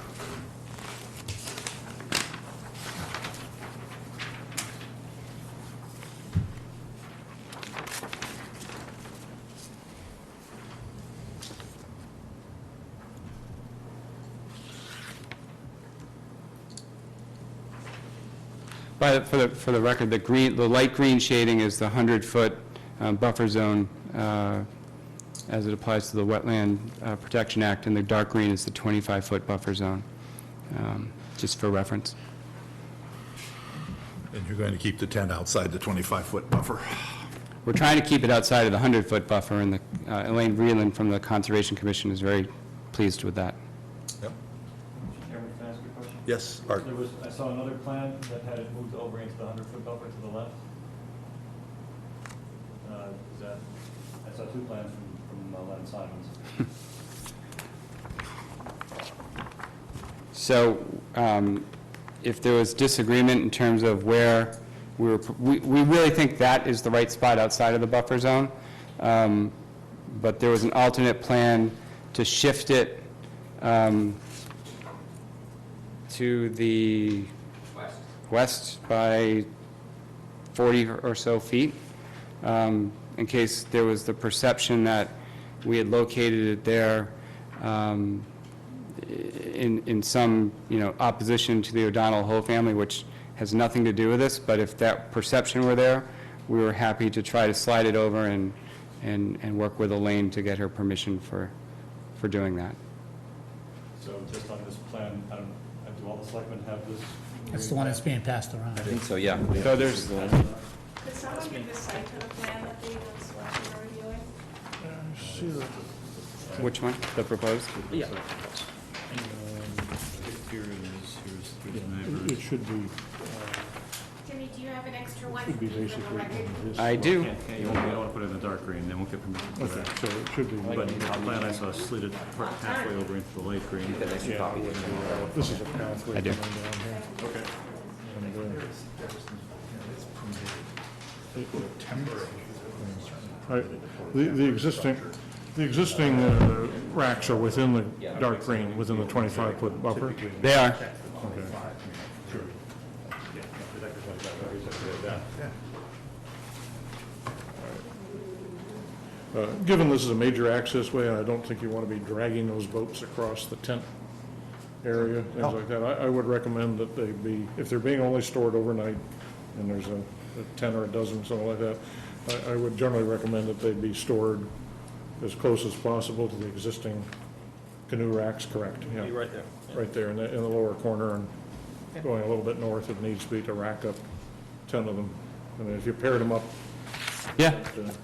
S: For the record, the light green shading is the 100-foot buffer zone as it applies to the Wetland Protection Act, and the dark green is the 25-foot buffer zone, just for reference.
A: And you're going to keep the tent outside the 25-foot buffer?
S: We're trying to keep it outside of the 100-foot buffer, and Elaine Vreeland from the Conservation Commission is very pleased with that.
A: Yep.
H: Chairman, can I ask you a question?
A: Yes, Art?
H: I saw another plan that had it moved over into the 100-foot buffer to the left. I saw two plans from Len Simons.
S: So if there was disagreement in terms of where we really think that is the right spot outside of the buffer zone, but there was an alternate plan to shift it to the west by 40 or so feet, in case there was the perception that we had located it there in some, opposition to the O'Donnell-Ho family, which has nothing to do with this, but if that perception were there, we were happy to try to slide it over and work with Elaine to get her permission for doing that.
H: So just on this plan, do all the selectmen have this?
G: That's the one that's being passed around.
D: I think so, yeah.
S: So there's,
B: Could someone give the site to the plan that the selectmen are reviewing?
S: which one? The proposed?
C: Yeah.
E: It should be,
B: Timmy, do you have an extra one?
E: should be
B: for the
E: basically
B: record?
E: this.
S: I do.
H: You don't want to put it in the dark green, they won't get permission for
E: Okay,
H: that.
E: so it should be.
H: But the plan I saw slid it halfway over into the light green.
E: Yeah, this is a pathway
S: I do.
E: coming down here.
H: Okay.
E: And, the existing racks are within the dark green, within the 25-foot buffer?
S: They are.
E: Okay. Given this is a major access way, I don't think you want to be dragging those boats across the tent area, things like that. I would recommend that they be, if they're being only stored overnight, and there's a 10 or a dozen, something like that, I would generally recommend that they be stored as close as possible to the existing canoe racks, correct? Yeah,
F: Be right there.
E: right there in the lower corner, and going a little bit north if needs be to rack up 10 of them. And if you paired them up,
S: Yeah,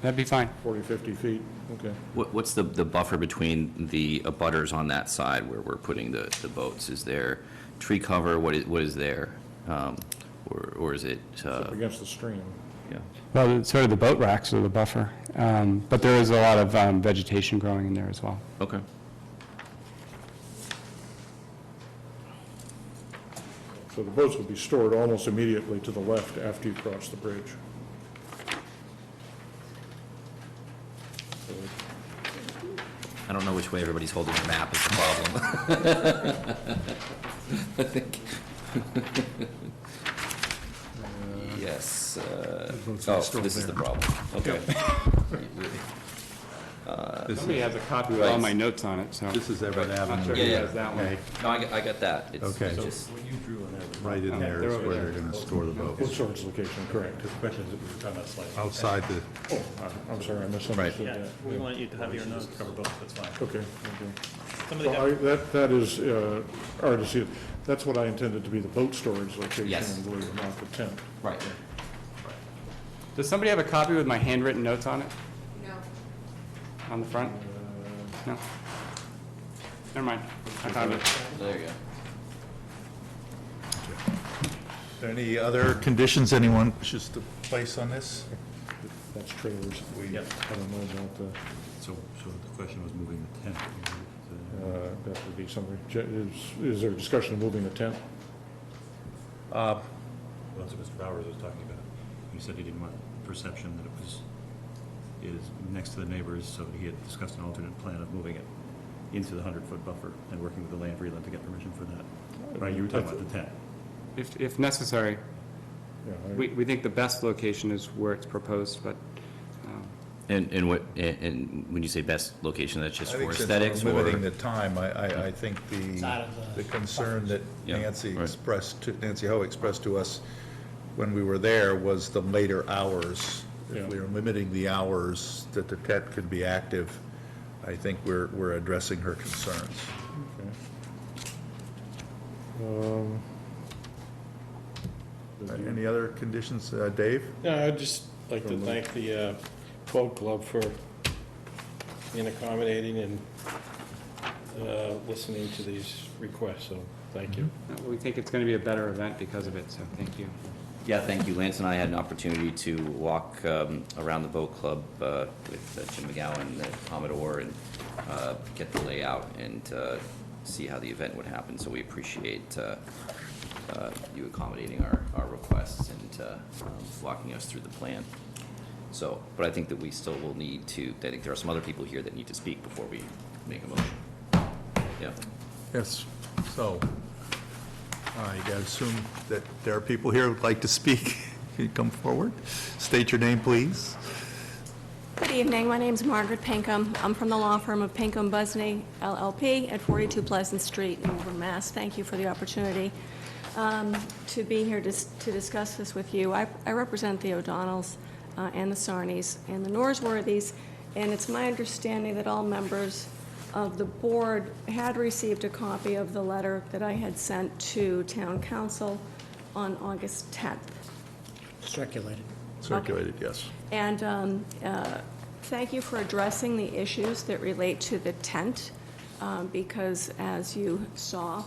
S: that'd be fine.
E: 40, 50 feet, okay.
D: What's the buffer between the abutters on that side where we're putting the boats? Is there tree cover? What is there? Or is it?
E: It's up against the stream.
D: Yeah.
S: Well, sort of the boat racks are the buffer, but there is a lot of vegetation growing in there as well.
D: Okay.
E: So the boats would be stored almost immediately to the left after you cross the bridge.
D: I don't know which way everybody's holding the map is the problem. I think. Yes. Oh, this is the problem. Okay.
S: Somebody has a copy with all my notes on it, so.
A: This is Everett
S: Not
A: Avenue.
S: sure who has that one.
A: Okay.
D: No, I got that. It's
A: Okay.
D: just,
H: What you drew on that.
A: Right in there is where they're going to store the
E: Boat
A: boats,
E: storage location, correct.
H: The question is, we were talking about slightly.
A: outside the,
E: Oh, I'm sorry, I misunderstood
C: Yeah,
E: that.
C: we want you to have your notes.
H: Cover both, that's fine.
E: Okay,
C: Somebody
E: So that is, hard to see. That's what I intended to be the boat storage location,
D: Yes.
E: I believe, not the tent.
D: right.
S: Does somebody have a copy with my handwritten notes on it,
B: No.
S: on the front? No? Never mind, I found it.
D: There you go.
A: any other conditions anyone wishes to place on this?
E: That's trailers.
A: We-
E: I don't know about the,
H: So the question was moving the tent.
E: that would be something. Is there a discussion of moving the tent?
H: Well, that's what Mr. Bowers was talking about. He said he didn't want perception that it is next to the neighbors, so he had discussed an alternate plan of moving it into the 100-foot buffer and working with the land freeland to get permission for that. Right, you were talking about the tent.
S: If necessary,
E: Yeah,
S: we think the best location is where it's proposed, but,
D: And and when you say best location, that's just
A: I
D: for
A: think since
D: aesthetics
A: we're
D: or?
A: limiting the time, I think
G: Side of
A: the concern that
D: Yeah,
A: Nancy
D: right.
A: Nancy Ho expressed to us when we were there was the later hours.
E: Yeah.
A: If we are limiting the hours that the tent can be active, I think we're addressing her concerns. Any other conditions, Dave?
F: Yeah, I'd just like to thank the boat club for being accommodating and listening to these requests, so thank you.
S: we think it's going to be a better event because of it, so thank you.
D: Yeah, thank you. Lance and I had an opportunity to walk around the boat club with Jim McGowan, the Commodore, and get the layout and see how the event would happen. So we appreciate you accommodating our requests and walking us through the plan. So, but I think that we still will need to, I think there are some other people here that need to speak before we make a motion. Yeah.
A: Yes, so, you gotta assume that there are people here who would like to speak. Can you come forward? State your name, please.
U: Good evening, my name's Margaret Pinkham. I'm from the law firm of Pinkham Busney LLP at 42 Pleasant Street in Woburn, Mass. Thank you for the opportunity to be here to discuss this with you. I represent the O'Donnells and the Sarneys and the Norsworthys, and it's my understanding that all members of the board had received a copy of the letter that I had sent to town council on August 10th.
G: Circulated.
A: Circulated, yes.
U: And thank you for addressing the issues that relate to the tent, because as you saw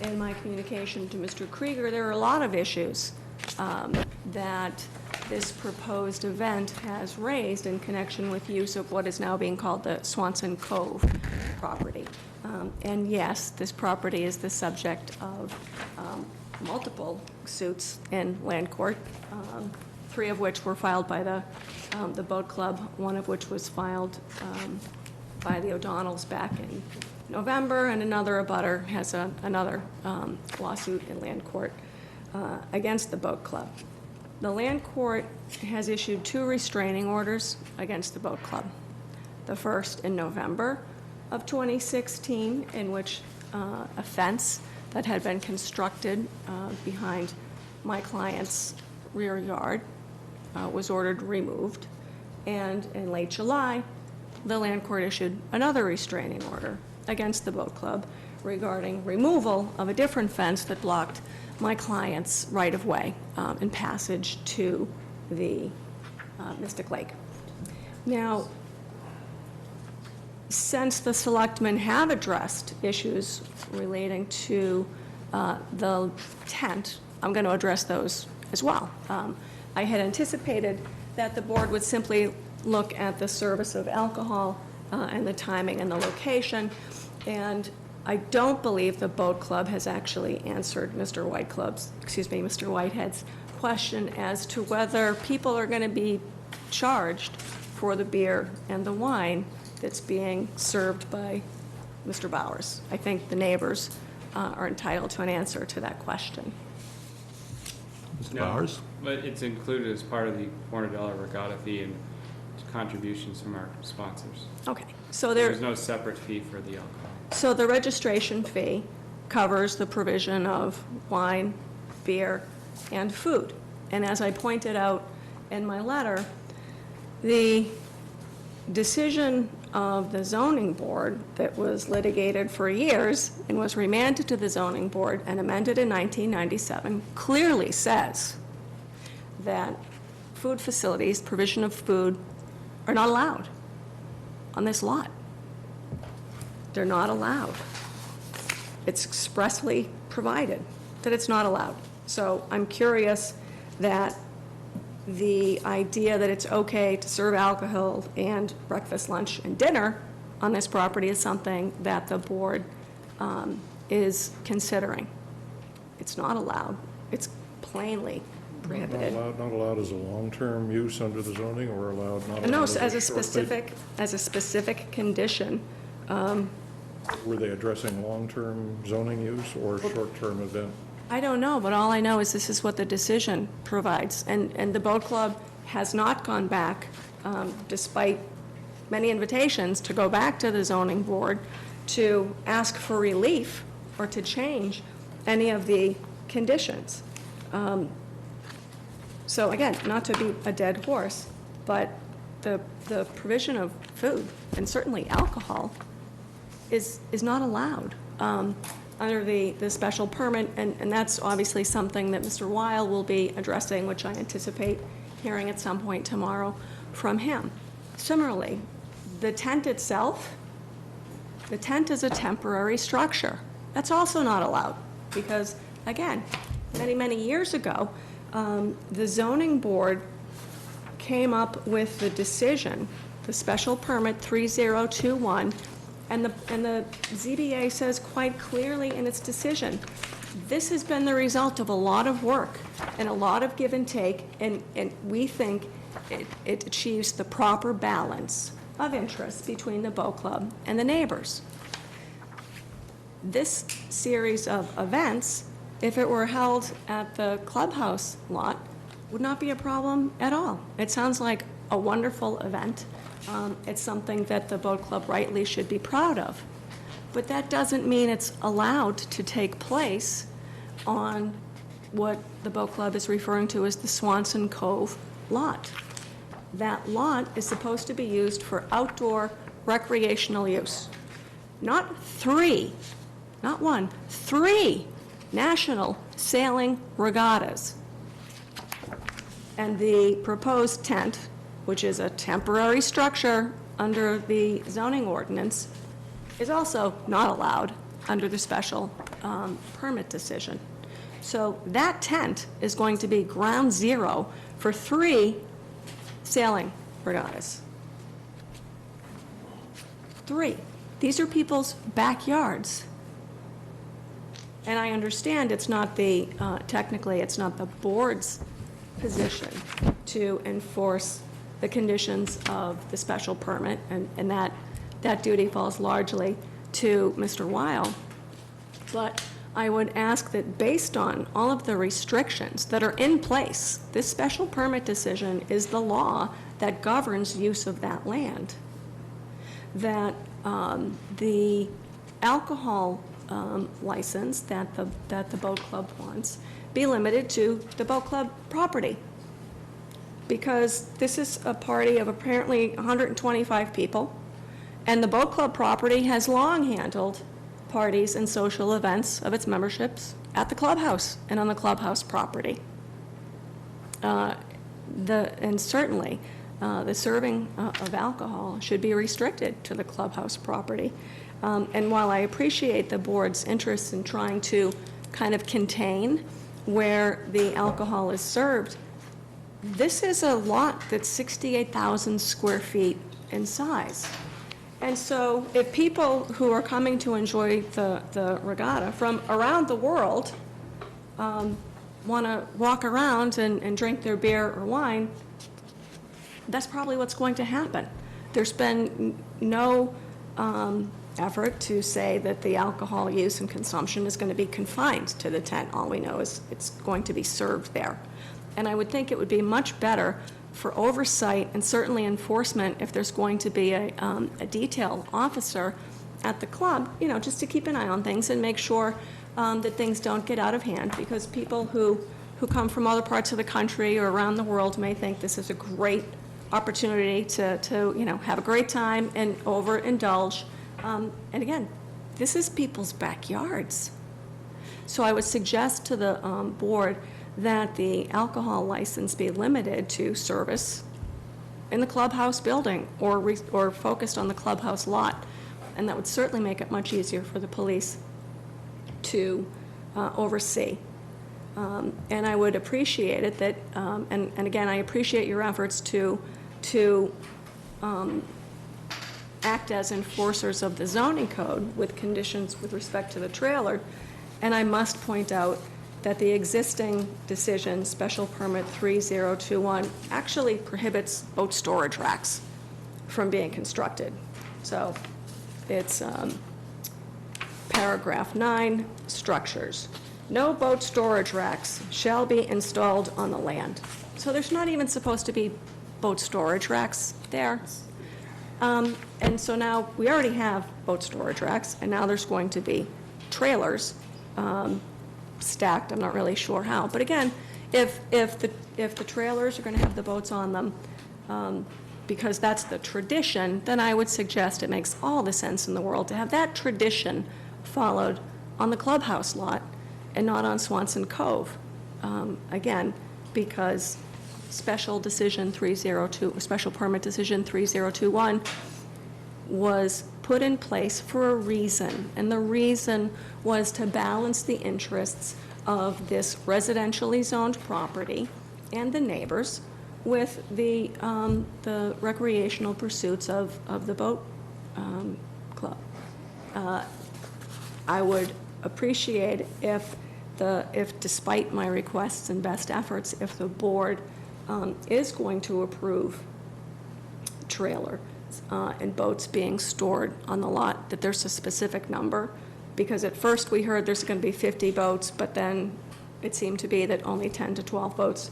U: in my communication to Mr. Krieger, there are a lot of issues that this proposed event has raised in connection with use of what is now being called the Swanson Cove property. And yes, this property is the subject of multiple suits in land court, 3 of which were filed by the boat club, 1 of which was filed by the O'Donnells back in November, and another abutter has another lawsuit in land court against the boat club. The land court has issued 2 restraining orders against the boat club. The first in November of 2016, in which a fence that had been constructed behind my client's rear yard was ordered removed. And in late July, the land court issued another restraining order against the boat club regarding removal of a different fence that blocked my client's right-of-way and passage to the Mystic Lake. Now, since the selectmen have addressed issues relating to the tent, I'm going to address those as well. I had anticipated that the board would simply look at the service of alcohol and the timing and the location, and I don't believe the boat club has actually answered Mr. Whitehead's question as to whether people are going to be charged for the beer and the wine that's being served by Mr. Bowers. I think the neighbors are entitled to an answer to that question.
A: Mr.
S: No,
A: Bowers?
S: But it's included as part of the $400 regatta fee and contributions from our sponsors.
U: Okay. So
N: There's no separate fee for the alcohol.
U: So the registration fee covers the provision of wine, beer, and food. And as I pointed out in my letter, the decision of the zoning board that was litigated for years and was remanded to the zoning board and amended in 1997 clearly says that food facilities, provision of food, are not allowed on this lot. They're not allowed. It's expressly provided that it's not allowed. So I'm curious that the idea that it's okay to serve alcohol and breakfast, lunch, and dinner on this property is something that the board is considering. It's not allowed. It's plainly prohibited.
E: Not allowed as a long-term use under the zoning, or allowed not allowed
U: No,
E: as
U: as a
E: short-
U: specific condition.
E: Were they addressing long-term zoning use or short-term event?
U: I don't know, but all I know is this is what the decision provides. And the boat club has not gone back, despite many invitations, to go back to the zoning board to ask for relief or to change any of the conditions. So again, not to be a dead horse, but the provision of food, and certainly alcohol, is not allowed under the special permit, and that's obviously something that Mr. Weil will be addressing, which I anticipate hearing at some point tomorrow from him. Similarly, the tent itself, the tent is a temporary structure. That's also not allowed, because, again, many, many years ago, the zoning board came up with the decision, the special permit 3021, and the ZBA says quite clearly in its decision, this has been the result of a lot of work and a lot of give and take, and we think it achieves the proper balance of interest between the boat club and the neighbors. This series of events, if it were held at the clubhouse lot, would not be a problem at all. It sounds like a wonderful event. It's something that the boat club rightly should be proud of. But that doesn't mean it's allowed to take place on what the boat club is referring to as the Swanson Cove lot. That lot is supposed to be used for outdoor recreational use. Not three, not one, three national sailing regattas. And the proposed tent, which is a temporary structure under the zoning ordinance, is also not allowed under the special permit decision. So that tent is going to be ground zero for 3 sailing regattas. 3. These are people's backyards. And I understand it's not the, technically, it's not the board's position to enforce the conditions of the special permit, and that duty falls largely to Mr. Weil. But I would ask that based on all of the restrictions that are in place, this special permit decision is the law that governs use of that land, that the alcohol license that the boat club wants be limited to the boat club property. Because this is a party of apparently 125 people, and the boat club property has long handled parties and social events of its memberships at the clubhouse and on the clubhouse property. And certainly, the serving of alcohol should be restricted to the clubhouse property. And while I appreciate the board's interest in trying to kind of contain where the alcohol is served, this is a lot that's 68,000 square feet in size. And so if people who are coming to enjoy the regatta from around the world want to walk around and drink their beer or wine, that's probably what's going to happen. There's been no effort to say that the alcohol use and consumption is going to be confined to the tent. All we know is it's going to be served there. And I would think it would be much better for oversight and certainly enforcement if there's going to be a detail officer at the club, you know, just to keep an eye on things and make sure that things don't get out of hand, because people who come from other parts of the country or around the world may think this is a great opportunity to you know, have a great time and overindulge. And again, this is people's backyards. So I would suggest to the board that the alcohol license be limited to service in the clubhouse building or focused on the clubhouse lot. And that would certainly make it much easier for the police to oversee. And I would appreciate it that, and again, I appreciate your efforts to act as enforcers of the zoning code with conditions with respect to the trailer. And I must point out that the existing decision, Special Permit 3021, actually prohibits boat storage racks from being constructed. So it's paragraph 9, structures. No boat storage racks shall be installed on the land. So there's not even supposed to be boat storage racks there. And so now we already have boat storage racks, and now there's going to be trailers stacked. I'm not really sure how. But again, if the trailers are going to have the boats on them, because that's the tradition, then I would suggest it makes all the sense in the world to have that tradition followed on the clubhouse lot and not on Swanson Cove. Again, because Special Decision 302, Special Permit Decision 3021 was put in place for a reason, and the reason was to balance the interests of this residentially zoned property and the neighbors with the recreational pursuits of the boat club. I would appreciate if despite my requests and best efforts, if the board is going to approve trailer and boats being stored on the lot, that there's a specific number, because at first we heard there's going to be 50 boats, but then it seemed to be that only 10 to 12 boats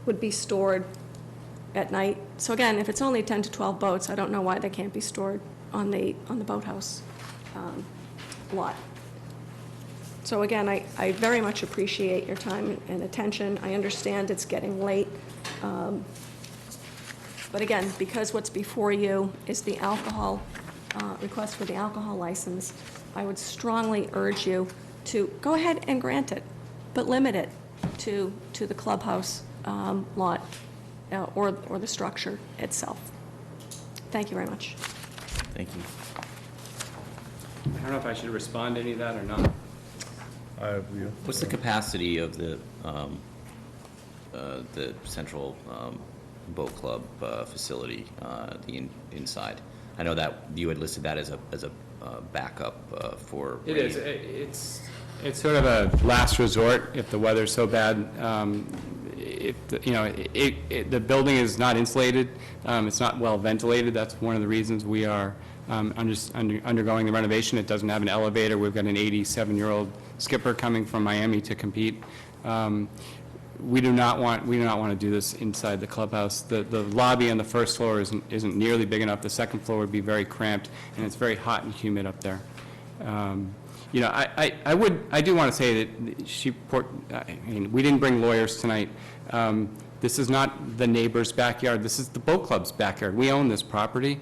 U: would be stored at night. So again, if it's only 10 to 12 boats, I don't know why they can't be stored on the boathouse lot. So again, I very much appreciate your time and attention. I understand it's getting late. But again, because what's before you is the alcohol, request for the alcohol license, I would strongly urge you to go ahead and grant it, but limit it to the clubhouse lot or the structure itself. Thank you very much.
D: Thank you.
F: I don't know if I should respond to any of that or not.
D: What's the capacity of the central boat club facility, inside? I know that you had listed that as a backup for.
S: It is. It's sort of a last resort if the weather's so bad. The building is not insulated. It's not well ventilated. That's one of the reasons we are undergoing the renovation. It doesn't have an elevator. We've got an 87-year-old skipper coming from Miami to compete. We do not want to do this inside the clubhouse. The lobby on the first floor isn't nearly big enough. The second floor would be very cramped, and it's very hot and humid up there. I do want to say that we didn't bring lawyers tonight. This is not the neighbor's backyard. This is the boat club's backyard. We own this property.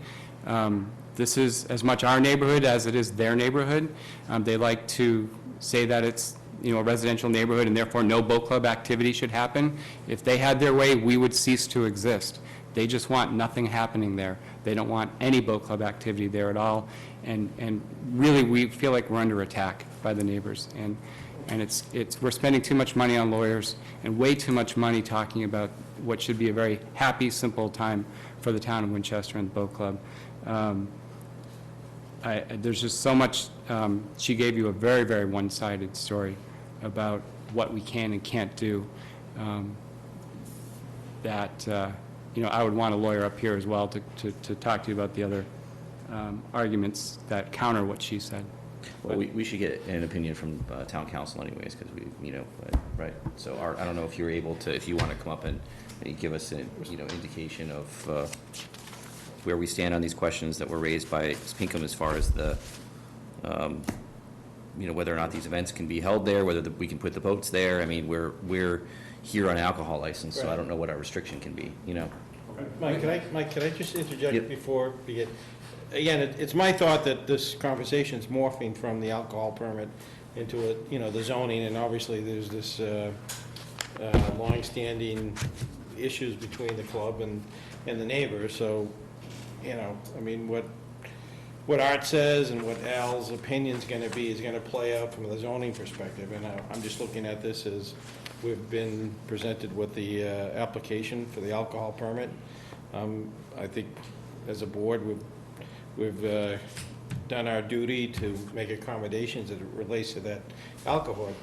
S: This is as much our neighborhood as it is their neighborhood. They like to say that it's a residential neighborhood and therefore no boat club activity should happen. If they had their way, we would cease to exist. They just want nothing happening there. They don't want any boat club activity there at all. And really, we feel like we're under attack by the neighbors. And we're spending too much money on lawyers and way too much money talking about what should be a very happy, simple time for the town of Winchester and the boat club. There's just so much. She gave you a very, very one-sided story about what we can and can't do. I would want a lawyer up here as well to talk to you about the other arguments that counter what she said.
D: Well, we should get an opinion from town council anyways, because right? So I don't know if you're able to, if you want to come up and give us an, indication of where we stand on these questions that were raised by Ms. Pinkham as far as the, whether or not these events can be held there, whether we can put the boats there. I mean, we're here on alcohol license, so I don't know what our restriction can be,
F: Mike, can I just interject
D: Yep.
F: before we get, again, it's my thought that this conversation's morphing from the alcohol permit into the zoning, and obviously there's this longstanding issues between the club and the neighbors, so, I mean, what Art says and what Al's opinion's gonna be is gonna play out from the zoning perspective, and I'm just looking at this as we've been presented with the application for the alcohol permit. I think as a board, we've done our duty to make accommodations as it relates to that alcohol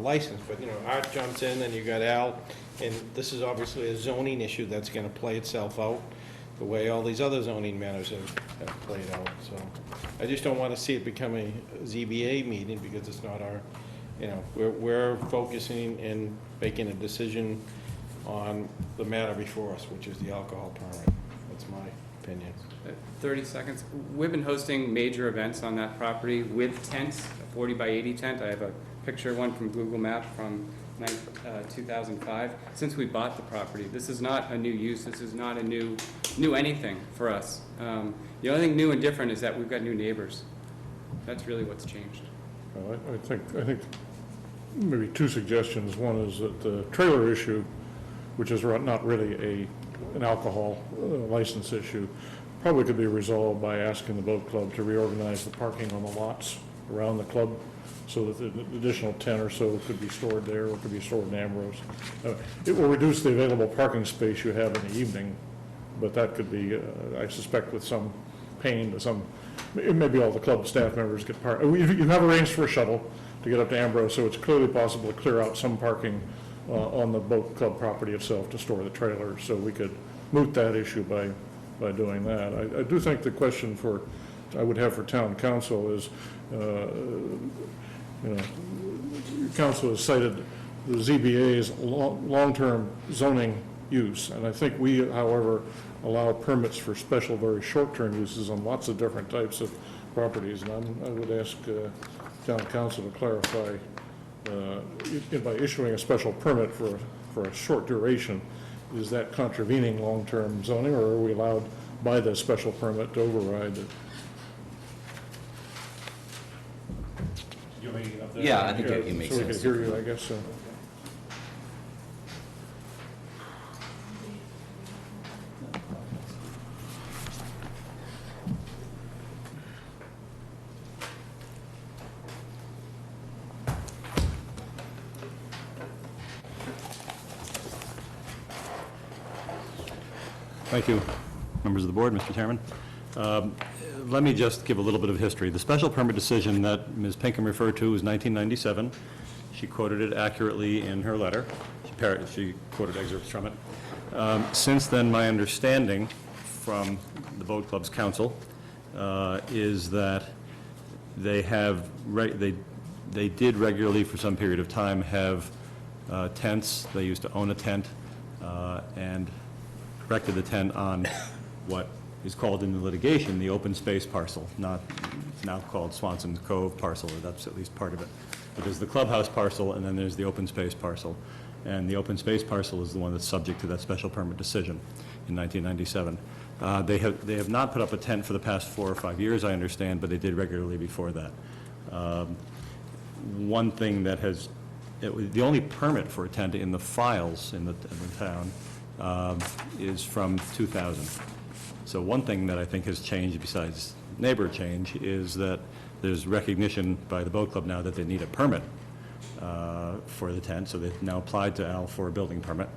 F: license, but, Art jumps in, and you got Al, and this is obviously a zoning issue that's gonna play itself out the way all these other zoning matters have played out, so I just don't wanna see it become a ZBA meeting, because it's not our, we're focusing and making a decision on the matter before us, which is the alcohol permit. That's my opinion.
N: 30 seconds. We've been hosting major events on that property with tents, a 40 by 80 tent. I have a picture, one from Google Maps from 2005. Since we bought the property, this is not a new use. This is not a new anything for us. The only thing new and different is that we've got new neighbors. That's really what's changed.
E: Well, I think maybe two suggestions. One is that the trailer issue, which is not really an alcohol license issue, probably could be resolved by asking the boat club to reorganize the parking on the lots around the club, so that the additional 10 or so could be stored there or could be stored in Ambrose. It will reduce the available parking space you have in the evening, but that could be, I suspect, with some pain to some, maybe all the club staff members get parked. You have arranged for a shuttle to get up to Ambrose, so it's clearly possible to clear out some parking on the boat club property itself to store the trailers, so we could moot that issue by doing that. I do think the question I would have for town council is, council has cited the ZBA's long-term zoning use, and I think we, however, allow permits for special, very short-term uses on lots of different types of properties, and I would ask town council to clarify, by issuing a special permit for a short duration, is that contravening long-term zoning, or are we allowed by the special permit to override it?
H: You want me to get up there?
D: Yeah, I think it makes sense.
E: So we can hear you, I guess, so.
L: Thank you, members of the board, Mr. Chairman. Let me just give a little bit of history. The special permit decision that Ms. Pinkham referred to was 1997. She quoted it accurately in her letter. She quoted excerpts from it. Since then, my understanding from the Boat Club's counsel is that they did regularly, for some period of time, have tents. They used to own a tent and erected the tent on what is called in the litigation the open space parcel, not now called Swanson's Cove parcel, or that's at least part of it. But there's the clubhouse parcel, and then there's the open space parcel. And the open space parcel is the one that's subject to that special permit decision in 1997. They have not put up a tent for the past 4 or 5 years, I understand, but they did regularly before that. One thing that has, the only permit for a tent in the files in the town is from 2000. So one thing that I think has changed besides neighbor change is that there's recognition by the boat club now that they need a permit for the tent, so they've now applied to Al for a building permit,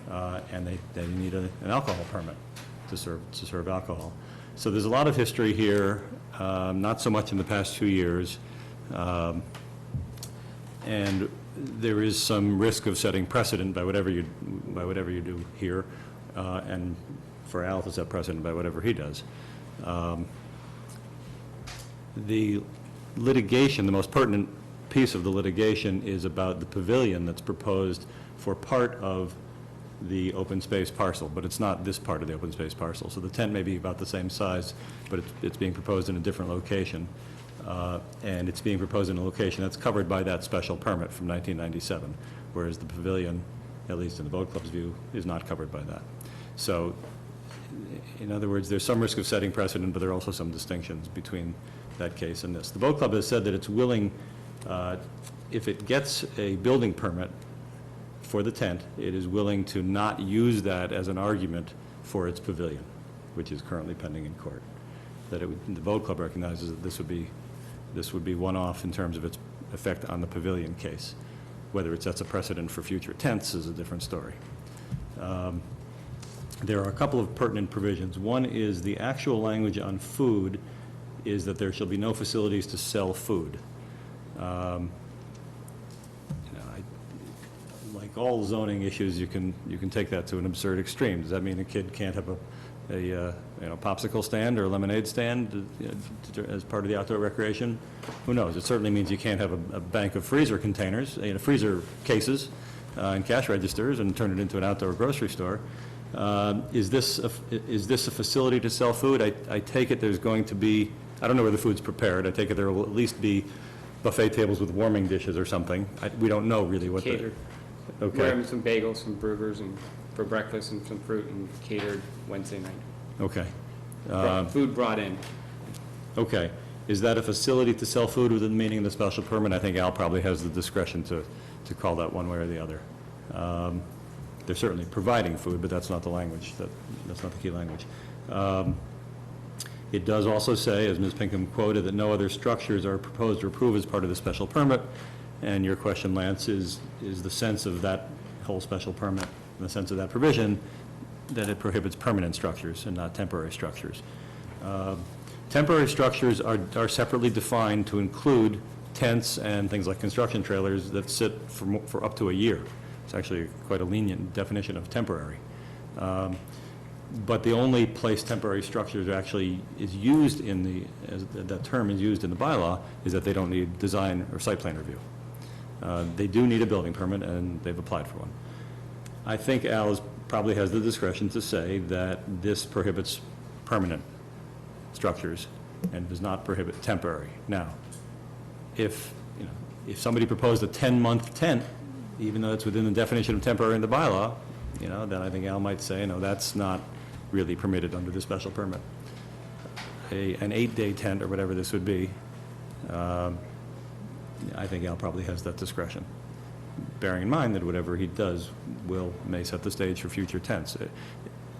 L: and they need an alcohol permit to serve alcohol. So there's a lot of history here, not so much in the past 2 years, and there is some risk of setting precedent by whatever you do here, and for Al to set precedent by whatever he does. The litigation, the most pertinent piece of the litigation is about the pavilion that's proposed for part of the open space parcel, but it's not this part of the open space parcel. So the tent may be about the same size, but it's being proposed in a different location. And it's being proposed in a location that's covered by that special permit from 1997, whereas the pavilion, at least in the boat club's view, is not covered by that. So, in other words, there's some risk of setting precedent, but there are also some distinctions between that case and this. The boat club has said that it's willing, if it gets a building permit for the tent, it is willing to not use that as an argument for its pavilion, which is currently pending in court. That it would, the boat club recognizes that this would be one-off in terms of its effect on the pavilion case. Whether it sets a precedent for future tents is a different story. There are a couple of pertinent provisions. One is the actual language on food is that there shall be no facilities to sell food. Like all zoning issues, you can take that to an absurd extreme. Does that mean a kid can't have a popsicle stand or a lemonade stand as part of the outdoor recreation? Who knows? It certainly means you can't have a bank of freezer containers, freezer cases and cash registers and turn it into an outdoor grocery store. Is this a facility to sell food? I take it there's going to be, I don't know where the food's prepared. I take it there will at least be buffet tables with warming dishes or something. We don't know really what
M: Catered.
L: Okay.
M: We're having some bagels, some burgers, and for breakfast, and some fruit, and catered Wednesday night.
L: Okay.
M: Food brought in.
L: Okay. Is that a facility to sell food within the meaning of the special permit? I think Al probably has the discretion to call that one way or the other. They're certainly providing food, but that's not the language. That's not the key language. It does also say, as Ms. Pinkham quoted, that no other structures are proposed or approved as part of the special permit. And your question, Lance, is the sense of that whole special permit, in the sense of that provision, that it prohibits permanent structures and not temporary structures. Temporary structures are separately defined to include tents and things like construction trailers that sit for up to a year. It's actually quite a lenient definition of temporary. But the only place temporary structures actually is used that term is used in the bylaw is that they don't need design or site plan review. They do need a building permit, and they've applied for one. I think Al probably has the discretion to say that this prohibits permanent structures and does not prohibit temporary. Now, if somebody proposed a 10-month tent, even though it's within the definition of temporary in the bylaw, then I think Al might say, no, that's not really permitted under the special permit. An 8-day tent or whatever this would be, I think Al probably has that discretion, bearing in mind that whatever he does may set the stage for future tents.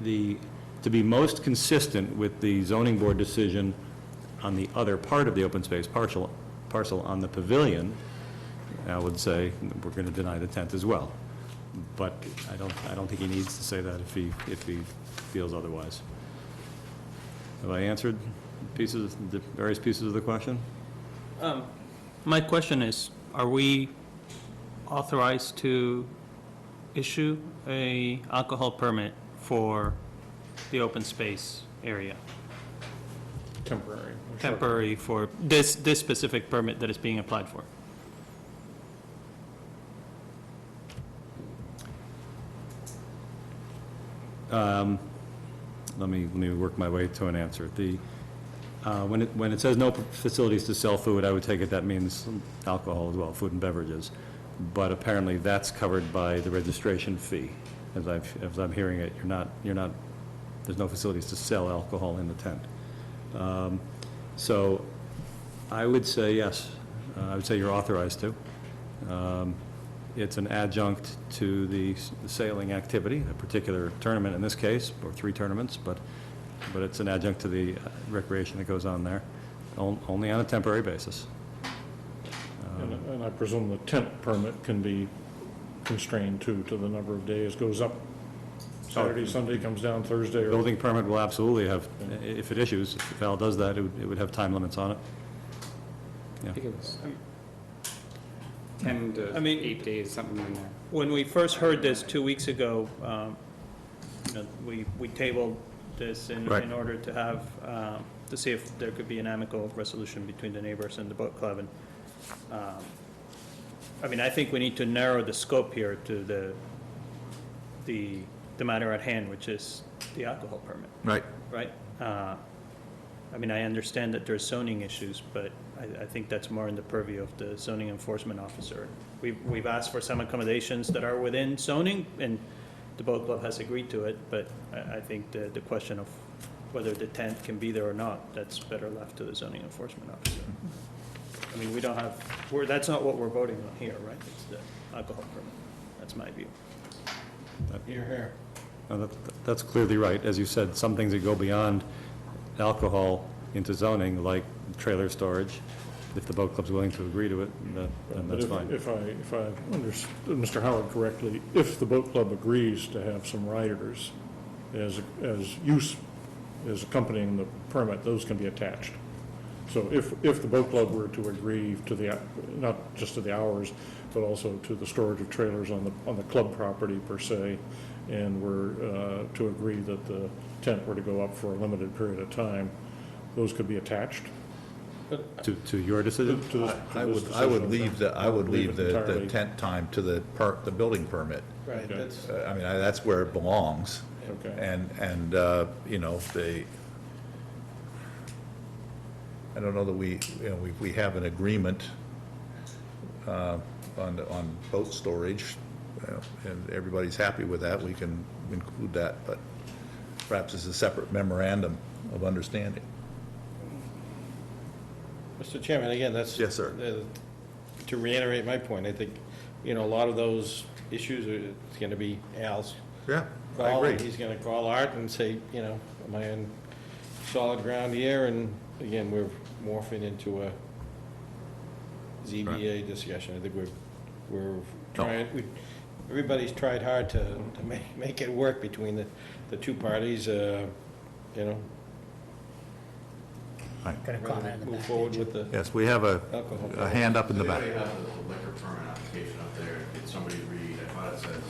L: To be most consistent with the zoning board decision on the other part of the open space parcel on the pavilion, I would say we're going to deny the tent as well. But I don't think he needs to say that if he feels otherwise. Have I answered the various pieces of the question?
C: My question is, are we authorized to issue a alcohol permit for the open space area?
E: Temporary.
C: Temporary for this specific permit that is being applied for?
L: Let me work my way to an answer. When it says no facilities to sell food, I would take it that means alcohol as well, food and beverages. But apparently that's covered by the registration fee. As I'm hearing it, there's no facilities to sell alcohol in the tent. So I would say yes. I would say you're authorized to. It's an adjunct to the sailing activity, a particular tournament in this case, or 3 tournaments, but it's an adjunct to the recreation that goes on there, only on a temporary basis.
E: And I presume the tent permit can be constrained to the number of days, goes up Saturday, Sunday, comes down Thursday.
L: Building permit will absolutely have, if it issues, if Al does that, it would have time limits on it.
M: I think it was 10 to 8 days, something in there.
C: When we first heard this 2 weeks ago, we tabled this in
L: Right.
C: order to have to see if there could be an amicable resolution between the neighbors and the boat club. And, I mean, I think we need to narrow the scope here to the matter at hand, which is the alcohol permit.
A: Right.
C: Right? I mean, I understand that there's zoning issues, but I think that's more in the purview of the zoning enforcement officer. We've asked for some accommodations that are within zoning, and the boat club has agreed to it, but I think the question of whether the tent can be there or not, that's better left to the zoning enforcement officer. I mean, we don't have, that's not what we're voting on here, right? It's the alcohol permit. That's my view.
F: Here.
L: No, that's clearly right. As you said, some things that go beyond alcohol into zoning, like trailer storage, if the boat club's willing to agree to it, then that's fine.
E: If I understood Mr. Howard correctly, if the boat club agrees to have some riders as use, as accompanying the permit, those can be attached. So if the boat club were to agree to the, not just to the hours, but also to the storage of trailers on the club property per se, and were to agree that the tent were to go up for a limited period of time, those could be attached.
L: To your decision?
A: I would leave the tent time to the building permit.
F: Right, that's,
A: I mean, that's where it belongs.
E: Okay.
A: And you know, I don't know that we have an agreement on boat storage, and everybody's happy with that, we can include that, but perhaps it's a separate memorandum of understanding.
F: Mr. Chairman, again, that's.
A: Yes, sir.
F: To reiterate my point, I think, a lot of those issues it's gonna be Al's
A: Yeah, I
F: call, and
A: agree.
F: he's gonna call Art and say, am I on solid ground here? And again, we're morphing into a ZBA discussion. I think we're trying, everybody's tried hard to make it work between the two parties,
G: Got a comment in the
F: move
G: back.
F: forward with the
A: Yes, we have a hand up in the back.
O: Anybody have the liquor permit application up there? Did somebody read? I thought it says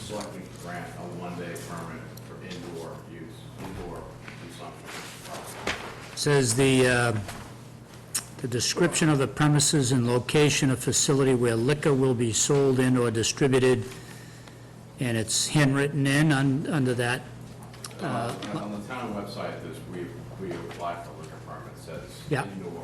O: selecting to grant a one-day permit for indoor use, indoor consumption.
G: Says the description of the premises and location of facility where liquor will be sold in or distributed, and it's handwritten in under that.
O: On the town website, we apply for liquor permit, says
G: Yeah.
O: indoor.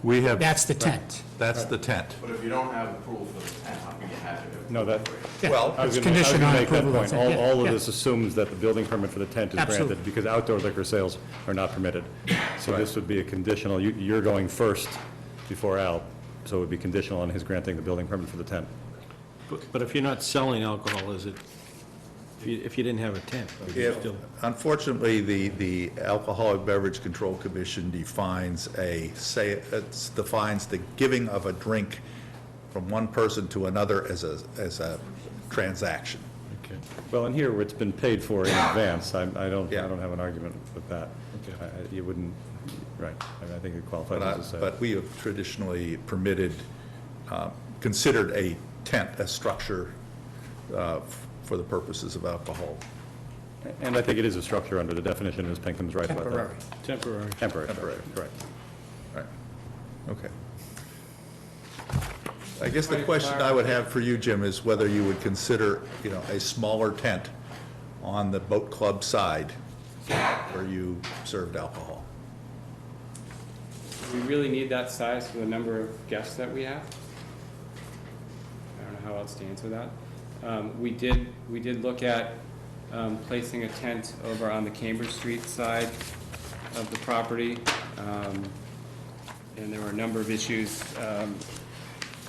A: We have.
G: That's the tent.
A: That's the tent.
O: But if you don't have approval for the tent, how can you have it?
L: No, that,
A: Well,
L: I was
G: It's
L: going
G: conditioned
L: to
G: on
L: make that
G: approval of
L: point.
G: the tent,
L: All of
G: yeah.
L: this assumes that the building permit for the tent is
G: Absolutely.
L: granted, because outdoor liquor sales are not permitted. So this would be a conditional, you're going first before Al, so it would be conditional on his granting the building permit for the tent.
F: But if you're not selling alcohol, is it, if you didn't have a tent? would you
A: If,
F: still-
A: unfortunately, the Alcoholic Beverage Control Commission defines defines the giving of a drink from one person to another as a transaction.
L: Okay. Well, and here, it's been paid for in advance, I don't
A: Yeah.
L: have an argument with that. You wouldn't, right, I mean, I think it qualifies as a sale.
A: But we have traditionally permitted, considered a tent a structure for the purposes of alcohol.
L: And I think it is a structure under the definition, as Pinkham's right about that.
F: Temporary.
L: Temporary.
A: Temporary.
L: Correct.
A: Right, okay. I guess the question I would have for you, Jim, is whether you would consider, a smaller tent on the boat club side where you served alcohol.
M: Do we really need that size for the number of guests that we have? I don't know how else to answer that. We did look at placing a tent over on the Cambridge Street side of the property, and there were a number of issues.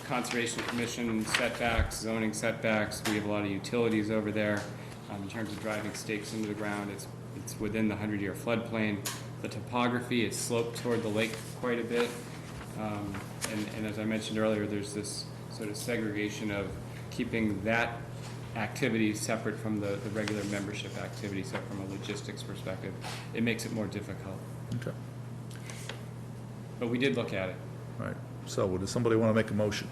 M: Conservation Commission setbacks, zoning setbacks, we have a lot of utilities over there. In terms of driving stakes into the ground, it's within the 100-year floodplain. The topography is sloped toward the lake quite a bit. And as I mentioned earlier, there's this sort of segregation of keeping that activity separate from the regular membership activity, so from a logistics perspective, it makes it more difficult.
A: Okay.
M: But we did look at it.
A: All right, so does somebody want to make a motion?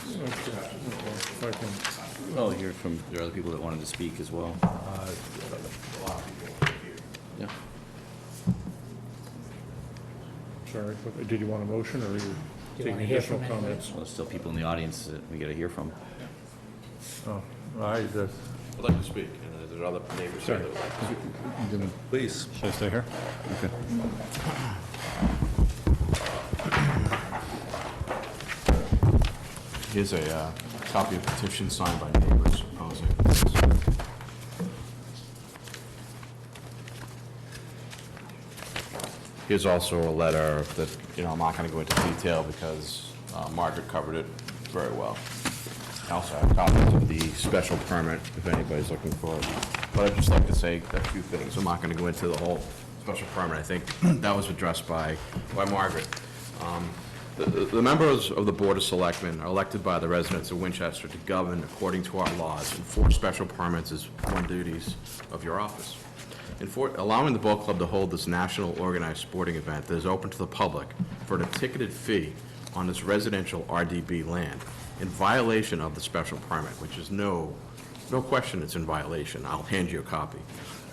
E: If I can
D: Well, hear from, there are other people that wanted to speak as well.
O: A lot of people.
D: Yeah.
E: Sorry, did you want a motion, or are you
G: you
E: taking
G: wanna hear
E: additional
G: from anybody?
E: comments?
D: Well, there's still people in the audience that we gotta hear from.
A: Oh, I just,
O: I'd like to speak, and there's other neighbors here that would like to speak.
A: please.
L: Should I stay here? Okay.
O: Here's a copy of petition signed by neighbors opposing this. Here's also a letter that, I'm not going to go into detail because Margaret covered it very well. I also have copies of the special permit if anybody's looking for it. But I'd just like to say a few things. I'm not going to go into the whole special permit. I think that was addressed by Margaret. The members of the Board of Selectmen are elected by the residents of Winchester to govern according to our laws, and 4 special permits is one of the duties of your office. Allowing the boat club to hold this national organized sporting event that is open to the public for a ticketed fee on this residential RDB land in violation of the special permit, which is no question it's in violation. I'll hand you a copy.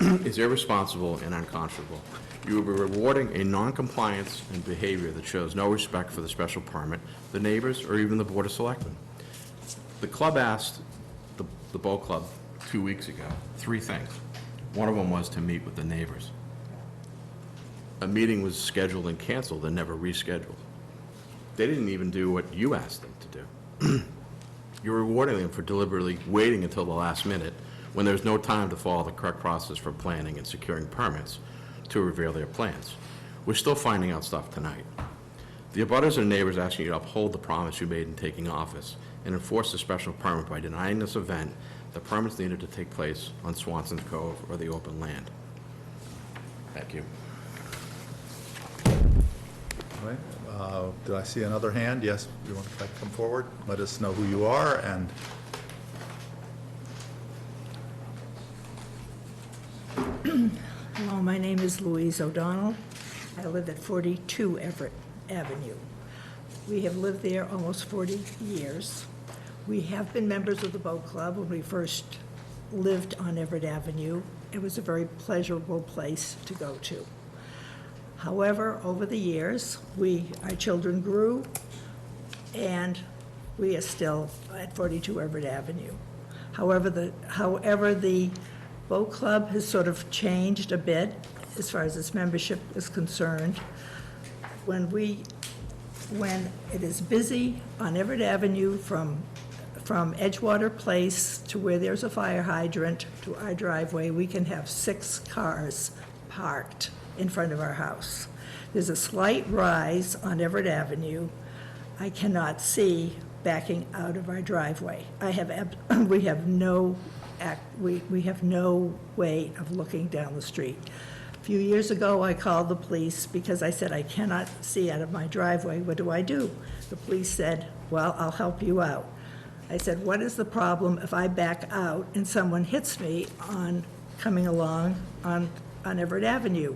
O: Is irresponsible and unconscionable. You will be rewarding a non-compliance and behavior that shows no respect for the special permit, the neighbors, or even the Board of Selectmen. The club asked the boat club 2 weeks ago 3 things. One of them was to meet with the neighbors. A meeting was scheduled and canceled and never rescheduled. They didn't even do what you asked them to do. You're rewarding them for deliberately waiting until the last minute when there's no time to follow the correct process for planning and securing permits to reveal their plans. We're still finding out stuff tonight. The abutters and neighbors asking you to uphold the promise you made in taking office and enforce the special permit by denying this event. The permits needed to take place on Swanson's Cove or the open land. Thank you.
A: All right, do I see another hand? Yes, you want to come forward? Let us know who you are, and
J: Hello, my name is Louise O'Donnell. I live at 42 Everett Avenue. We have lived there almost 40 years. We have been members of the boat club when we first lived on Everett Avenue. It was a very pleasurable place to go to. However, over the years, our children grew, and we are still at 42 Everett Avenue. However, the boat club has sort of changed a bit as far as its membership is concerned. When it is busy on Everett Avenue from Edgewater Place to where there's a fire hydrant to our driveway, we can have 6 cars parked in front of our house. There's a slight rise on Everett Avenue. I cannot see backing out of our driveway. We have no way of looking down the street. A few years ago, I called the police because I said, I cannot see out of my driveway. What do I do? The police said, well, I'll help you out. I said, what is the problem if I back out and someone hits me coming along on Everett Avenue?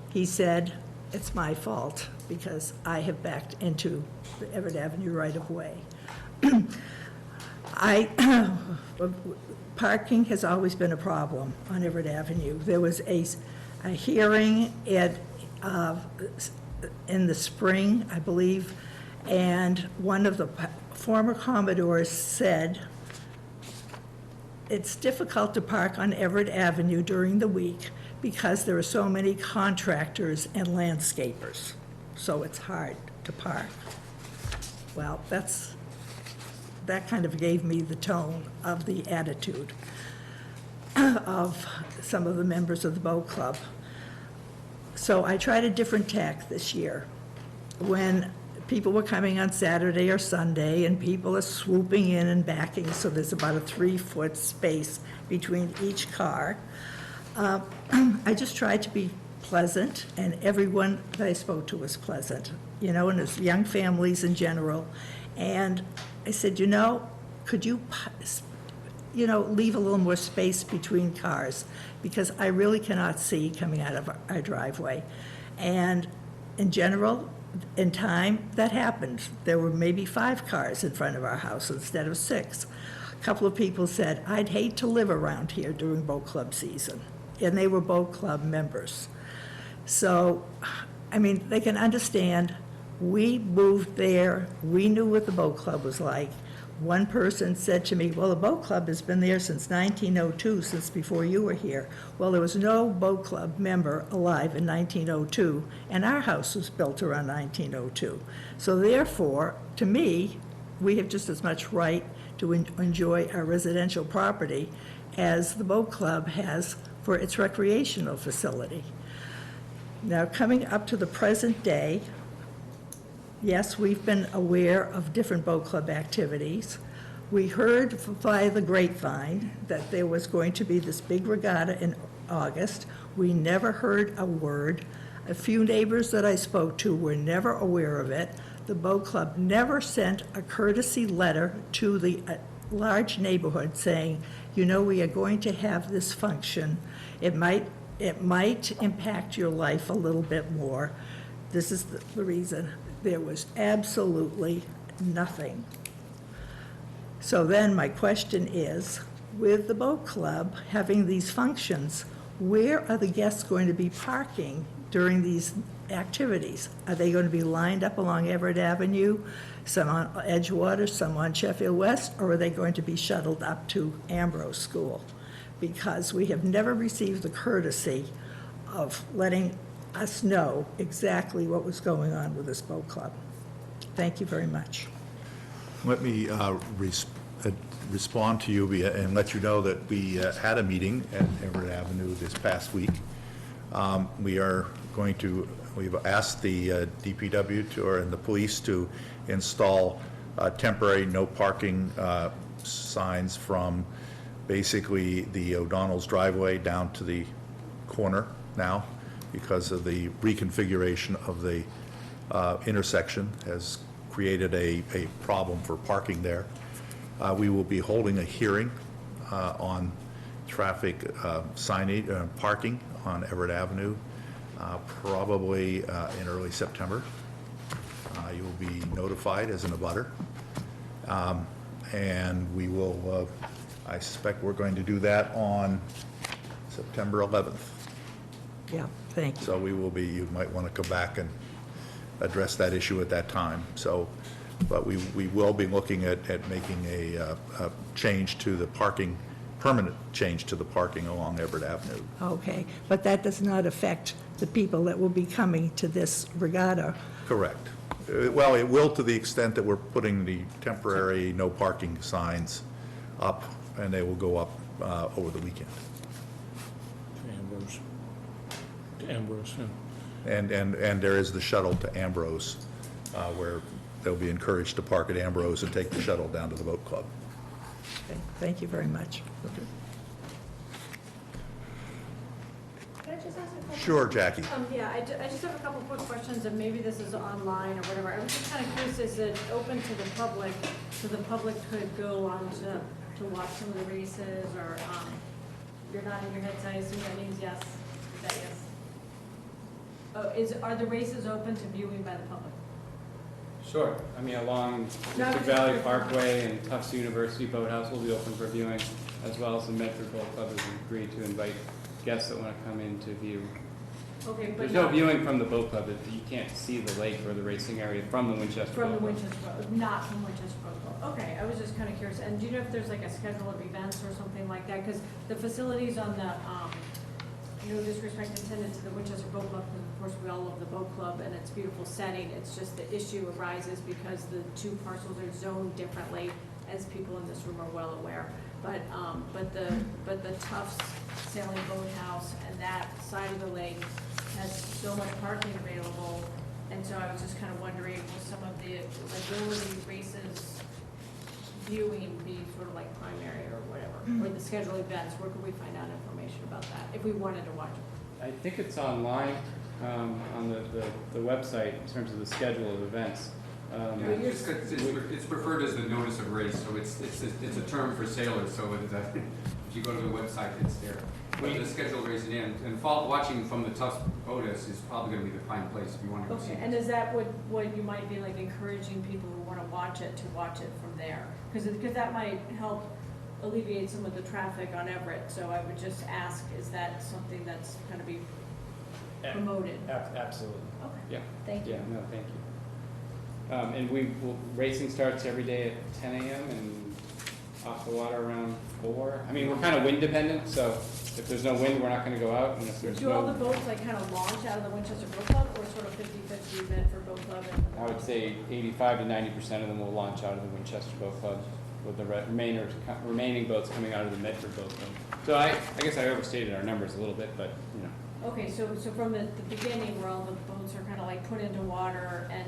J: He said, it's my fault because I have backed into the Everett Avenue right-of-way. Parking has always been a problem on Everett Avenue. There was a hearing in the spring, I believe, and one of the former Commodores said, it's difficult to park on Everett Avenue during the week because there are so many contractors and landscapers, so it's hard to park. Well, that kind of gave me the tone of the attitude of some of the members of the boat club. So I tried a different tack this year. When people were coming on Saturday or Sunday and people are swooping in and backing, so there's about a 3-foot space between each car, I just tried to be pleasant, and everyone that I spoke to was pleasant, and it's young families in general. And I said, could you, leave a little more space between cars, because I really cannot see coming out of our driveway. And in general, in time, that happened. There were maybe 5 cars in front of our house instead of 6. A couple of people said, I'd hate to live around here during boat club season. and they were boat club members. So, I mean, they can understand, we moved there, we knew what the boat club was like. One person said to me, well, the boat club has been there since 1902, since before you were here. Well, there was no boat club member alive in 1902, and our house was built around 1902. So therefore, to me, we have just as much right to enjoy our residential property as the boat club has for its recreational facility. Now, coming up to the present day, yes, we've been aware of different boat club activities. We heard via the grapevine that there was going to be this big regatta in August. We never heard a word. A few neighbors that I spoke to were never aware of it. The boat club never sent a courtesy letter to the large neighborhood saying, you know, we are going to have this function. It might impact your life a little bit more. This is the reason. There was absolutely nothing. So then my question is, with the boat club having these functions, where are the guests going to be parking during these activities? Are they going to be lined up along Everett Avenue, some on Edgewater, some on Sheffield West, or are they going to be shuttled up to Ambrose School? Because we have never received the courtesy of letting us know exactly what was going on with this boat club. Thank you very much.
A: Let me respond to you and let you know that we had a meeting at Everett Avenue this past week. We've asked the DPW and the police to install temporary no parking signs from basically the O'Donnell's driveway down to the corner now, because of the reconfiguration of the intersection has created a problem for parking there. We will be holding a hearing on traffic signage, parking on Everett Avenue, probably in early September. You will be notified as an abutter. And we will, I suspect we're going to do that on September 11th.
J: Yeah, thank you.
A: So we will be, you might want to come back and address that issue at that time. So, but we will be looking at making a change to the parking, permanent change to the parking along Everett Avenue.
J: Okay, but that does not affect the people that will be coming to this regatta.
A: Correct. Well, it will to the extent that we're putting the temporary no parking signs up, and they will go up over the weekend.
E: Ambrose, yeah.
A: And there is the shuttle to Ambrose, where they'll be encouraged to park at Ambrose and take the shuttle down to the boat club.
J: Okay, thank you very much.
A: Okay.
B: Can I just ask a question?
A: Sure, Jackie.
B: Yeah, I just have a couple quick questions, and maybe this is online or whatever. I was just kind of curious, is it open to the public, so the public could go on to watch some of the races, or, you're nodding your head, so I assume that means yes? Is that yes? Oh, are the races open to viewing by the public?
M: Sure. I mean, along
B: No,
M: Mystic
B: just
M: Valley
B: curious.
M: Parkway and Tufts University Boathouse will be open for viewing, as well as the Medford Boat Club has agreed to invite guests that want to come in to view.
B: Okay, but
M: There's no
B: not
M: viewing from the boat club. You can't see the lake or the racing area from the Winchester
B: from the
M: Boat Club.
B: Winchester, not from Winchester Boat Club. Okay, I was just kind of curious. And do you know if there's like a schedule of events or something like that? Because the facilities on the, no disrespect intended to the Winchester Boat Club, because of course we all love the boat club and its beautiful setting. It's just the issue arises because the two parcels are zoned differently, as people in this room are well aware. But the Tufts Sailing Boathouse and that side of the lake has so much parking available. And so I was just kind of wondering, will some of the ability races viewing be sort of like primary or whatever? Or the scheduled events, where could we find out information about that if we wanted to watch it?
M: I think it's online on the website in terms of the schedule of events.
T: Yeah, it's referred as the notice of race, so it's a term for sailors, so if you go to the website, it's there. But the scheduled race and watching from the Tufts Boathouse is probably gonna be the prime place if you wanna go see
B: Okay,
T: it.
B: and is that what you might be like encouraging people who want to watch it from there? Because that might help alleviate some of the traffic on Everett. So I would just ask, is that something that's going to be promoted?
M: Absolutely.
B: Okay.
M: Yeah.
B: Thank you.
M: Yeah, no, thank you. And racing starts every day at 10 a.m. and off the water around 4. I mean, we're kind of wind dependent, so if there's no wind, we're not going to go out, and if there's
B: Do all the
M: no,
B: boats like kind of launch out of the Winchester Boat Club, or sort of 50-50 event for Boat Club?
M: I would say 85 to 90% of them will launch out of the Winchester Boat Club, with the remaining boats coming out of the Medford Boat Club. So I guess I overstated our numbers a little bit, but, you know.
B: Okay, so from the beginning, where all the boats are kind of like put into water and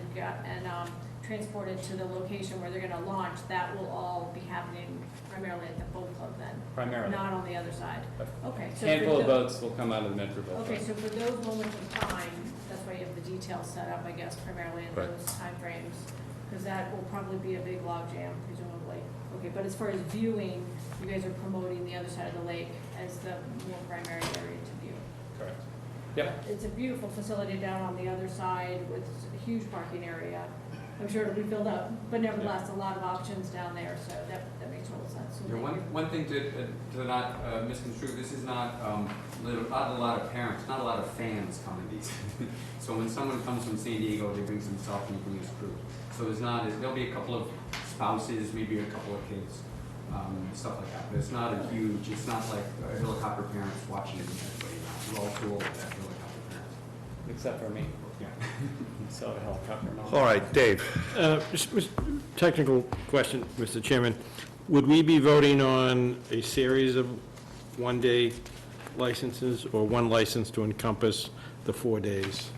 B: transported to the location where they're going to launch, that will all be happening primarily at the boat club then?
M: Primarily.
B: Not on the other side? Okay. So
M: Handful
B: for
M: of boats will come out of the Medford Boat Club.
B: Okay, so for those moments of time, that's why you have the details set up, I guess, primarily in
A: Right.
B: those timeframes, because that will probably be a big log jam, presumably. Okay, but as far as viewing, you guys are promoting the other side of the lake as the more primary area to view.
M: Correct. Yep.
B: It's a beautiful facility down on the other side with a huge parking area. I'm sure it'll be filled up, but nevertheless, a lot of options down there, so that makes total sense. So
T: Yeah,
B: thank you.
T: one thing to not misconstrue, this is not a lot of parents, not a lot of fans come to these. So when someone comes from San Diego, they bring himself and you can use crew. So there'll be a couple of spouses, maybe a couple of kids, stuff like that. But it's not it's not like helicopter parents watching everybody now. We're all too old to have helicopter parents.
M: Except for me.
T: Yeah.
M: So a helicopter and all.
A: All right, Dave.
F: Just technical question, Mr. Chairman. Would we be voting on a series of one-day licenses, or one license to encompass the 4 days?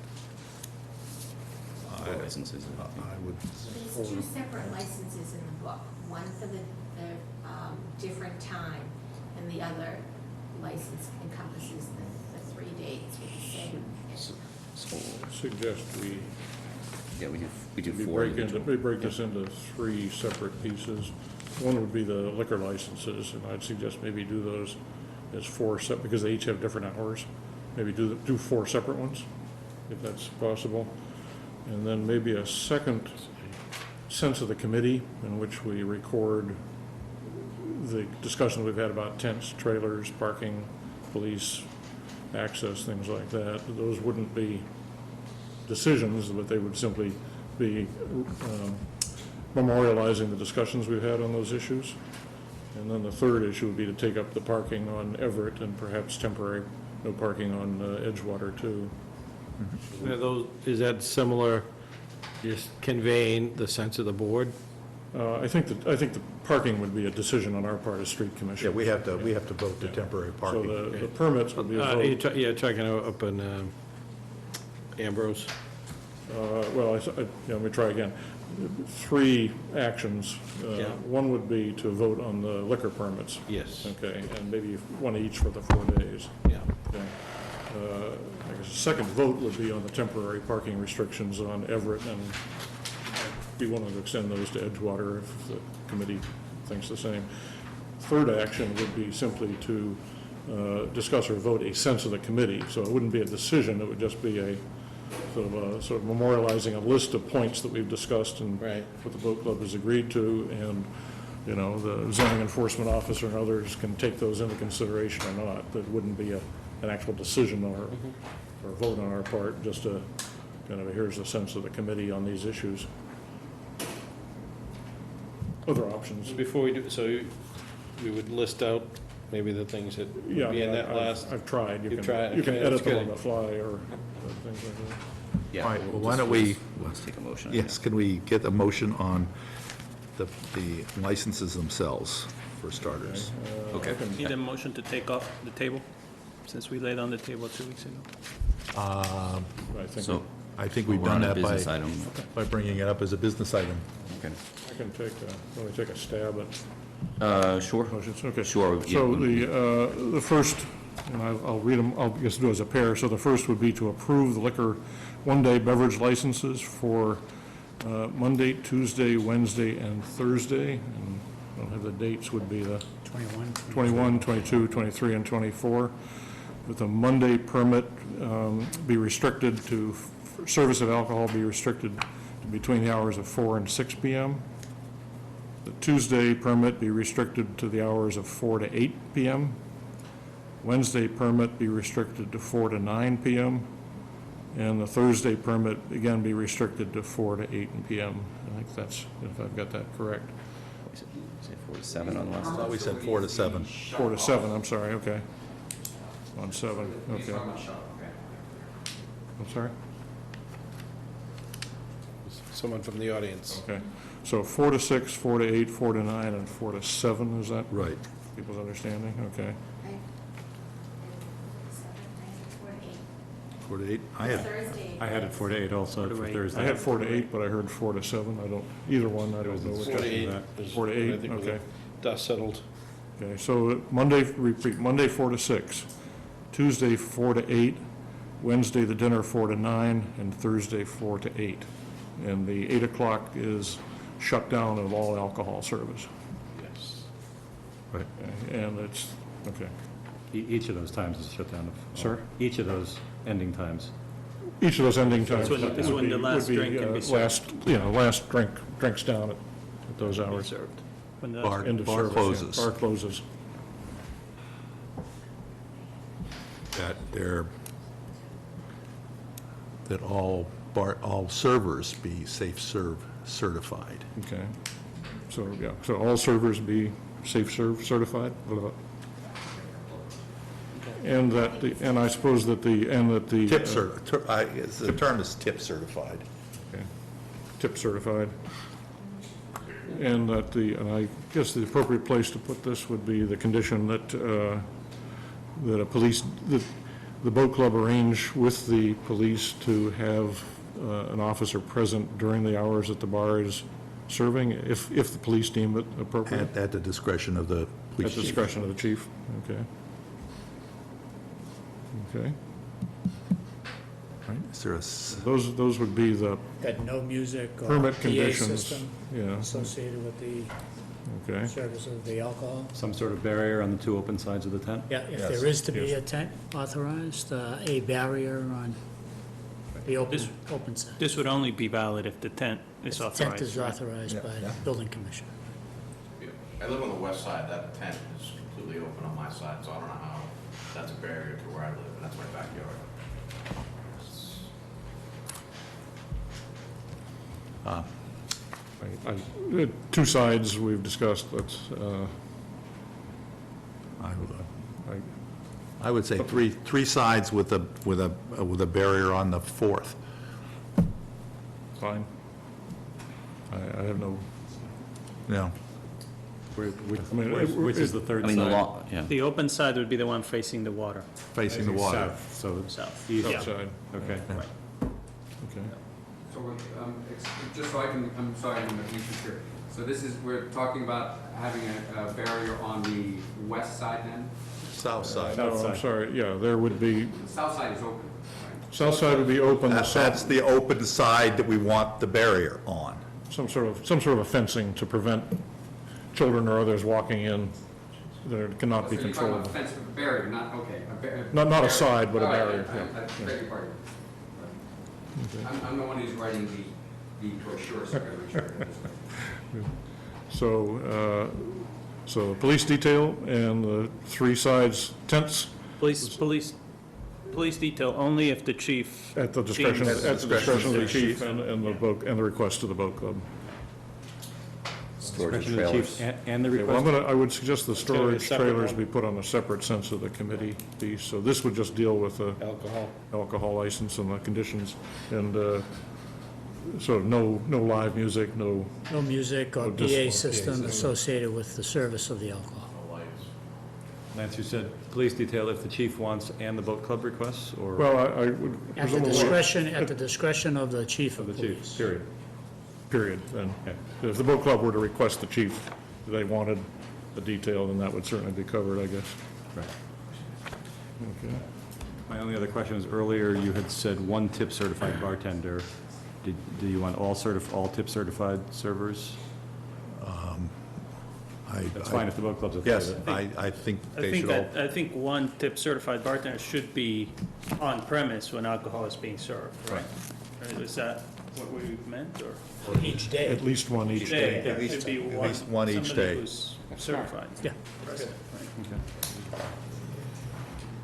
D: 4 licenses.
A: I would,
I: There's 2 separate licenses in the book, one for the different time, and the other license encompasses the 3 dates with the same.
E: Suggest we
D: Yeah, we do
E: we
D: 4.
E: break this into 3 separate pieces. One would be the liquor licenses, and I'd suggest maybe do those as 4 separate, because they each have different hours. Maybe do 4 separate ones, if that's possible. And then maybe a second sense of the committee, in which we record the discussion we've had about tents, trailers, parking, police, access, things like that. Those wouldn't be decisions, but they would simply be memorializing the discussions we've had on those issues. And then the third issue would be to take up the parking on Everett, and perhaps temporary no parking on Edgewater too.
F: Is that similar, just conveying the sense of the board?
E: I think the parking would be a decision on our part as street commission.
A: yeah, we have to vote the temporary parking.
E: So the permits would be a vote.
F: Yeah, talking up in Ambrose.
E: Well, let me try again. 3 actions.
F: Yeah.
E: One would be to vote on the liquor permits.
F: Yes.
E: Okay, and maybe one each for the 4 days.
F: Yeah.
E: Okay. I guess the second vote would be on the temporary parking restrictions on Everett, and I'd be willing to extend those to Edgewater if the committee thinks the same. Third action would be simply to discuss or vote a sense of the committee. So it wouldn't be a decision, it would just be a sort of memorializing a list of points that we've discussed and what the boat club has agreed to, and, you know, the zoning enforcement officer and others can take those into consideration or not. That wouldn't be an actual decision or vote on our part, just a kind of here's the sense of the committee on these issues. Other options.
F: Before we do, so we would list out maybe the things that would be in that last?
E: I've tried. You
F: You've
E: can-
F: tried,
E: You can
F: okay,
E: edit
F: that's
E: them on
F: good.
E: the fly or things like that.
D: Yeah.
A: All right, well, why don't we,
D: Let's take a motion. on
A: yes, can we get a motion on the licenses themselves, for starters?
D: Okay.
C: Need a motion to take off the table, since we laid on the table 2 weeks ago.
E: I think
D: So
A: I think we've
D: we're on
A: done
D: a
A: that by
D: business item.
A: bringing it up as a business item.
D: Okay.
E: I can let me take a stab at
D: Sure.
E: motions. Okay.
D: Sure, yeah.
E: So the first, and I'll read them, I'll just do as a pair. So the first would be to approve the liquor one-day beverage licenses for Monday, Tuesday, Wednesday, and Thursday. And I don't have the dates, would be the 21, 22, 23, and 24. With a Monday permit be restricted to, service of alcohol be restricted to between the hours of 4 and 6 p.m. The Tuesday permit be restricted to the hours of 4 to 8 p.m. Wednesday permit be restricted to 4 to 9 p.m. And the Thursday permit, again, be restricted to 4 to 8 p.m. I think that's, if I've got that correct.
D: Say 4 to 7 on the last
A: I
D: one.
A: thought we said 4 to 7.
E: 4 to 7, I'm sorry, okay. On 7, okay. I'm sorry?
F: Someone from the audience.
E: Okay. So 4 to 6, 4 to 8, 4 to 9, and 4 to 7, is that?
A: Right.
E: People's understanding, okay.
A: 4 to 8? I had,
I: Thursday.
L: I had it 4 to 8 also for Thursday.
E: I had 4 to 8, but I heard 4 to 7, I don't, either one, I don't know which.
F: 4 to 8.
E: Is 4 to 8,
F: I think with
E: okay.
F: the dust settled.
E: Okay, so Monday, repeat, Monday 4 to 6, Tuesday 4 to 8, Wednesday the dinner 4 to 9, and Thursday 4 to 8. And the 8 o'clock is shut down of all alcohol service.
L: Yes.
E: Right. And it's, okay.
L: Each of those times is shut down.
E: Sir?
L: Each of those ending times.
E: Each of those ending times
C: That's when- that's when the last drink can be served.
E: Last drinks down at those hours.
C: Served. When the-
A: bar
E: End of
A: bar
E: service, yeah.
A: closes.
E: Bar closes.
A: That all servers be safe serve certified.
E: Okay. So, yeah, so all servers be safe serve certified? And that, and I suppose that the.
A: Tip the term is tip certified.
E: Okay. Tip certified. And that and I guess the appropriate place to put this would be the condition that, that the boat club arrange with the police to have an officer present during the hours that the bar is serving, if the police deem it appropriate.
A: At the discretion of the police
E: At the
A: chief.
E: discretion of the chief, okay. Okay.
A: Right, is there a,
E: Those would be the
G: Got no music or
E: permit
G: PA
E: conditions.
G: system
E: Yeah,
G: associated with the
E: okay.
G: service of the alcohol?
L: Some sort of barrier on the two open sides of the tent?
G: Yeah, if
A: Yes.
G: there is to be
E: Yes.
G: a tent authorized, a barrier on the
C: This-
G: open side.
C: This would only be valid if the tent is
G: The
C: authorized.
G: tent is
C: right?
G: authorized by the building commissioner.
O: I live on the west side, that tent is completely open on my side, so I don't know how that's a barrier to where I live, and that's my backyard.
E: Two sides we've discussed, that's,
A: I would say three sides with a barrier on the fourth.
E: fine. I have no,
A: No.
L: Which is the third
D: I
L: side?
D: mean, the law, yeah.
C: The open side would be the one facing the water,
A: Facing the water.
L: South, so
C: south.
L: east.
C: Yeah.
E: outside,
L: Okay.
E: okay.
T: So, just so I can, I'm sorry, I'm confused here. So this is, we're talking about having a barrier on the west side then?
A: South side.
E: No, I'm sorry, yeah, there would be,
T: The south side is open, right?
E: south side would be open, the
A: That's
E: south,
A: the open side that we want the barrier on.
E: some sort of a fencing to prevent children or others walking in that cannot be
T: So you're talking
E: controlled.
T: about fence with a barrier, not, okay.
E: Not a
T: barrier.
E: side, but a
T: All right,
E: barrier,
T: I
E: yeah.
T: beg your pardon. I'm the one who's writing the brochure, so I gotta make sure. I understand.
E: So police detail and the three sides tents
C: Police detail only if the chief.
E: at the discretion,
C: deems-
E: at the discretion of the chief and the boat, and the request of the boat club.
D: Storage of
L: Discretion of the chief
D: trailers.
L: and the
E: Okay, well,
L: request?
E: I would suggest the
F: gotta be a
E: storage
F: separate
E: trailers
F: one.
E: be put on a separate sense of the committee piece. So this would just deal with the
F: Alcohol.
E: alcohol license and the conditions, and so no live music, no,
G: No music or
E: Oh, just
G: PA
E: PA
G: system
E: system.
G: associated with the service of the alcohol.
L: Lance, you said police detail if the chief wants and the boat club requests, or?
E: well, I would.
G: At the discretion of the chief
L: Of
G: of
L: the chief,
G: police.
E: Period, then.
L: Okay.
E: If the boat club were to request the chief, they wanted the detail, then that would certainly be covered, I guess.
L: Right.
E: Okay.
L: My only other question is, earlier you had said one tip certified bartender. Do you want all tip certified servers? That's fine if the boat club's okay
A: Yes,
L: with it.
A: I think
C: I
A: they
C: think
A: should all.
C: that, I think one tip certified bartender should be on premise when alcohol is being served, right? Is that, what we meant, or?
G: Each day.
E: At least one each day.
C: At least be one.
A: least one each
C: somebody
A: day.
C: who's certified.
G: Yeah.
C: Present, right.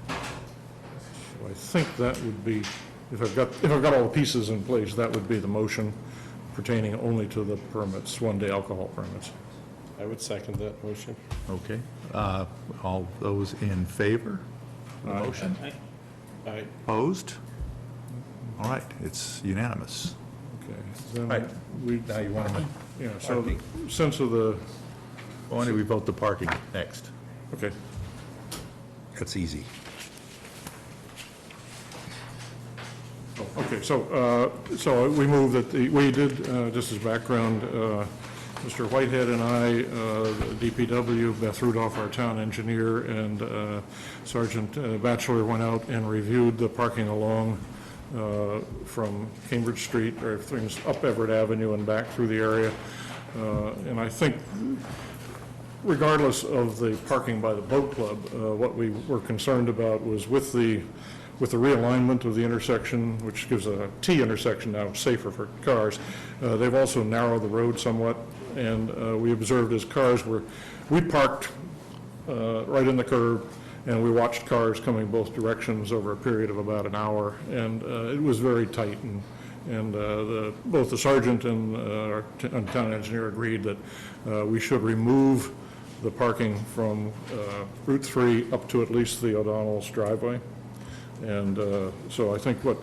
E: So I think that would be, if I've got all the pieces in place, that would be the motion pertaining only to the permits, one-day alcohol permits.
F: I would second that motion.
A: Okay. All those in favor of the motion?
F: Aye.
A: Opposed? All right, it's unanimous.
E: Okay. Then
A: Right.
E: we,
A: Now you want to,
E: yeah, so the sense of the,
A: why don't we vote the parking next?
E: okay.
A: That's easy.
E: Okay, so we move that we did, just as background, Mr. Whitehead and I, the DPW, Beth Rudolph, our town engineer, and Sergeant Batchelor went out and reviewed the parking along from Cambridge Street, or things up Everett Avenue and back through the area. And I think regardless of the parking by the boat club, what we were concerned about was with the realignment of the intersection, which gives a T intersection now safer for cars, they've also narrowed the road somewhat, and we observed as we parked right in the curb, and we watched cars coming both directions over a period of about an hour, and it was very tight, and both the sergeant and our town engineer agreed that we should remove the parking from Route 3 up to at least the O'Donnell's driveway. And so I think what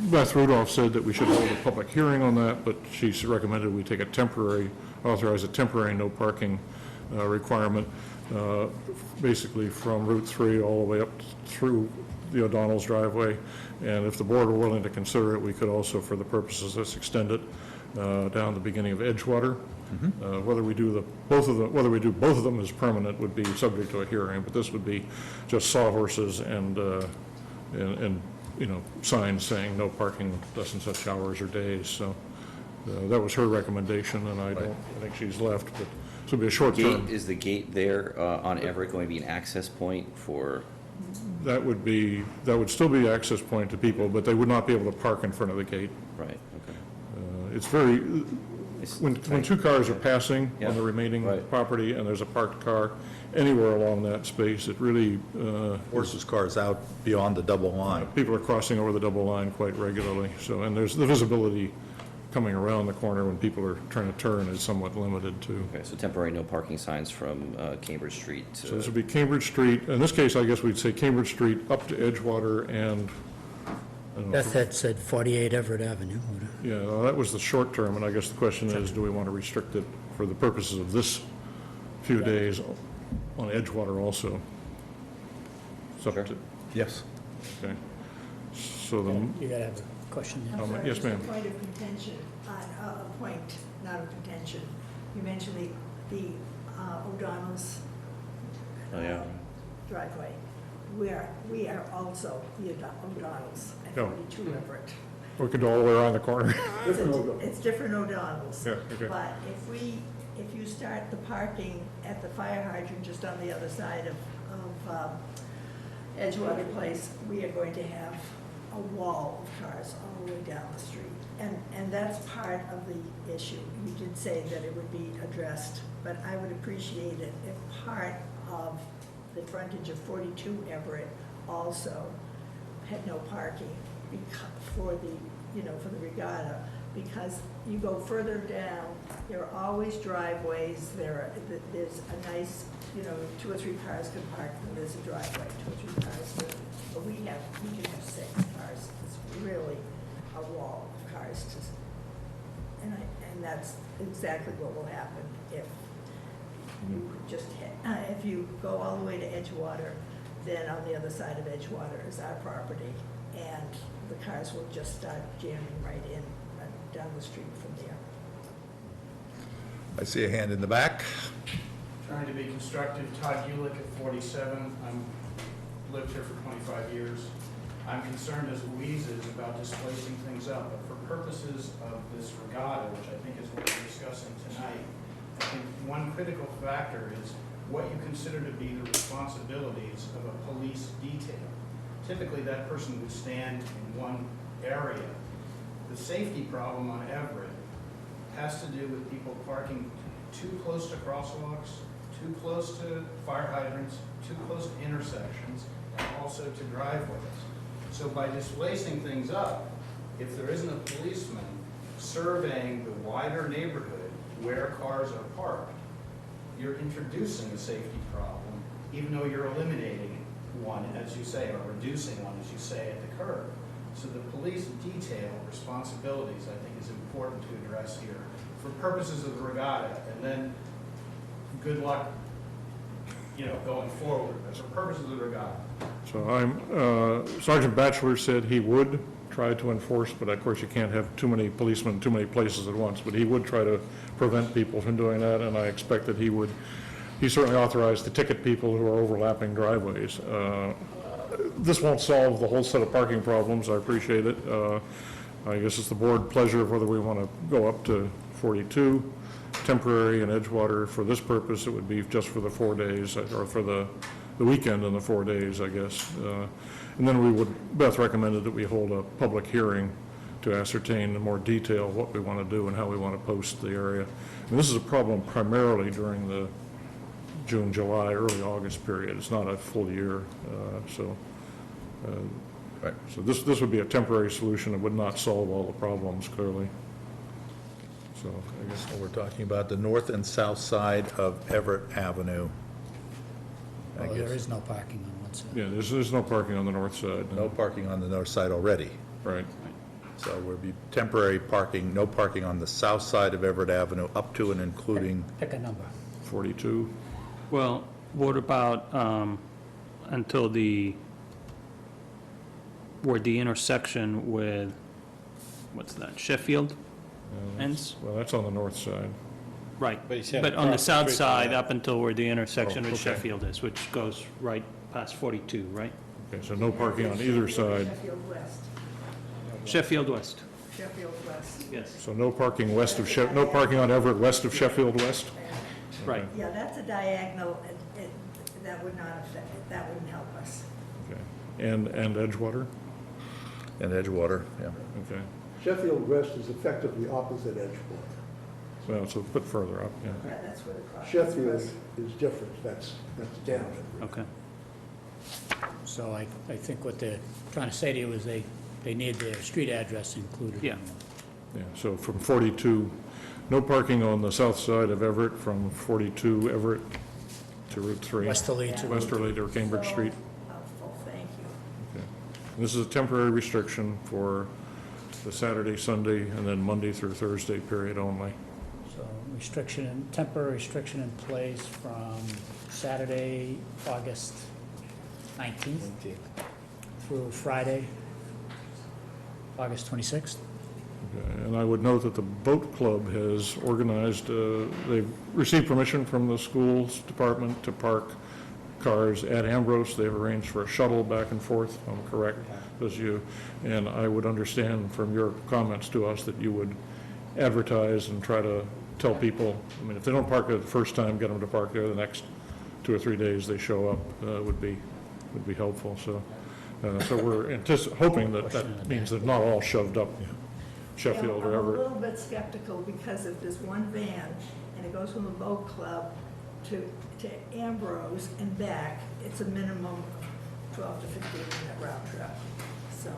E: Beth Rudolph said that we should hold a public hearing on that, but she's recommended we take authorize a temporary no parking requirement, basically from Route 3 all the way up through the O'Donnell's driveway. And if the board were willing to consider it, we could also, for the purposes of this, extend it down the beginning of Edgewater. Whether we do both of them as permanent would be subject to a hearing, but this would be just sawhorses and signs saying no parking less than such hours or days. So that was her recommendation, and I think she's left, but this would be a short term.
D: Is the gate there on Everett going to be an access point for?
E: That would still be access point to people, but they would not be able to park in front of the gate.
D: Right, okay.
E: It's very, when two cars are passing on the remaining
D: Right.
E: property and there's a parked car anywhere along that space, it really,
A: Forces cars out beyond the double line.
E: people are crossing over the double line quite regularly. So, and there's the visibility coming around the corner when people are trying to turn is somewhat limited too.
D: Okay, so temporary no parking signs from Cambridge Street to.
E: So this would be Cambridge Street, in this case, I guess we'd say Cambridge Street up to Edgewater and, I don't know,
G: Beth had said 48 Everett Avenue.
E: yeah, well, that was the short term, and I guess the question is, do we want to restrict it for the purposes of this few days on Edgewater also? It's up to,
A: Yes.
E: okay. So then,
G: You gotta have a question there.
E: yes, ma'am.
J: Just a point of contention, a point, not of contention. You mentioned the O'Donnell's
D: Oh, yeah.
J: driveway. We are also the O'Donnell's at
E: No.
J: 42 Everett.
E: We could go all the way around the corner.
J: It's different O'Donnell's.
E: Yeah, okay.
J: But if you start the parking at the fire hydrant just on the other side of Edgewater Place, we are going to have a wall of cars all the way down the street. And that's part of the issue. You did say that it would be addressed, but I would appreciate it if part of the frontage of 42 Everett also had no parking for the regatta, because you go further down, there are always driveways, there's a nice, 2 or 3 cars can park, and there's a driveway, 2 or 3 cars can, but we can have 6 cars. It's really a wall of cars and that's exactly what will happen if you just if you go all the way to Edgewater, then on the other side of Edgewater is our property, and the cars will just start jamming right in, down the street from there.
A: I see a hand in the back.
R: Trying to be constructive, Todd Ulick at 47. I've lived here for 25 years. I'm concerned as Louise is about displacing things up, but for purposes of this regatta, which I think is what we're discussing tonight, I think one critical factor is what you consider to be the responsibilities of a police detail. Typically, that person would stand in one area. the safety problem on Everett has to do with people parking too close to crosswalks, too close to fire hydrants, too close to intersections, and also to driveways. So by displacing things up, if there isn't a policeman surveying the wider neighborhood where cars are parked, you're introducing a safety problem, even though you're eliminating one, as you say, or reducing one, as you say, at the curb. So the police detail responsibilities, I think, is important to address here for purposes of the regatta, and then good luck, going forward, but for purposes of the regatta.
E: So Sergeant Batchelor said he would try to enforce, but of course you can't have too many policemen in too many places at once, but he would try to prevent people from doing that, and I expect that he certainly authorized to ticket people who are overlapping driveways. This won't solve the whole set of parking problems, I appreciate it. I guess it's the board pleasure whether we want to go up to 42, temporary in Edgewater. For this purpose, it would be just for the 4 days, or for the weekend and the 4 days, I guess. And then Beth recommended that we hold a public hearing to ascertain in more detail what we want to do and how we want to post the area. And this is a problem primarily during the June, July, early August period. It's not a full year, so this would be a temporary solution. It would not solve all the problems, clearly. So I guess
A: So we're talking about the north and south side of Everett Avenue. I
G: Well,
A: guess.
G: there is no parking on one side.
E: yeah, there's no parking on the north side.
A: No parking on the north side already.
E: Right.
A: So we'll be temporary parking, no parking on the south side of Everett Avenue up to and including
G: Pick a number.
E: 42.
C: Well, what about until where the intersection with, what's that, Sheffield ends?
E: Well, that's on the north side.
C: Right,
F: But he's saying
C: but on the
F: across the
C: south
F: street
C: side,
F: from that.
C: up until where the intersection
E: Oh,
C: with
E: okay.
C: Sheffield is, which goes right past 42, right?
E: Okay, so no parking on either side.
J: Sheffield West,
C: Sheffield West,
J: Sheffield West.
C: yes,
E: So no parking west of no parking on Everett west of Sheffield West?
C: right.
J: Yeah, that's a diagonal, that would not affect, that wouldn't help us.
E: Okay. And Edgewater?
A: and Edgewater, yeah.
E: Okay.
Q: Sheffield West is effectively opposite Edgewater.
E: Well, it's a bit further up, yeah.
J: Yeah, that's where the cross.
Q: Sheffield is different, that's down.
C: Okay.
G: So I think what they're trying to say to you is they need their street address included.
C: Yeah.
E: Yeah, so from 42, no parking on the south side of Everett, from 42 Everett to Route 3.
G: Westerly to.
E: Westerly to Cambridge Street.
J: Helpful, thank you.
E: Okay. And this is a temporary restriction for the Saturday, Sunday, and then Monday through Thursday period only.
G: So temporary restriction in place from Saturday, August 19th through Friday, August 26th.
E: Okay, and I would note that the boat club has organized, they've received permission from the schools department to park cars at Ambrose. They've arranged for a shuttle back and forth, if I'm correct, and I would understand from your comments to us that you would advertise and try to tell people, I mean, if they don't park there the first time, get them to park there the next 2 or 3 days they show up, would be helpful. So we're hoping that means they're not all shoved up Sheffield or
J: I'm a
E: Everett.
J: little bit skeptical, because if there's one van and it goes from the boat club to Ambrose and back, it's a minimum of 12 to 15-minute round trip. So,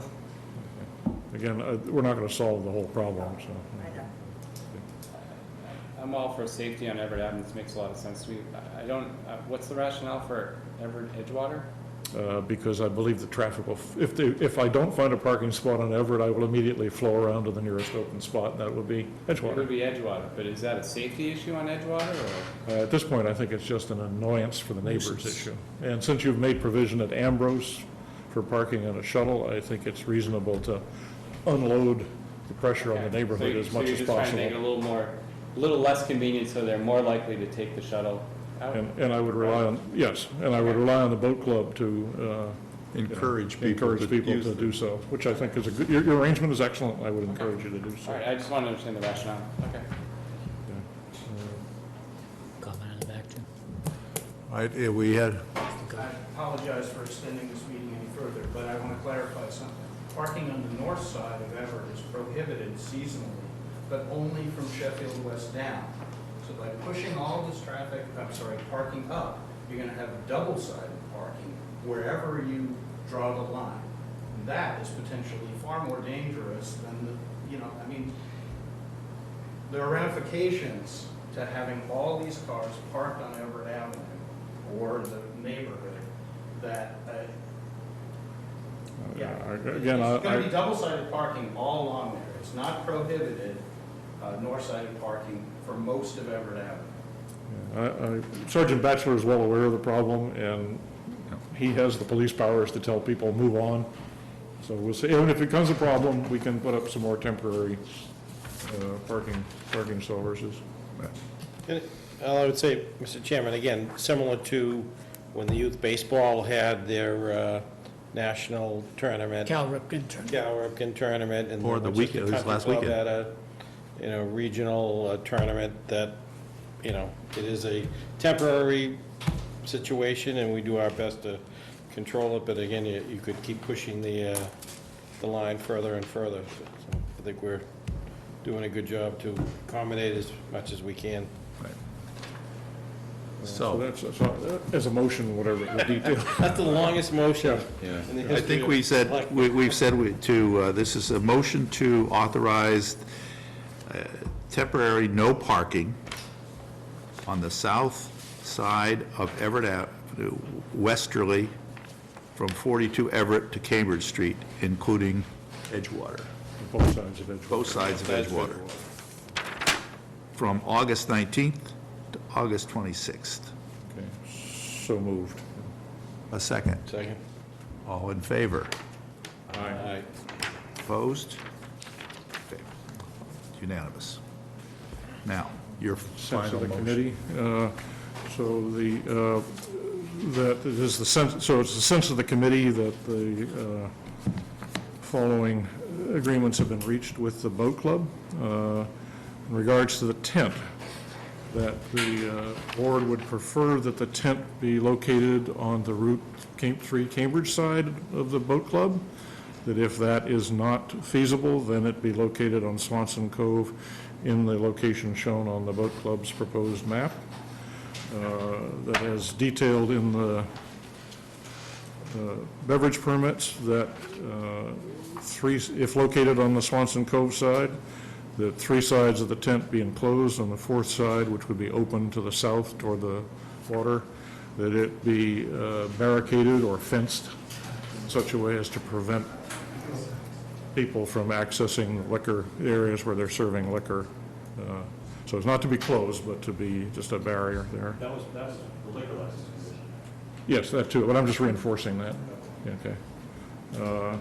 E: Again, we're not going to solve the whole problem, so.
J: I know.
M: I'm all for safety on Everett Avenue. This makes a lot of sense to me. I don't, what's the rationale for Everett Edgewater?
E: Because I believe the traffic will, if I don't find a parking spot on Everett, I will immediately flow around to the nearest open spot, and that would be
M: It would
E: Edgewater.
M: be Edgewater, but is that a safety issue on Edgewater, or?
E: At this point, I think it's just an annoyance for the neighbors issue. And since you've made provision at Ambrose for parking on a shuttle, I think it's reasonable to unload the pressure on the neighborhood as much as
M: So you're just trying to make it
E: possible.
M: a little less convenient, so they're more likely to take the shuttle out?
E: And I would rely on, yes, and I would rely on the boat club to
A: Encourage people to use
E: do so, which I think is a good, your arrangement is excellent. I would encourage you to do so.
M: All right, I just want to understand the rationale. Okay.
G: Comment on the back, too.
A: All right, we had,
R: I apologize for extending this meeting any further, but I want to clarify something. parking on the north side of Everett is prohibited seasonally, but only from Sheffield West down. So by pushing all this parking up, you're gonna have double-sided parking wherever you draw the line. And that is potentially far more dangerous than there are ramifications to having all these cars parked on Everett Avenue or the neighborhood that,
E: Again,
R: it's gonna be double-sided parking all along there. It's not prohibited, north-sided parking for most of Everett Avenue.
E: Sergeant Batchelor is well aware of the problem, and he has the police powers to tell people, move on. So we'll see, and if it becomes a problem, we can put up some more temporary parking sources.
F: And all I would say, Mr. Chairman, again, similar to when the youth baseball had their national tournament.
G: Cal Ripken
F: tournament. And
A: Or the weekend, it was
F: Country
A: last
F: Club
A: weekend.
F: had a, regional tournament that, it is a temporary situation, and we do our best to control it, but again, you could keep pushing the line further and further. So I think we're doing a good job to accommodate as much as we can.
E: So that's, as a motion, whatever, the detail.
F: That's the longest motion
D: Yeah.
F: in the
A: I
F: history
A: think
F: of
A: we said,
F: select-
A: we've said this is a motion to authorize temporary no parking on the south side of Everett Avenue, westerly, from 42 Everett to Cambridge Street, including Edgewater,
E: Both sides of Edgewater.
A: both sides of Edgewater, from August 19th to August 26th.
E: Okay, so moved.
A: A second.
F: Second.
A: All in favor?
F: Aye.
A: Opposed? Okay. Unanimous. Now, your
E: Sense
A: final
E: of the
A: motion.
E: committee. So that it is the sense, so it's the sense of the committee that the following agreements have been reached with the boat club. In regards to the tent, that the board would prefer that the tent be located on the Route 3 Cambridge side of the boat club, that if that is not feasible, then it be located on Swanson Cove in the location shown on the boat club's proposed map. That is detailed in the beverage permits that if located on the Swanson Cove side, that 3 sides of the tent be enclosed. On the 4th side, which would be open to the south toward the water, that it be barricaded or fenced in such a way as to prevent people from accessing liquor areas where they're serving liquor. So it's not to be closed, but to be just a barrier there.
L: That was the liquor license condition.
E: Yes, that too, but I'm just reinforcing that. Okay. With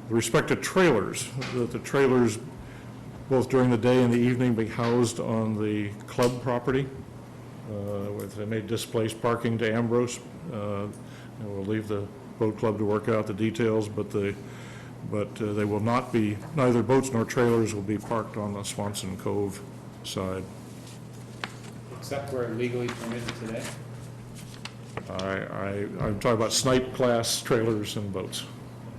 E: respect to trailers, that the trailers, both during the day and the evening, be housed on the club property. They may displace parking to Ambrose. And we'll leave the boat club to work out the details, but they will not be, neither boats nor trailers will be parked on the Swanson Cove side.
M: Except where legally permitted today?
E: I'm talking about snipe class trailers and boats.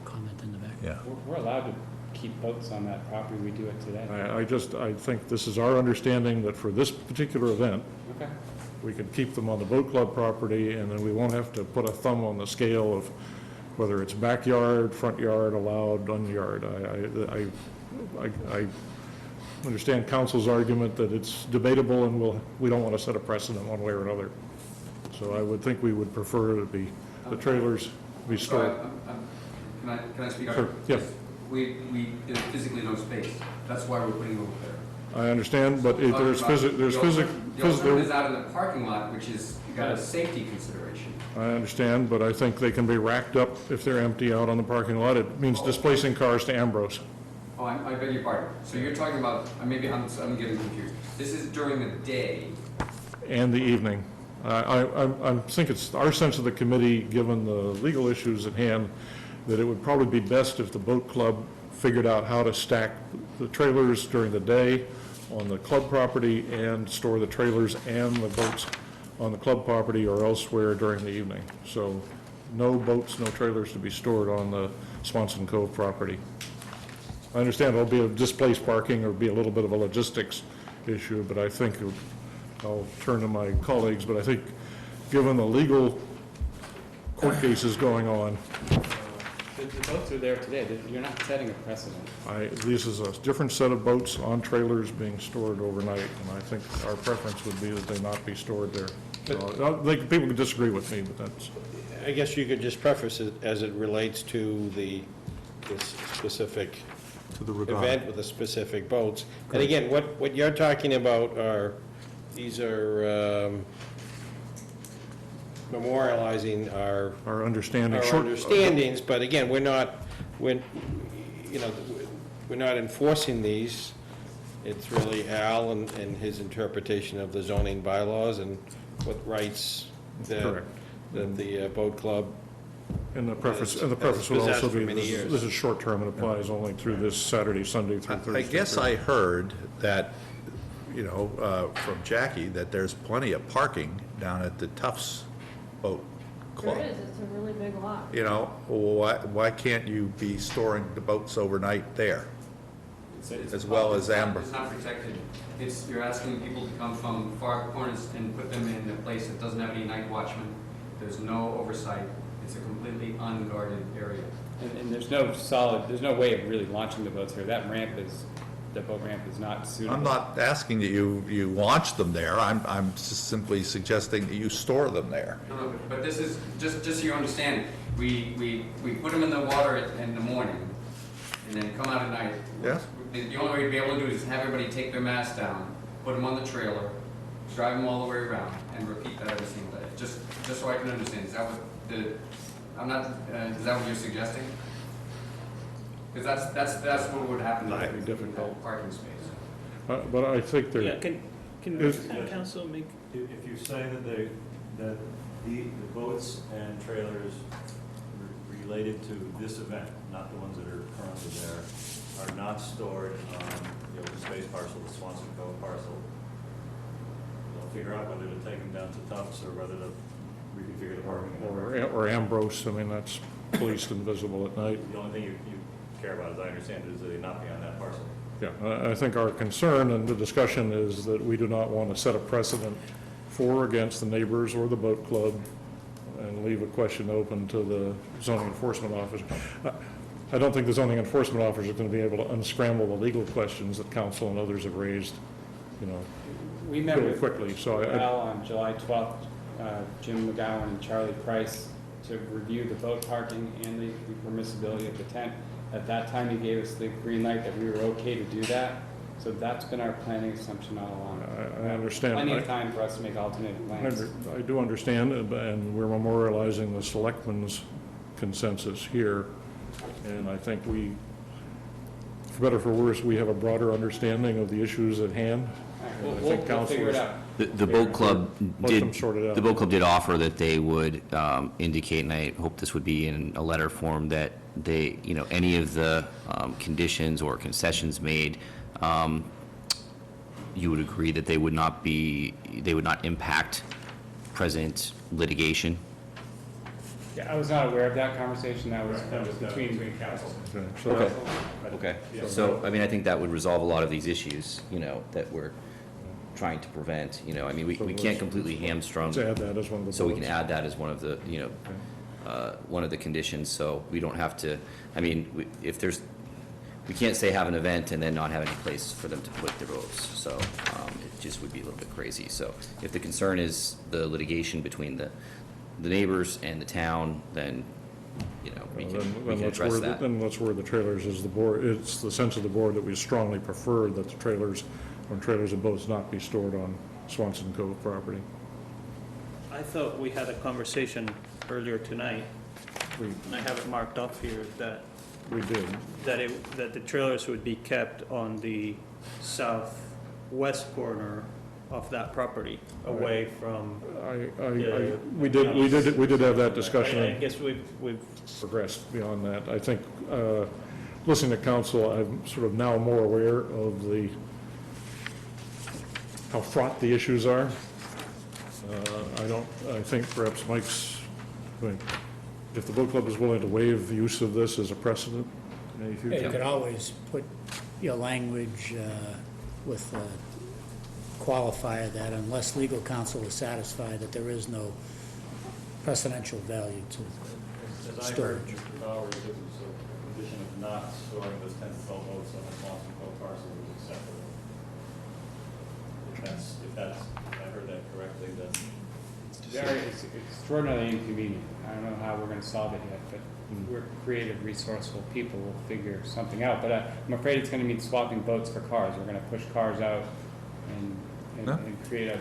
G: Comment in the back.
A: Yeah.
M: We're allowed to keep boats on that property, we do it today.
E: I think this is our understanding that for this particular event,
M: Okay.
E: we can keep them on the boat club property, and then we won't have to put a thumb on the scale of whether it's backyard, front yard, allowed, unyard. I understand council's argument that it's debatable, and we don't want to set a precedent one way or another. So I would think we would prefer to be, the trailers be stored.
T: Can I speak?
E: Sure, yeah.
T: There's physically no space. That's why we're putting it over there.
E: I understand, but there's
T: The alternative is
E: I
T: out in the parking lot, which is, you got a safety consideration.
E: understand, but I think they can be racked up if they're empty out on the parking lot. It means displacing cars to Ambrose.
T: Oh, I beg your pardon. So you're talking about, maybe I'm getting confused. This is during the day.
E: And the evening. I think it's our sense of the committee, given the legal issues at hand, that it would probably be best if the boat club figured out how to stack the trailers during the day on the club property and store the trailers and the boats on the club property or elsewhere during the evening. So no boats, no trailers to be stored on the Swanson Cove property. I understand it'll be a displaced parking or be a little bit of a logistics issue, but I think, I'll turn to my colleagues, but I think, given the legal court cases going on,
M: The boats are there today. You're not setting a precedent.
E: this is a different set of boats on trailers being stored overnight, and I think our preference would be that they not be stored there. So, people can disagree with me, but that's,
F: I guess you could just preface it as it relates to this specific
E: to the regatta.
F: event with the specific boats. And again, what you're talking about these are memorializing
E: Our understanding.
F: our understandings, but again, we're not enforcing these. It's really Al and his interpretation of the zoning bylaws and what rights that
E: Correct.
F: the boat club.
E: And the preface would
F: possessed
E: also
F: for
E: be,
F: many years.
E: this is short-term and applies only through this Saturday, Sunday through Thursday.
A: I guess I heard that, from Jackie, that there's plenty of parking down at the Tufts Boat Club.
B: There is, it's a really big lot.
A: Why can't you be storing the boats overnight there? As well as Amber.
T: It's not protected. You're asking people to come from far corners and put them in a place that doesn't have any night watchmen. There's no oversight. It's a completely unguarded area.
M: And there's no way of really launching the boats here. The boat ramp is not suitable.
A: I'm not asking that you launch them there. I'm just simply suggesting that you store them there.
T: No, but this is, just so you understand, we put them in the water in the morning and then come out at night.
A: Yes?
T: The only way to be able to do it is have everybody take their mask down, put them on the trailer, drive them all the way around, and repeat that every single day. Just so I can understand, is that what is that what you're suggesting? Because that's what would happen to every difficult parking space.
E: But I think there.
C: Yeah, can
E: Is-
C: council make?
L: If you say that the boats and trailers related to this event, not the ones that are currently there, are not stored on the open space parcel, the Swanson Cove parcel, they'll figure out whether to take them down to Tufts or whether to reconfigure the parking.
E: Or Ambrose, I mean, that's policed and visible at night.
L: The only thing you care about, as I understand it, is that they not be on that parcel.
E: Yeah, I think our concern and the discussion is that we do not want to set a precedent for or against the neighbors or the boat club and leave a question open to the zoning enforcement officer. I don't think the zoning enforcement officer is going to be able to unscramble the legal questions that council and others have raised,
M: We met
E: really
M: with
E: quickly. So
M: Al on July 12th, Jim McGowan and Charlie Price, to review the boat parking and the permissibility of the tent. At that time, he gave us the green light that we were okay to do that. So that's been our planning assumption all along.
E: I understand.
M: Plenty of time for us to make alternate plans.
E: I do understand, and we're memorializing the selectmen's consensus here. And I think for better or for worse, we have a broader understanding of the issues at hand.
M: We'll
E: I think
M: we'll figure it
E: councilors-
M: out.
D: The boat club
E: Let them sort it out.
D: the boat club did offer that they would indicate, and I hope this would be in a letter form, that they, any of the conditions or concessions made, you would agree that they would not impact present litigation?
M: Yeah, I was not aware of that conversation. That was between council.
D: Okay. So, I think that would resolve a lot of these issues, that we're trying to prevent, we can't completely hamstrung.
E: Let's add that as one of the
D: So we can
E: bullets.
D: add that as one of the, one of the conditions, so we don't have to, we can't say have an event and then not have any place for them to put their boats, so it just would be a little bit crazy. So if the concern is the litigation between the neighbors and the town, then, we can address that.
E: Then let's word the trailers as the board, it's the sense of the board that we strongly prefer that the trailers and boats not be stored on Swanson Cove property.
C: I thought we had a conversation earlier tonight, and I have it marked up here, that
E: We did.
C: that the trailers would be kept on the southwest corner of that property, away from.
E: We did have that discussion.
C: I guess we've
E: progressed beyond that. I think, listening to council, I'm sort of now more aware of how fraught the issues are. I think perhaps Mike's, if the boat club is willing to waive the use of this as a precedent, in any
G: Yeah,
E: future.
G: you could always put your language with a qualifier that unless legal counsel is satisfied that there is no precedential value to
H: As I heard
G: storage.
H: Mr. Bowers, it was a condition of not storing those 10 to 12 boats on a Swanson Cove parcel was acceptable. If I heard that correctly, that's.
M: It's extraordinarily inconvenient. I don't know how we're gonna solve it yet, but we're creative, resourceful people, we'll figure something out. But I'm afraid it's gonna mean swapping boats for cars. We're gonna push cars out and create a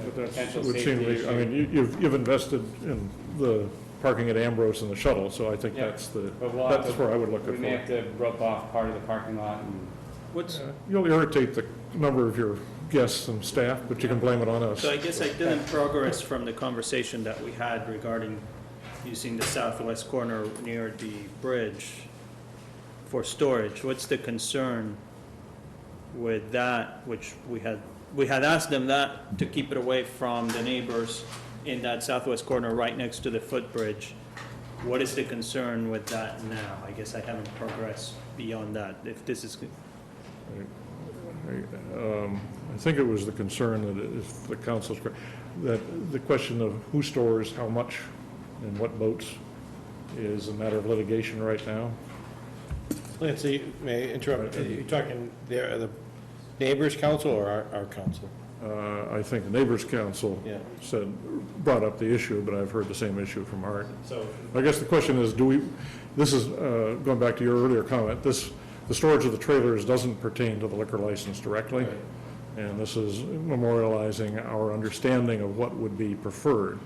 E: But that's,
M: potential
E: it would
M: safety
E: seem to me,
M: issue.
E: I mean, you've invested in the parking at Ambrose and the shuttle, so I think
M: Yeah,
E: that's the,
M: but we'll have
E: that's
M: to-
E: where I would look
M: We may have
E: at.
M: to rope off part of the parking lot and.
E: You'll irritate the number of your guests and staff, but you can blame it on us.
C: So I guess I didn't progress from the conversation that we had regarding using the southwest corner near the bridge for storage. What's the concern with that, which we had asked them that to keep it away from the neighbors in that southwest corner right next to the footbridge. What is the concern with that now? I guess I haven't progressed beyond that. If this is,
E: I think it was the concern that if the council's, that the question of who stores how much and what boats is a matter of litigation right now.
F: Nancy, may I interrupt? Are you talking the neighbors' council or our council?
E: I think the Neighbors Council
F: Yeah.
E: brought up the issue, but I've heard the same issue from Art.
F: So,
E: I guess the question is, this is, going back to your earlier comment, the storage of the trailers doesn't pertain to the liquor license directly.
F: Right.
E: And this is memorializing our understanding of what would be preferred.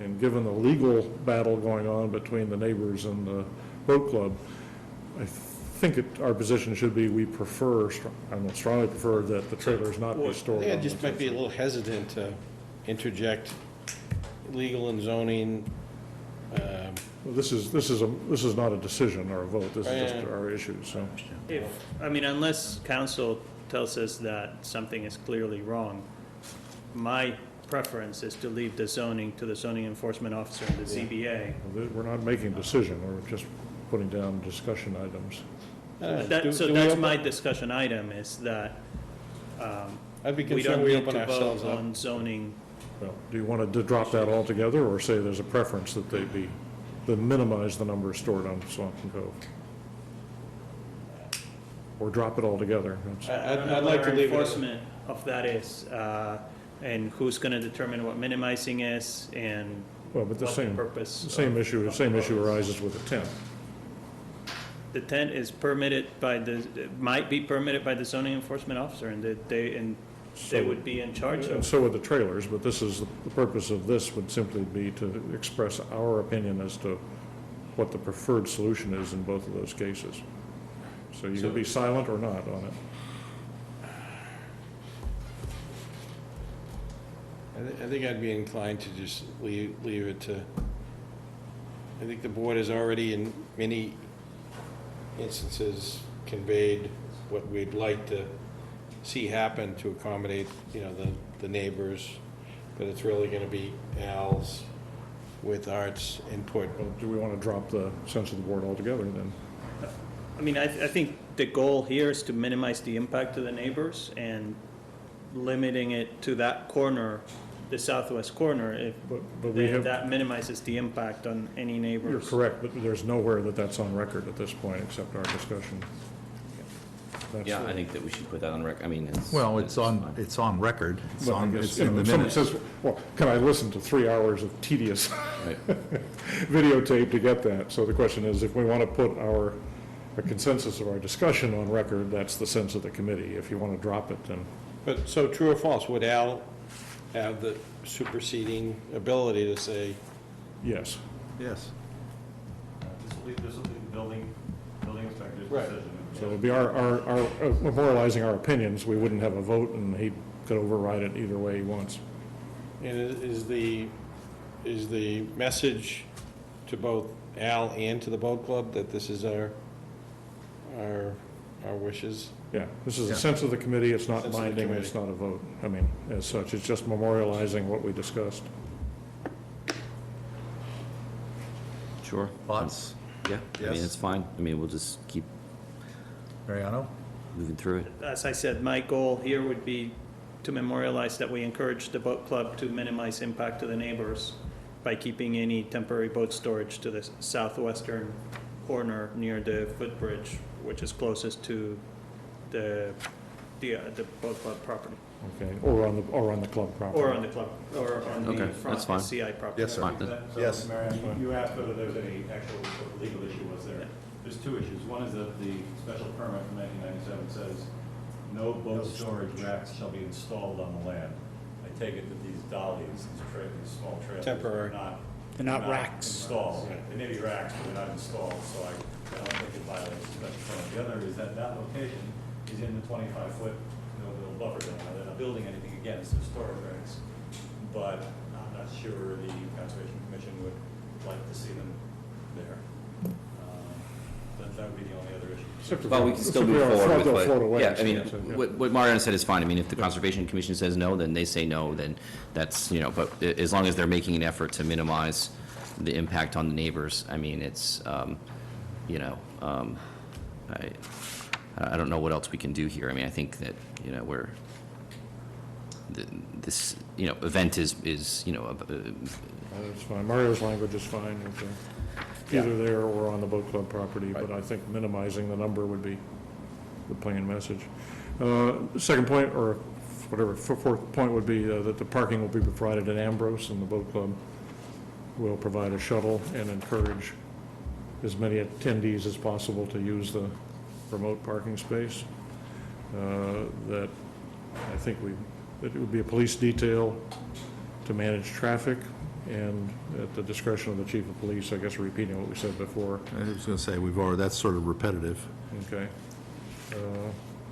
E: And given the legal battle going on between the neighbors and the boat club, I think our position should be we prefer, I don't know, strongly prefer that the trailers not be
F: I
E: stored.
F: think I
E: on
F: just
E: the
F: might be a little hesitant to interject legal and zoning.
E: Well, this is not a decision or a vote, this is just our issue, so.
C: unless council tells us that something is clearly wrong, my preference is to leave the zoning to the zoning enforcement officer and the ZBA.
E: We're not making a decision, we're just putting down discussion items.
C: So that's my discussion item, is that
F: I'd be
C: we
F: concerned
C: don't
F: we
C: need
F: open
C: to
F: ourselves
C: vote
F: up.
C: on zoning.
E: Well, do you want to drop that altogether, or say there's a preference that they be, that minimize the number stored on Swanson Cove? Or drop it altogether?
F: I'd like to leave it.
C: Enforcement of that is, and who's going to determine what minimizing is, and
E: Well, but the
C: what
E: same
C: purpose.
E: issue arises with the tent.
C: The tent is permitted by might be permitted by the zoning enforcement officer, and they would be in charge
E: And
C: of.
E: so would the trailers, but this is, the purpose of this would simply be to express our opinion as to what the preferred solution is in both of those cases. So you can be silent or not on it.
F: I think I'd be inclined to just leave it to, I think the board has already in many instances conveyed what we'd like to see happen to accommodate, the neighbors, but it's really gonna be Al's with Art's input.
E: Well, do we want to drop the sense of the board altogether then?
C: I think the goal here is to minimize the impact to the neighbors, and limiting it to that corner, the southwest corner,
E: But we have,
C: that minimizes the impact on any neighbors.
E: you're correct, but there's nowhere that that's on record at this point except our discussion. That's
D: Yeah, I think that we should put that on record. I mean, it's.
A: Well, it's on record.
E: Well, I guess, if somebody says, well, can I listen to 3 hours of tedious videotape to get that? So the question is, if we want to put a consensus of our discussion on record, that's the sense of the committee. If you want to drop it, then.
F: But, so true or false, would Al have the superseding ability to say,
E: Yes.
A: Yes.
H: This will be the building inspector's
F: Right.
H: decision.
E: So it would be our memorializing our opinions. We wouldn't have a vote, and he could override it either way he wants.
F: and is the message to both Al and to the boat club that this is our wishes?
E: Yeah, this is a
A: Yeah.
E: sense of the committee. It's not
F: Sense of the
E: binding,
F: committee.
E: it's not a vote. I mean, as such, it's just memorializing what we discussed.
D: Sure.
A: Thoughts?
D: Yeah, I mean,
A: Yes.
D: it's fine. I mean, we'll just keep
A: Mariano?
D: Moving through it.
C: As I said, my goal here would be to memorialize that we encourage the boat club to minimize impact to the neighbors by keeping any temporary boat storage to the southwestern corner near the footbridge, which is closest to the boat club property.
E: Okay, or on the club property.
C: Or on the club, or on
D: Okay,
C: the
D: that's
C: front
D: fine.
C: CI property.
A: Yes, sir.
D: Fine.
H: So,
A: Yes.
H: Marion, you asked whether there was any actual sort of legal issue was there. There's two issues. One is that the special permit from 1997 says, no boat storage racks shall be installed on the land. I take it that these dollies, these small trailers.
F: Temporary.
G: They're not racks.
H: Installed. They may be racks, but they're not installed, so I don't think it violates the special permit. The other is that that location is in the 25-foot, little buffer zone. Now, they're not building anything against the storage racks, but I'm not sure the Conservation Commission would like to see them there. That would be the only other issue.
D: Well, we can still move forward with what, yeah, I mean, what Mariano said is fine. I mean, if the Conservation Commission says no, then they say no, then that's, but as long as they're making an effort to minimize the impact on the neighbors, I mean, it's, I don't know what else we can do here. I mean, I think that, this, event is.
E: That's fine. Mario's language is fine. Either there or on the boat club property, but I think minimizing the number would be the plain message. Second point, or whatever, fourth point would be that the parking will be provided in Ambrose, and the boat club will provide a shuttle and encourage as many attendees as possible to use the remote parking space. That I think that it would be a police detail to manage traffic, and at the discretion of the chief of police, I guess repeating what we said before.
A: I was going to say, that's sort of repetitive.
E: Okay.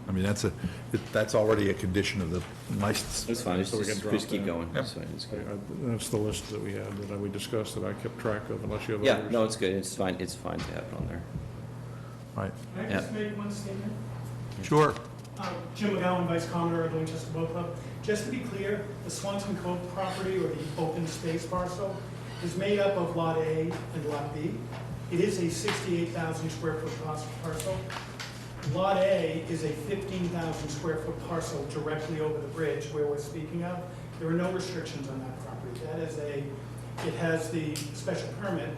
A: I mean, that's already a condition of the license.
D: That's fine,
E: So we can drop
D: just keep
E: that.
D: going. That's fine, it's good.
E: That's the list that we had, that we discussed, that I kept track of, unless you have
D: Yeah,
E: others.
D: no, it's good, it's fine to have it on there.
A: Right.
K: Can I just make one statement?
A: Sure.
K: Jim McGowan, Vice Commodore of the Winchester Boat Club. Just to be clear, the Swanson Cove property, or the open space parcel, is made up of Lot A and Lot B. It is a 68,000 square foot parcel. Lot A is a 15,000 square foot parcel directly over the bridge where we're speaking of. There are no restrictions on that property. It has the special permit,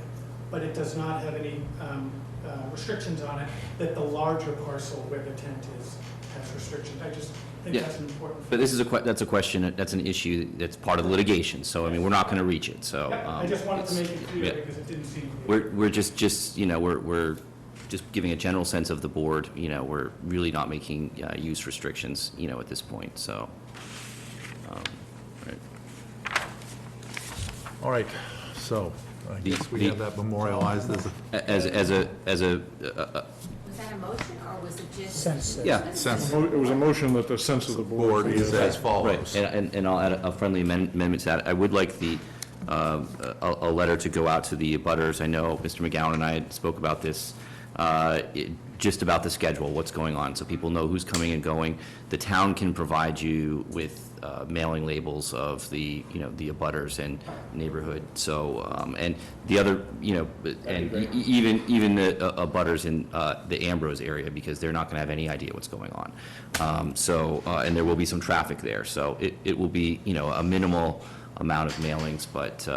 K: but it does not have any restrictions on it that the larger parcel where the tent is has restrictions. I just think
D: Yeah.
K: that's an important.
D: But this is that's a question, that's an issue that's part of the litigation, so, I mean, we're not going to reach it, so.
K: Yeah, I just wanted to make it clear
D: yeah.
K: because it didn't seem to be.
D: We're just, we're just giving a general sense of the board, we're really not making use restrictions, at this point, so. Right.
A: All right, so I guess we have that memorialized as a...
D: As a,
I: Was that a motion, or was it just?
G: Census.
D: yeah.
A: sense.
E: It was a motion that the sense of the board
A: Board
E: be
A: is as follows.
D: Right, and I'll add a friendly amendment to that. I would like a letter to go out to the abutters. I know Mr. McGowan and I spoke about this, just about the schedule, what's going on, so people know who's coming and going. The town can provide you with mailing labels of the abutters and neighborhood, so, and the other, and even the abutters in the Ambrose area, because they're not going to have any idea what's going on. So, and there will be some traffic there, so it will be, a minimal amount of mailings, but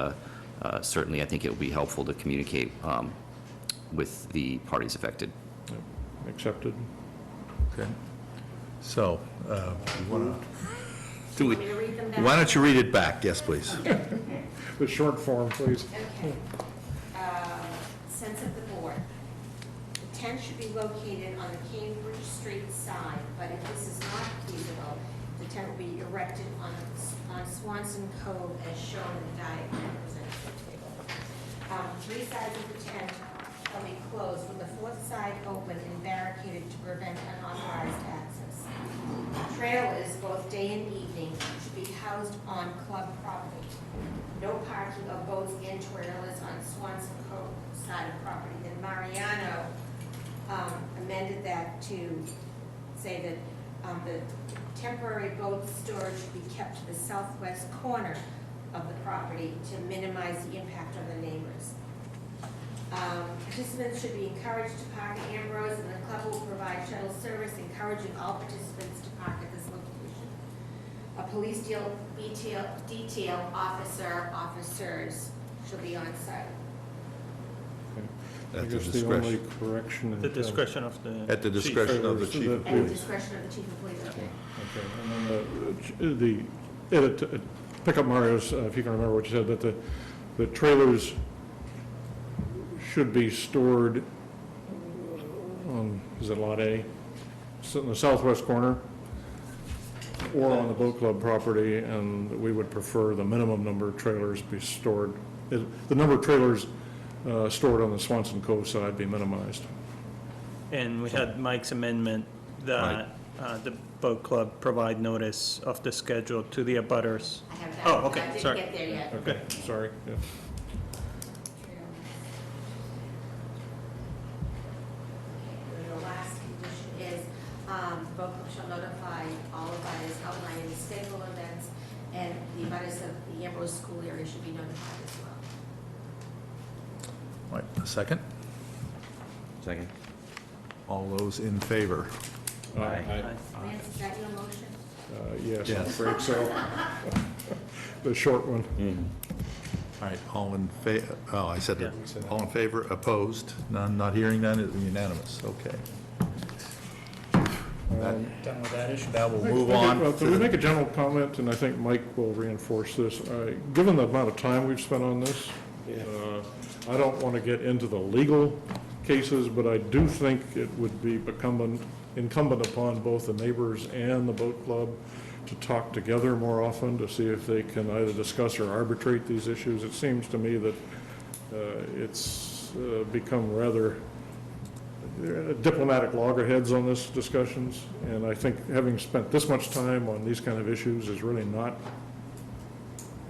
D: certainly I think it will be helpful to communicate with the parties affected.
E: accepted.
A: Okay. So, you want
I: Do you want me to read them
A: to...
I: back?
A: Why don't you read it back? Yes, please.
E: The short form, please.
I: Okay. Sense of the board. The tent should be located on the Cambridge Street side, but if this is not feasible, the tent will be erected on Swanson Cove as shown in the diagram presented to the table. 3 sides of the tent shall be closed, with the 4th side open and barricaded to prevent unauthorized access. Trailers, both day and evening, should be housed on club property. No parking of boats and trailers on Swanson Cove side of property. Then Mariano amended that to say that the temporary boat storage should be kept to the southwest corner of the property to minimize the impact on the neighbors. Participants should be encouraged to park at Ambrose, and the club will provide shuttle service, encouraging all participants to park at this location. A police detail officers shall be on site.
E: I
A: At the
E: guess the only
A: discretion.
E: correction.
C: The discretion of the.
A: At the discretion of the chief of
I: At the
A: police.
I: discretion of the chief of police, okay.
E: Okay, and then the edit, pick up Mario's, if you can remember what you said, that the trailers should be stored on, is it Lot A? In the southwest corner, or on the boat club property, and we would prefer the minimum number of trailers be stored, the number of trailers stored on the Swanson Cove side be minimized.
C: And we had Mike's amendment that the boat club provide notice of the schedule to the abutters.
I: I have that.
C: Oh, okay,
I: I
C: sorry.
I: didn't get there yet.
E: Okay, sorry, yeah.
I: And the last condition is, the boat club shall notify all abutters outlining the schedule of events, and the abutters of the Ambrose School area should be notified as well.
A: Right, a second?
D: Second.
A: All those in favor?
E: Aye.
I: Lance, is that your motion?
E: Yes, I'm
A: Yes.
E: afraid so. The short one.
A: All right, all in oh, I said that.
C: Yeah.
A: All in favor, opposed? None, not hearing none, it's unanimous, okay.
G: Done with that issue?
A: Now we'll move on.
E: Can we make a general comment, and I think Mike will reinforce this. Given the amount of time we've spent on this, I don't want to get into the legal cases, but I do think it would be incumbent upon both the neighbors and the boat club to talk together more often to see if they can either discuss or arbitrate these issues. It seems to me that it's become rather diplomatic loggerheads on this discussions, and I think having spent this much time on these kind of issues is really not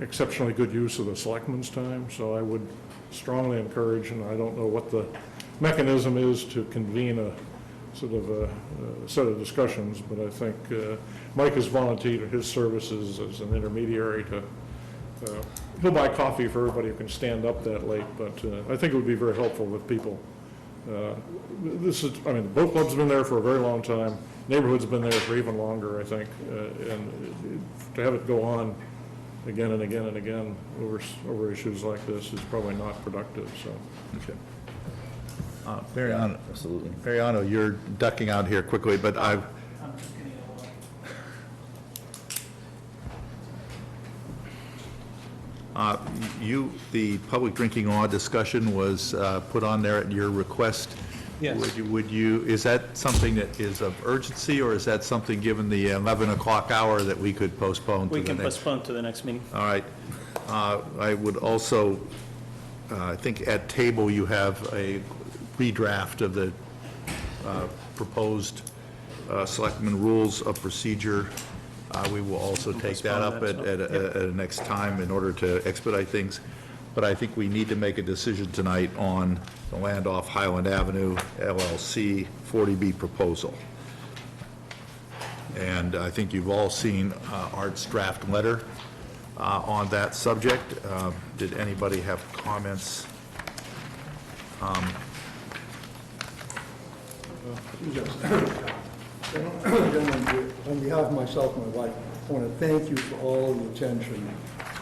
E: exceptionally good use of the selectmen's time, so I would strongly encourage, and I don't know what the mechanism is to convene a sort of a set of discussions, but I think Mike has volunteered his services as an intermediary to, he'll buy coffee for everybody who can stand up that late, but I think it would be very helpful with people. This is, I mean, the boat club's been there for a very long time, neighborhood's been there for even longer, I think, and to have it go on again and again and again over issues like this is probably not productive, so.
A: Okay. Mariano, absolutely. Mariano, you're ducking out here quickly, but I've, the public drinking law discussion was put on there at your request.
C: Yes.
A: Would you, is that something that is of urgency, or is that something, given the 11 o'clock hour, that we could postpone to the
C: We
A: next?
C: can postpone to the next meeting.
A: All right. I would also, I think at table you have a redraft of the proposed selectmen rules of procedure. We will also take that up at a next time in order to expedite things. But I think we need to make a decision tonight on the Land Off Highland Avenue LLC 40B proposal. And I think you've all seen Art's draft letter on that subject. Did anybody have comments?
Q: Gentlemen, on behalf of myself and my wife, I want to thank you for all the attention,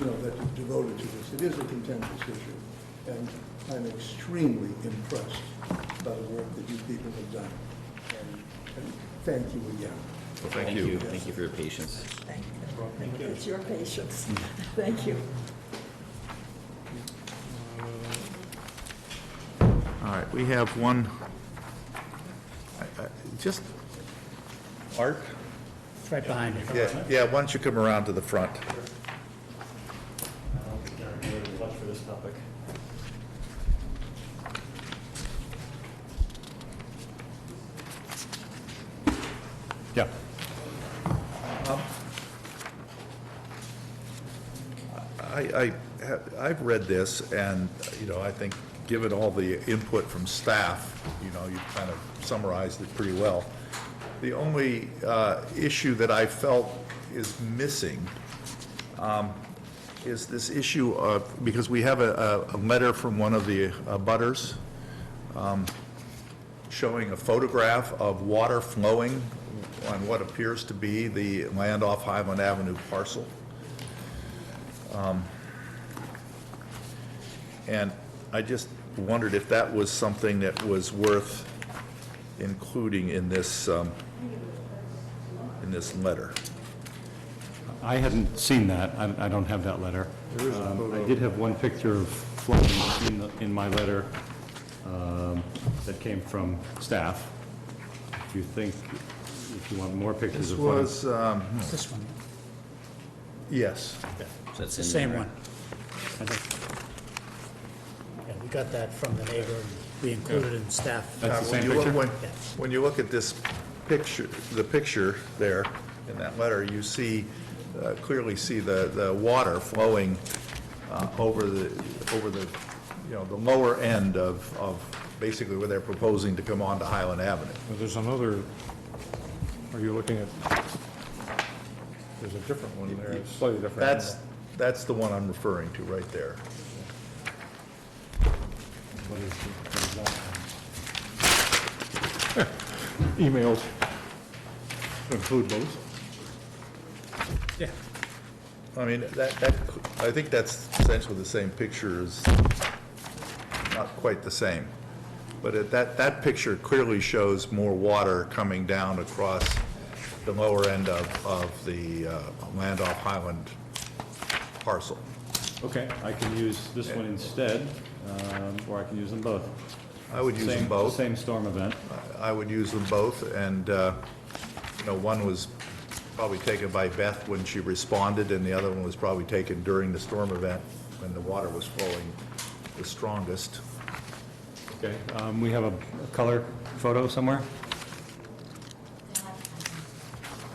Q: that you've devoted to this. It is a contentious issue, and I'm extremely impressed by the work that you people have done. And thank you again.
A: Well, thank you.
D: Thank you for your patience.
J: Thank you. It's your patience. Thank you.
A: All right, we have one, just, Art?
G: It's right behind you.
A: Yeah, why don't you come around to the front?
L: Much for this topic. Yeah.
A: I've read this, and, I think, given all the input from staff, you've kind of summarized it pretty well. The only issue that I felt is missing is this issue of, because we have a letter from one of the abutters showing a photograph of water flowing on what appears to be the land off Highland Avenue parcel. And I just wondered if that was something that was worth including in this letter.
L: I hadn't seen that. I don't have that letter. I did have one picture of flooding in my letter that came from staff. If you think, if you want more pictures
A: This
L: of flooding.
A: was,
G: This one,
A: yes.
D: So
G: it's
D: that's
G: the
D: in
G: same
D: there.
G: one. Yeah, we got that from the neighbor, and we included it in staff.
L: That's the
A: When
L: same
A: you look-
L: picture?
A: When you look at this picture, the picture there in that letter, you see, clearly see the water flowing over the, you know, the lower end of basically where they're proposing to come onto Highland Avenue.
E: Well, there's another, are you looking at, there's a different one there, it's slightly different.
A: That's the one I'm referring to right there.
E: What is that? Emailed to include both.
G: Yeah.
A: I mean, I think that's essentially the same picture as, not quite the same. But that picture clearly shows more water coming down across the lower end of the land off Highland parcel.
L: Okay, I can use this one instead, or I can use them both.
A: I would use them both.
L: Same storm event.
A: I would use them both, and, you know, one was probably taken by Beth when she responded, and the other one was probably taken during the storm event when the water was flowing the strongest.
L: Okay, we have a color photo somewhere?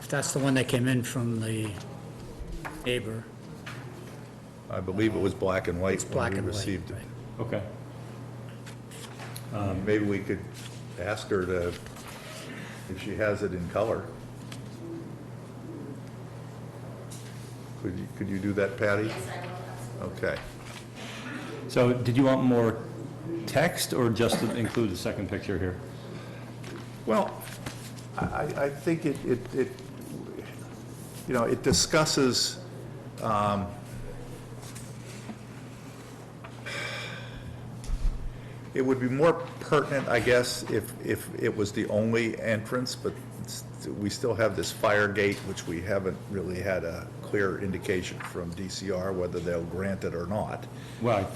G: If that's the one that came in from the neighbor,
A: I believe it was black and white
G: it's black
A: when
G: and
A: we
G: white.
A: received it.
G: right.
L: Okay.
A: Maybe we could ask her to, if she has it in color. Could you do that, Patty?
I: Yes, I will, absolutely.
A: Okay.
L: So did you want more text or just to include the second picture here?
A: Well, I think it, you know, it discusses, it would be more pertinent, I guess, if it was the only entrance, but we still have this fire gate, which we haven't really had a clear indication from DCR whether they'll grant it or not.
L: Well,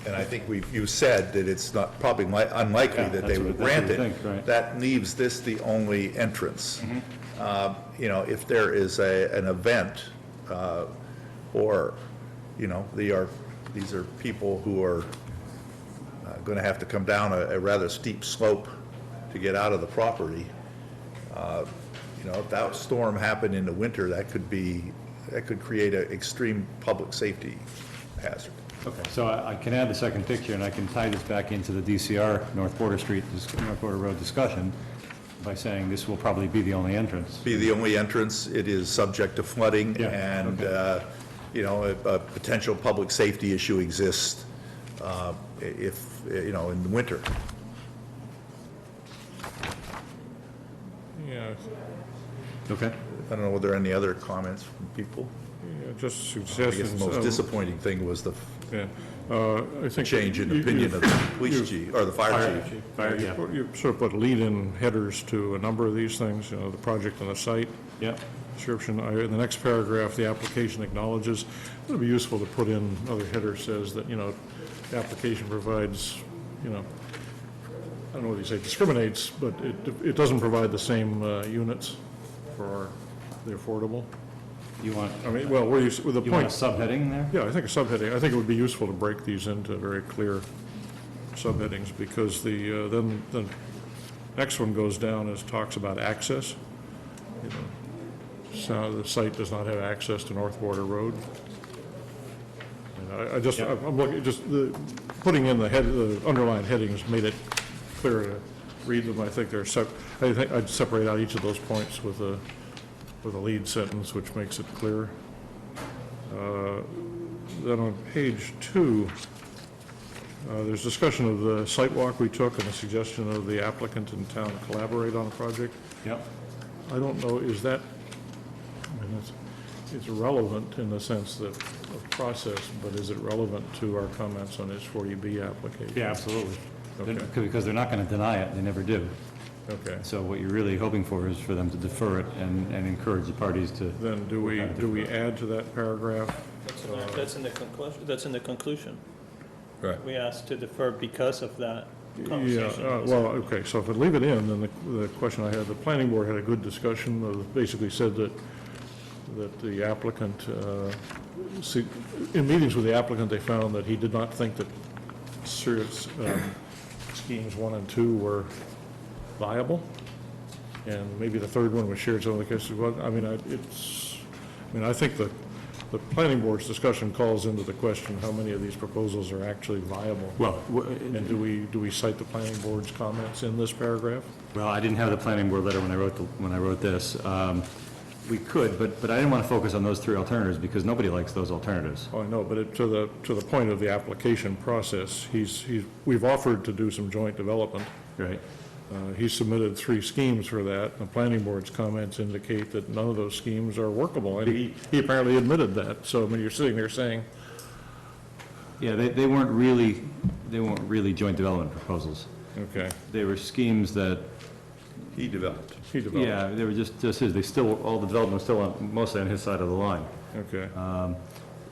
A: And I think you said that it's not, probably unlikely
L: Yeah,
A: that
L: that's
A: they
L: what-
A: would
L: that's what
A: grant
L: we
A: it.
L: think, right.
A: That leaves this the only entrance. You know, if there is an event, or, you know, these are people who are going to have to come down a rather steep slope to get out of the property. You know, if that storm happened in the winter, that could create an extreme public safety hazard.
L: Okay, so I can add the second picture, and I can tie this back into the DCR North Border Road discussion by saying this will probably be the only entrance.
A: Be the only entrance, it is subject to flooding,
L: Yeah,
A: and, you know, a potential public safety issue exists if, you know, in the winter.
E: Yeah,
L: Okay.
A: I don't know, were there any other comments from people?
E: yeah, just
A: I guess
E: suggestions.
A: the most disappointing thing was the
E: Yeah, I think.
A: change in
E: you-
A: opinion of the police
E: you-
A: chief, or the fire chief.
E: You sort of put lead-in headers to a number of these things, you know, the project and the site.
L: Yeah.
E: Description, in the next paragraph, the application acknowledges, it would be useful to put in, another header says that, you know, the application provides, you know, I don't know what you say, discriminates, but it doesn't provide the same units for the affordable.
L: You want,
E: I mean, well, where you, with the
L: you want a
E: point.
L: subheading there?
E: Yeah, I think a subheading, I think it would be useful to break these into very clear subheadings, because then the next one goes down as talks about access. You know, so the site does not have access to North Border Road. And I just, I'm looking, just putting in the underlined headings made it clear to read them. I think I think I'd separate out each of those points with a lead sentence, which makes it clear. Then on page 2, There's discussion of the site walk we took and the suggestion of the applicant and town collaborate on a project.
L: Yep.
E: I don't know, is that, I mean, it's relevant in the sense that of process, but is it relevant to our comments on his 40B application?
L: Yeah, absolutely.
E: Okay.
L: Because they're not going to deny it, they never do.
E: Okay.
L: So what you're really hoping for is for them to defer it and encourage the parties to.
E: Then do we add to that paragraph?
C: That's in the conclusion, that's in the conclusion.
E: Right.
C: We asked to defer because of that
E: Yeah,
C: conversation.
E: well, okay, so if I leave it in, then the question I had, the planning board had a good discussion, basically said that the applicant, in meetings with the applicant, they found that he did not think that serious schemes 1 and 2 were viable, and maybe the third one was shared some of the cases. Well, I mean, I think the planning board's discussion calls into the question how many of these proposals are actually viable.
L: Well,
E: And do we cite the planning board's comments in this paragraph?
L: well, I didn't have the planning board letter when I wrote this. We could, but I didn't want to focus on those 3 alternatives because nobody likes those alternatives.
E: Oh, I know, but to the point of the application process, we've offered to do some joint development.
L: Right.
E: He submitted 3 schemes for that. The planning board's comments indicate that none of those schemes are workable, and he apparently admitted that. So, I mean, you're sitting there saying,
L: Yeah, they weren't really joint development proposals.
E: okay,
L: They were schemes that,
A: He developed.
L: yeah, they were just his. All the development was still mostly on his side of the line.
E: okay.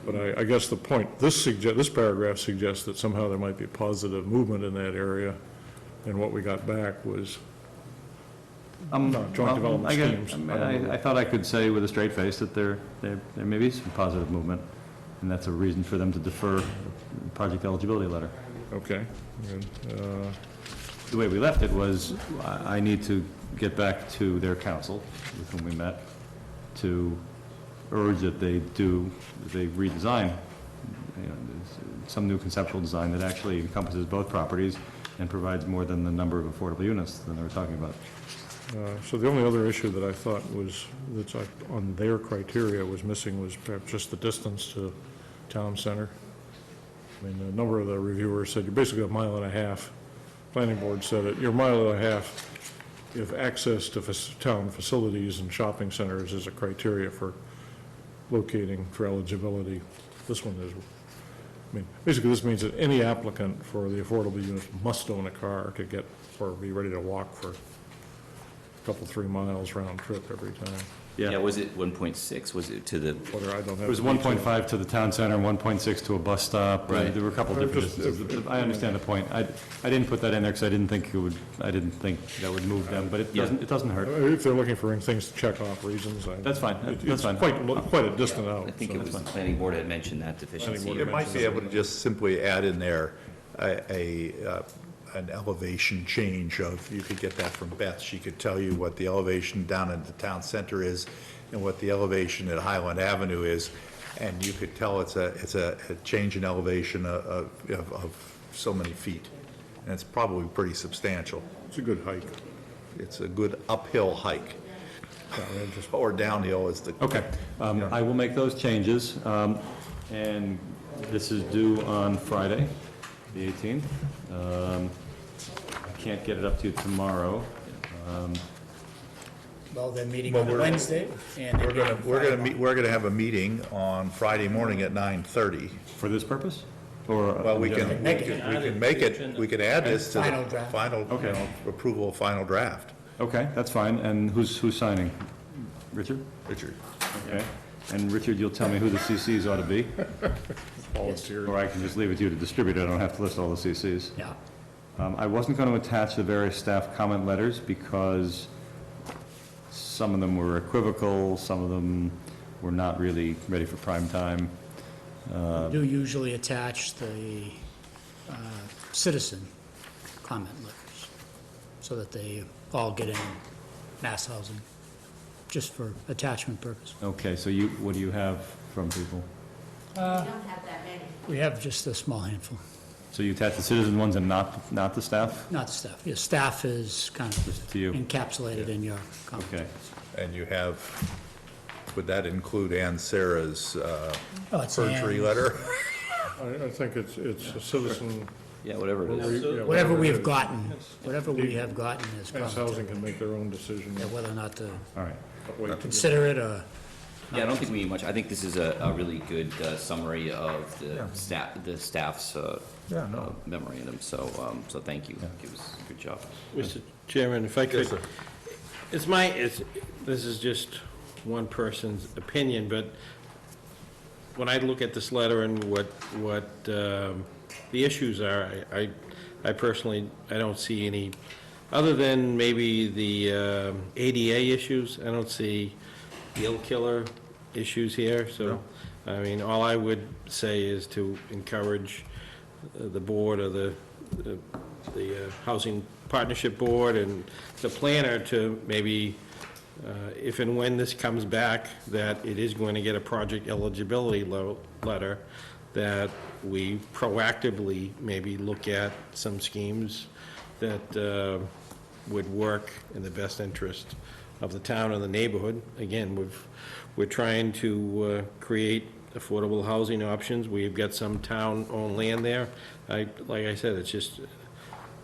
E: But I guess the point, this paragraph suggests that somehow there might be positive movement in that area, and what we got back was not joint development schemes.
L: I thought I could say with a straight face that there may be some positive movement, and that's a reason for them to defer the project eligibility letter.
E: Okay. And,
L: The way we left it was, I need to get back to their council, with whom we met, to urge that they redesign, some new conceptual design that actually encompasses both properties and provides more than the number of affordable units than they were talking about.
E: So the only other issue that I thought that's on their criteria was missing was perhaps just the distance to town center. I mean, a number of the reviewers said you're basically a mile and a half. Planning board said it, you're a mile and a half if access to town facilities and shopping centers is a criteria for locating for eligibility. This one is, I mean, basically this means that any applicant for the affordable units must own a car to get, or be ready to walk for a couple, 3 miles round trip every time.
D: Yeah, was it 1.6? Was it to the,
E: Whether I don't have.
L: It was
E: the detail.
L: 1.5 to the town center, 1.6 to a bus stop.
D: Right.
L: There were a couple of different distances. I understand the point. I didn't put that in there because I didn't think that would move them, but it doesn't hurt.
E: If they're looking for things to check off reasons,
L: That's fine. That's fine.
E: It's quite a distance out.
D: I think
E: so-
D: it was the planning board had mentioned that deficiency.
A: It might be able to just simply add in there an elevation change of, you could get that from Beth. She could tell you what the elevation down in the town center is and what the elevation at Highland Avenue is, and you could tell it's a change in elevation of so many feet. And it's probably pretty substantial.
E: It's a good hike.
A: It's a good uphill hike. Or downhill is the.
L: Okay. I will make those changes, and this is due on Friday, the 18th. I can't get it up to you tomorrow.
G: Well, they're meeting on a Wednesday, and they're meeting Friday.
A: We're gonna have a meeting on Friday morning at 9:30.
L: For this purpose? Or?
A: Well, we can make it, we can add this to
G: Final
A: the
G: draft.
A: final,
L: Okay.
A: approval of final draft.
L: Okay, that's fine. And who's signing? Richard?
A: Richard.
L: Okay. And Richard, you'll tell me who the CCs ought to be?
E: Volunteer.
L: Or I can just leave it to you to distribute. I don't have to list all the CCs.
G: Yeah.
L: I wasn't going to attach the various staff comment letters because some of them were equivocal, some of them were not really ready for prime time.
G: Do usually attach the citizen comment letters, so that they all get in mass housing, just for attachment purpose.
L: Okay, so what do you have from people?
I: We don't have that many.
G: We have just a small handful,
L: So you attach the citizen ones and not the staff?
G: not staff. Your staff is kind of
L: To you?
G: encapsulated in your comment.
L: Okay.
A: And you have, would that include Ann Sarah's
G: Oh, it's
A: perjury
G: Ann's.
A: letter?
E: I think it's a citizen
D: Yeah, whatever it is.
E: Yeah,
G: Whatever we
E: it
G: have
E: is.
G: gotten, whatever we have gotten is
E: Mass Housing can make their own decision.
G: yeah, whether or not to
L: All right.
E: Wait to-
G: consider it or
D: Yeah, I don't think we need much. I think this is a really good summary of the staff's memorandum, so thank you. It was a good job.
F: Mr. Chairman, if I could, this is just one person's opinion, but when I look at this letter and what the issues are, I personally, I don't see any, other than maybe the ADA issues, I don't see deal killer issues here, so, I mean, all I would say is to encourage the board or the Housing Partnership Board and the planner to maybe, if and when this comes back, that it is going to get a project eligibility letter, that we proactively maybe look at some schemes that would work in the best interest of the town and the neighborhood. Again, we're trying to create affordable housing options. We've got some town-owned land there. Like I said, it's just,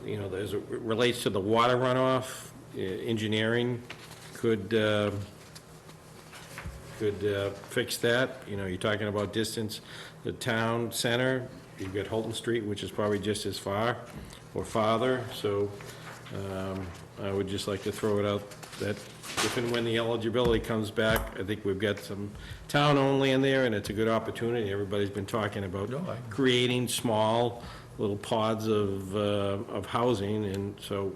F: you know, it relates to the water runoff. Engineering could fix that. You know, you're talking about distance. The town center, you've got Holton Street, which is probably just as far or farther. So I would just like to throw it out that if and when the eligibility comes back, I think we've got some town-owned land there, and it's a good opportunity. Everybody's been talking about creating small little pods of housing, and so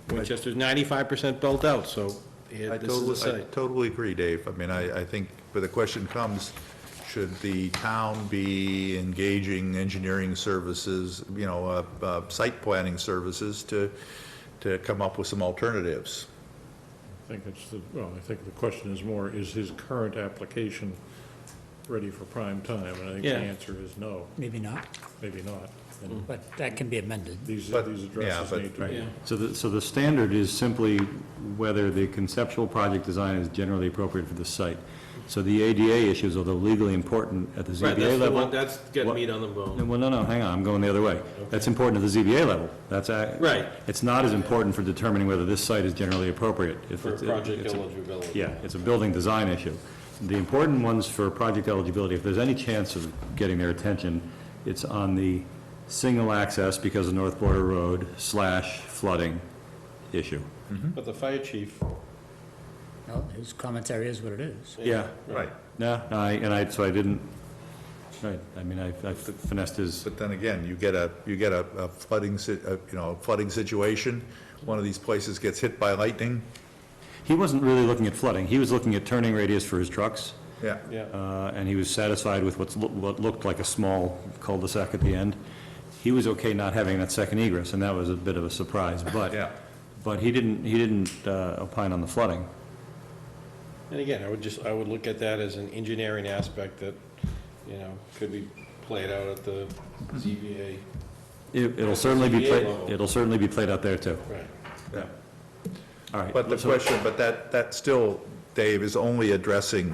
F: Winchester's 95% built out, so
A: I
F: this is the site.
A: totally agree, Dave. I mean, I think, but the question comes, should the town be engaging engineering services, you know, site planning services to come up with some alternatives?
E: I think the question is more, is his current application ready for prime time? And I think the
F: Yeah.
E: answer is no,
G: maybe not,
E: maybe not. And
G: but that can be amended.
E: these
A: But-
E: addresses
A: yeah,
E: need to
A: but-
E: be.
L: So the standard is simply whether the conceptual project design is generally appropriate for the site. So the ADA issues, although legally important at the
F: Right,
L: ZBA
F: that's the
L: level.
F: one, that's getting meat on the bone.
L: Well, no, hang on, I'm going the other way. That's important at the ZBA level. That's
F: Right.
L: It's not as important for determining whether this site is generally appropriate. If
F: For
L: it's
F: project
L: it's a-
F: eligibility.
L: Yeah, it's a building design issue. The important ones for project eligibility, if there's any chance of getting their attention, it's on the single access because of North Border Road / flooding issue.
F: But the fire chief,
G: No, his commentary is what it is.
L: Yeah.
A: Right.
L: No, so I didn't, right, I mean, I finessed his,
A: But then again, you get a flooding, flooding situation, one of these places gets hit by lightning,
L: he wasn't really looking at flooding, he was looking at turning radius for his trucks.
A: yeah.
L: And he was satisfied with what looked like a small cul-de-sac at the end. He was okay not having that second egress, and that was a bit of a surprise,
A: Yeah.
L: but he didn't opine on the flooding.
F: and again, I would look at that as an engineering aspect that, you know, could be played out at the ZBA.
L: It'll certainly be
F: ZBA
L: played,
F: level.
L: it'll certainly be played out there, too.
F: Right.
L: Yeah. All right.
A: But the
L: so-
A: question, but that still, Dave, is only addressing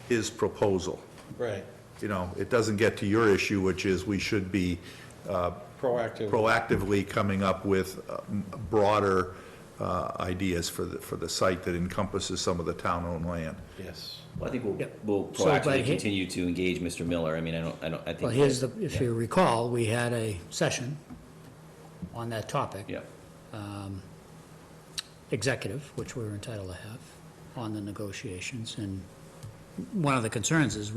A: his proposal.
F: Right.
A: You know, it doesn't get to your issue, which is we should be
F: Proactive.
A: proactively coming up with broader ideas for the site that encompasses some of the town-owned land.
F: Yes.
D: Well, I think
G: Yep.
D: we'll
G: So, but
D: proactively
G: he-
D: continue to engage Mr. Miller. I mean, I think.
G: Well, here's the, if you recall, we had a session on that topic.
D: Yeah.
G: Executive, which we were entitled to have, on the negotiations, and one of the concerns is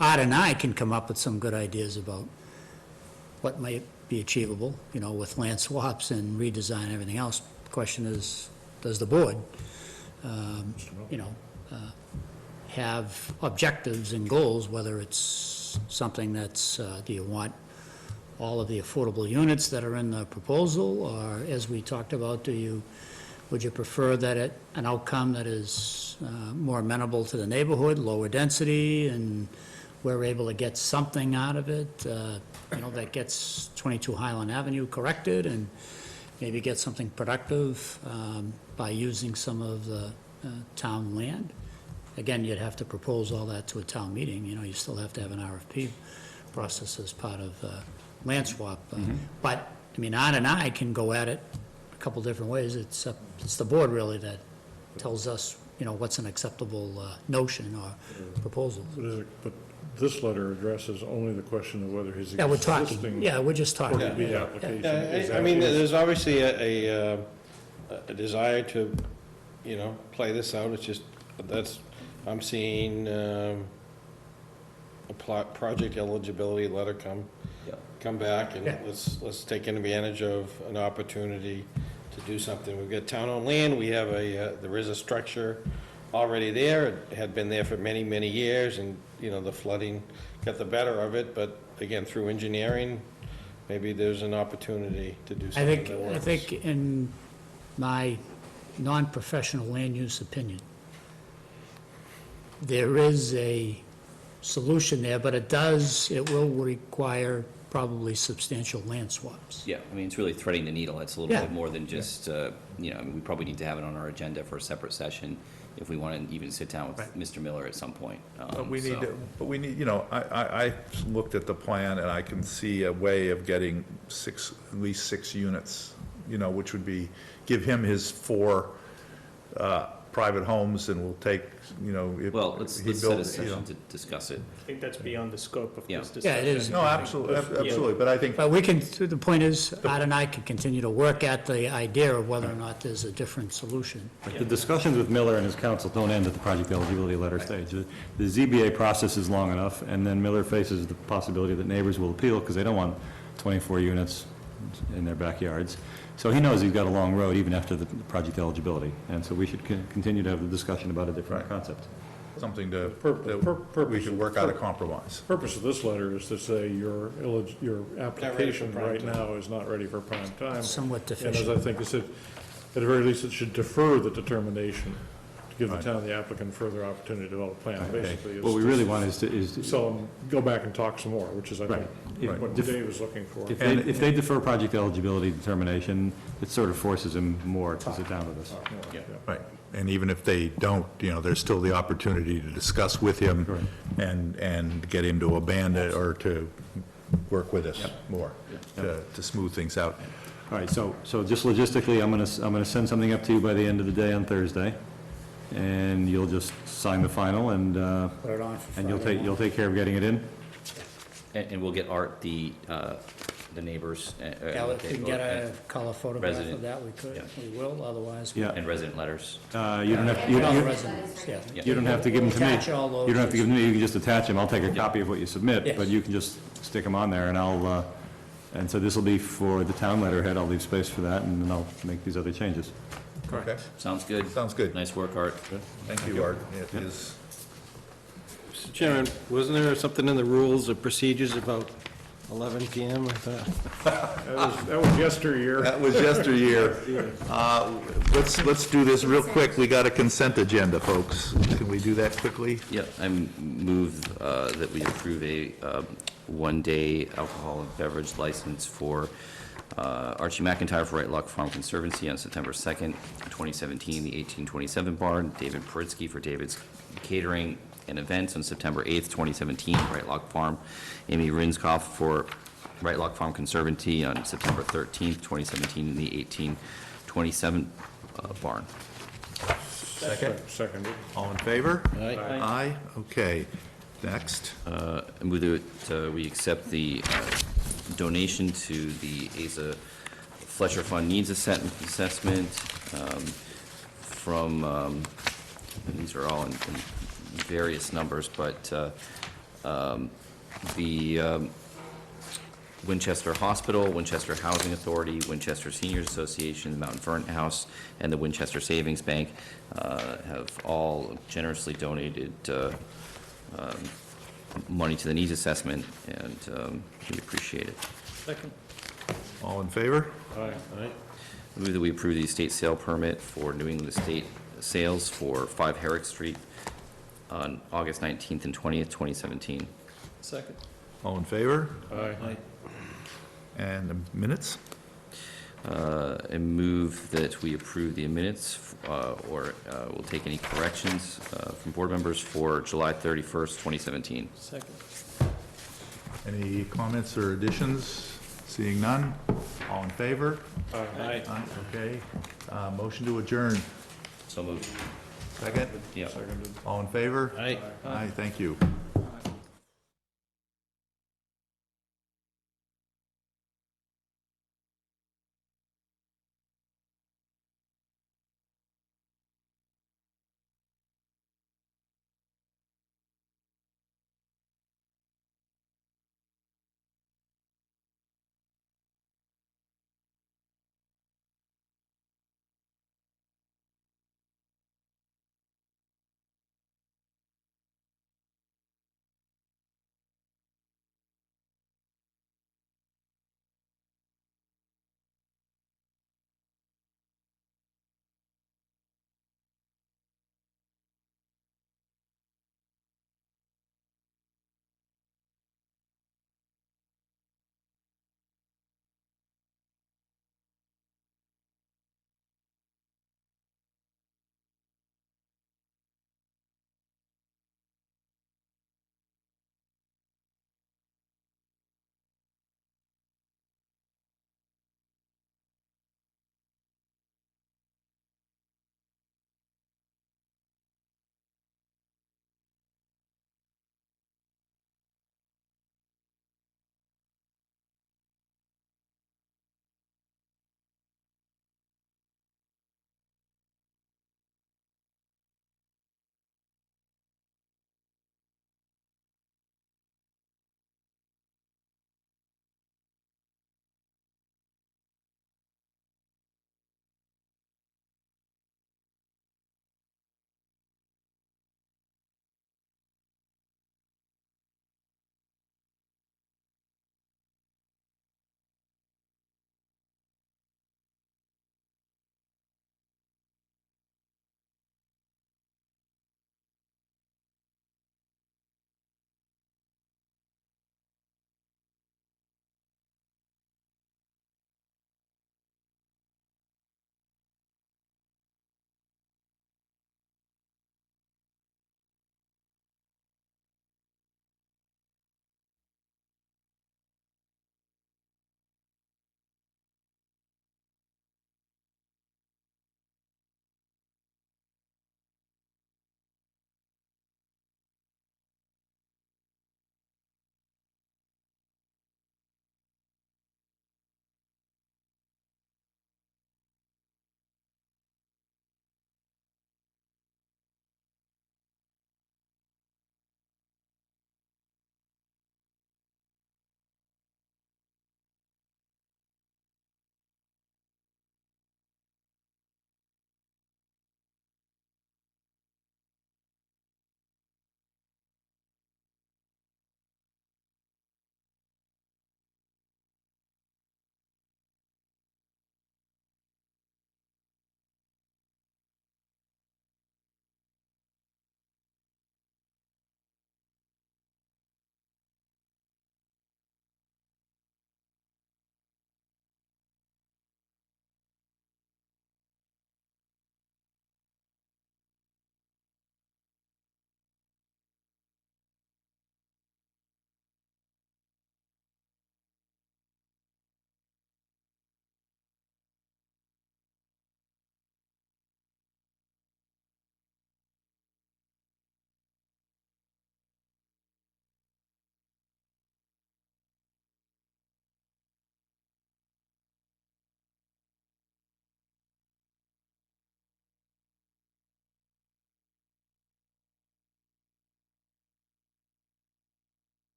G: Art and I can come up with some good ideas about what might be achievable, you know, with land swaps and redesign and everything else. The question is, does the board, have objectives and goals, whether it's something that's, do you want all of the affordable units that are in the proposal, or as we talked about, would you prefer that an outcome that is more amenable to the neighborhood, lower density, and we're able to get something out of it, that gets 22 Highland Avenue corrected, and maybe get something productive by using some of the town land? Again, you'd have to propose all that to a town meeting, you still have to have an RFP process as part of land swap. But, I mean, Art and I can go at it a couple different ways. It's the board really that tells us, what's an acceptable notion or proposal.
E: But this letter addresses only the question of whether his
G: Yeah, we're talking,
E: existing
G: yeah, we're just talking.
E: 40B application is.
F: I mean, there's obviously a desire to, play this out. It's just, I'm seeing a project eligibility letter come back, and
G: Yeah.
F: let's take advantage of an opportunity to do something. We've got town-owned land, we have there is a structure already there. It had been there for many, many years, and, the flooding got the better of it, but again, through engineering, maybe there's an opportunity to do
G: I
F: something that works.
G: think in my non-professional land use opinion, there is a solution there, but it will require probably substantial land swaps.
D: Yeah, I mean, it's really threading the needle. It's a little
G: Yeah.
D: bit more than just, I mean, we probably need to have it on our agenda for a separate session if we want to even sit down with Mr. Miller at some point.
A: But we need,
D: So-
A: I looked at the plan, and I can see a way of getting at least six units, which would give him his 4 private homes, and we'll take, if
D: Well, let's
A: he
D: set a
A: built,
D: session to discuss it.
C: I think that's beyond the scope of
D: Yeah.
C: this discussion.
G: Yeah, it is.
A: No, absolutely, but I think,
G: But we can, the point is, Art and I can continue to work at the idea of whether or not there's a different solution.
L: The discussions with Miller and his counsel don't end at the project eligibility letter stage. The ZBA process is long enough, and then Miller faces the possibility that neighbors will appeal because they don't want 24 units in their backyards. So he knows he's got a long road even after the project eligibility, and so we should continue to have the discussion about a different concept.
A: something that we should work out a compromise.
E: Purpose of this letter is to say your application
F: prime
E: right
F: time.
E: now is not ready for prime time.
G: Somewhat
E: And as
G: deficient.
E: I think I said, at the very least, it should defer the determination to give the town, the applicant, further opportunity to develop a plan. Basically, is
L: What we really want is to.
E: So go back and talk some more, which is, I think,
L: Right.
E: what Dave was looking for.
L: If they defer project eligibility determination, it sort of forces him more to sit down with us.
A: Right, and even if they don't, there's still the opportunity to discuss with him and get him to abandon or to work with us more, to smooth things out.
L: All right, so just logistically, I'm gonna send something up to you by the end of the day on Thursday, and you'll just sign the final, and
G: Put it on for
L: and
G: Friday.
L: you'll take care of getting it in?
D: And we'll get Art, the neighbors.
G: Yeah, if we can get a color photograph of
D: Resident.
G: that, we could,
D: Yeah.
G: we will, otherwise.
L: Yeah.
D: And resident letters.
L: You don't have,
G: And all the residents, yeah.
L: you don't have to give them to me.
G: Attach all those.
L: You don't have to give them to me, you can just attach them, I'll take a copy of what you submit,
G: Yes.
L: but you can just stick them on there, and I'll, and so this will be for the town letterhead, I'll leave space for that, and then I'll make these other changes.
A: Okay,
D: Sounds good.
A: sounds good.
D: Nice work, Art.
A: Thank you, Art. It is,
F: Mr. Chairman, wasn't there something in the rules or procedures about 11 PM? I thought.
E: That was yesteryear.
A: that was yesteryear. Let's do this real quick. We got a consent agenda, folks. Can we do that quickly?
D: Yeah, I move that we approve a one-day alcohol and beverage license for Archie McIntyre for Right Lock Farm Conservancy on September 2nd, 2017, the 1827 barn. David Paritsky for David's Catering and Events on September 8th, 2017, Right Lock Farm. Amy Rinskoff for Right Lock Farm Conservancy on September 13th, 2017, in the 1827 barn.
A: Second. All in favor?
F: Aye.
A: Aye, okay. Next.
D: I move that we accept the donation to the ASA Fletcher Fund Needs Assessment from, these are all in various numbers, but the Winchester Hospital, Winchester Housing Authority, Winchester Seniors Association, the Mount Vernon House, and the Winchester Savings Bank have all generously donated money to the needs assessment, and we appreciate it.
F: Second.
A: All in favor?
F: Aye.
D: I move that we approve the estate sale permit for New England Estate Sales for 5 Herrick Street on August 19th and 20th, 2017.
F: Second.
A: All in favor?
F: Aye.
A: And the minutes?
D: I move that we approve the minutes, or we'll take any corrections from board members for July 31st, 2017.
F: Second.
A: Any comments or additions? Seeing none? All in favor?
F: Aye.
A: Aye, okay. Motion to adjourn.
D: So moved.
A: Second?
D: Yeah.
A: All in favor?
F: Aye.
A: Aye, thank you.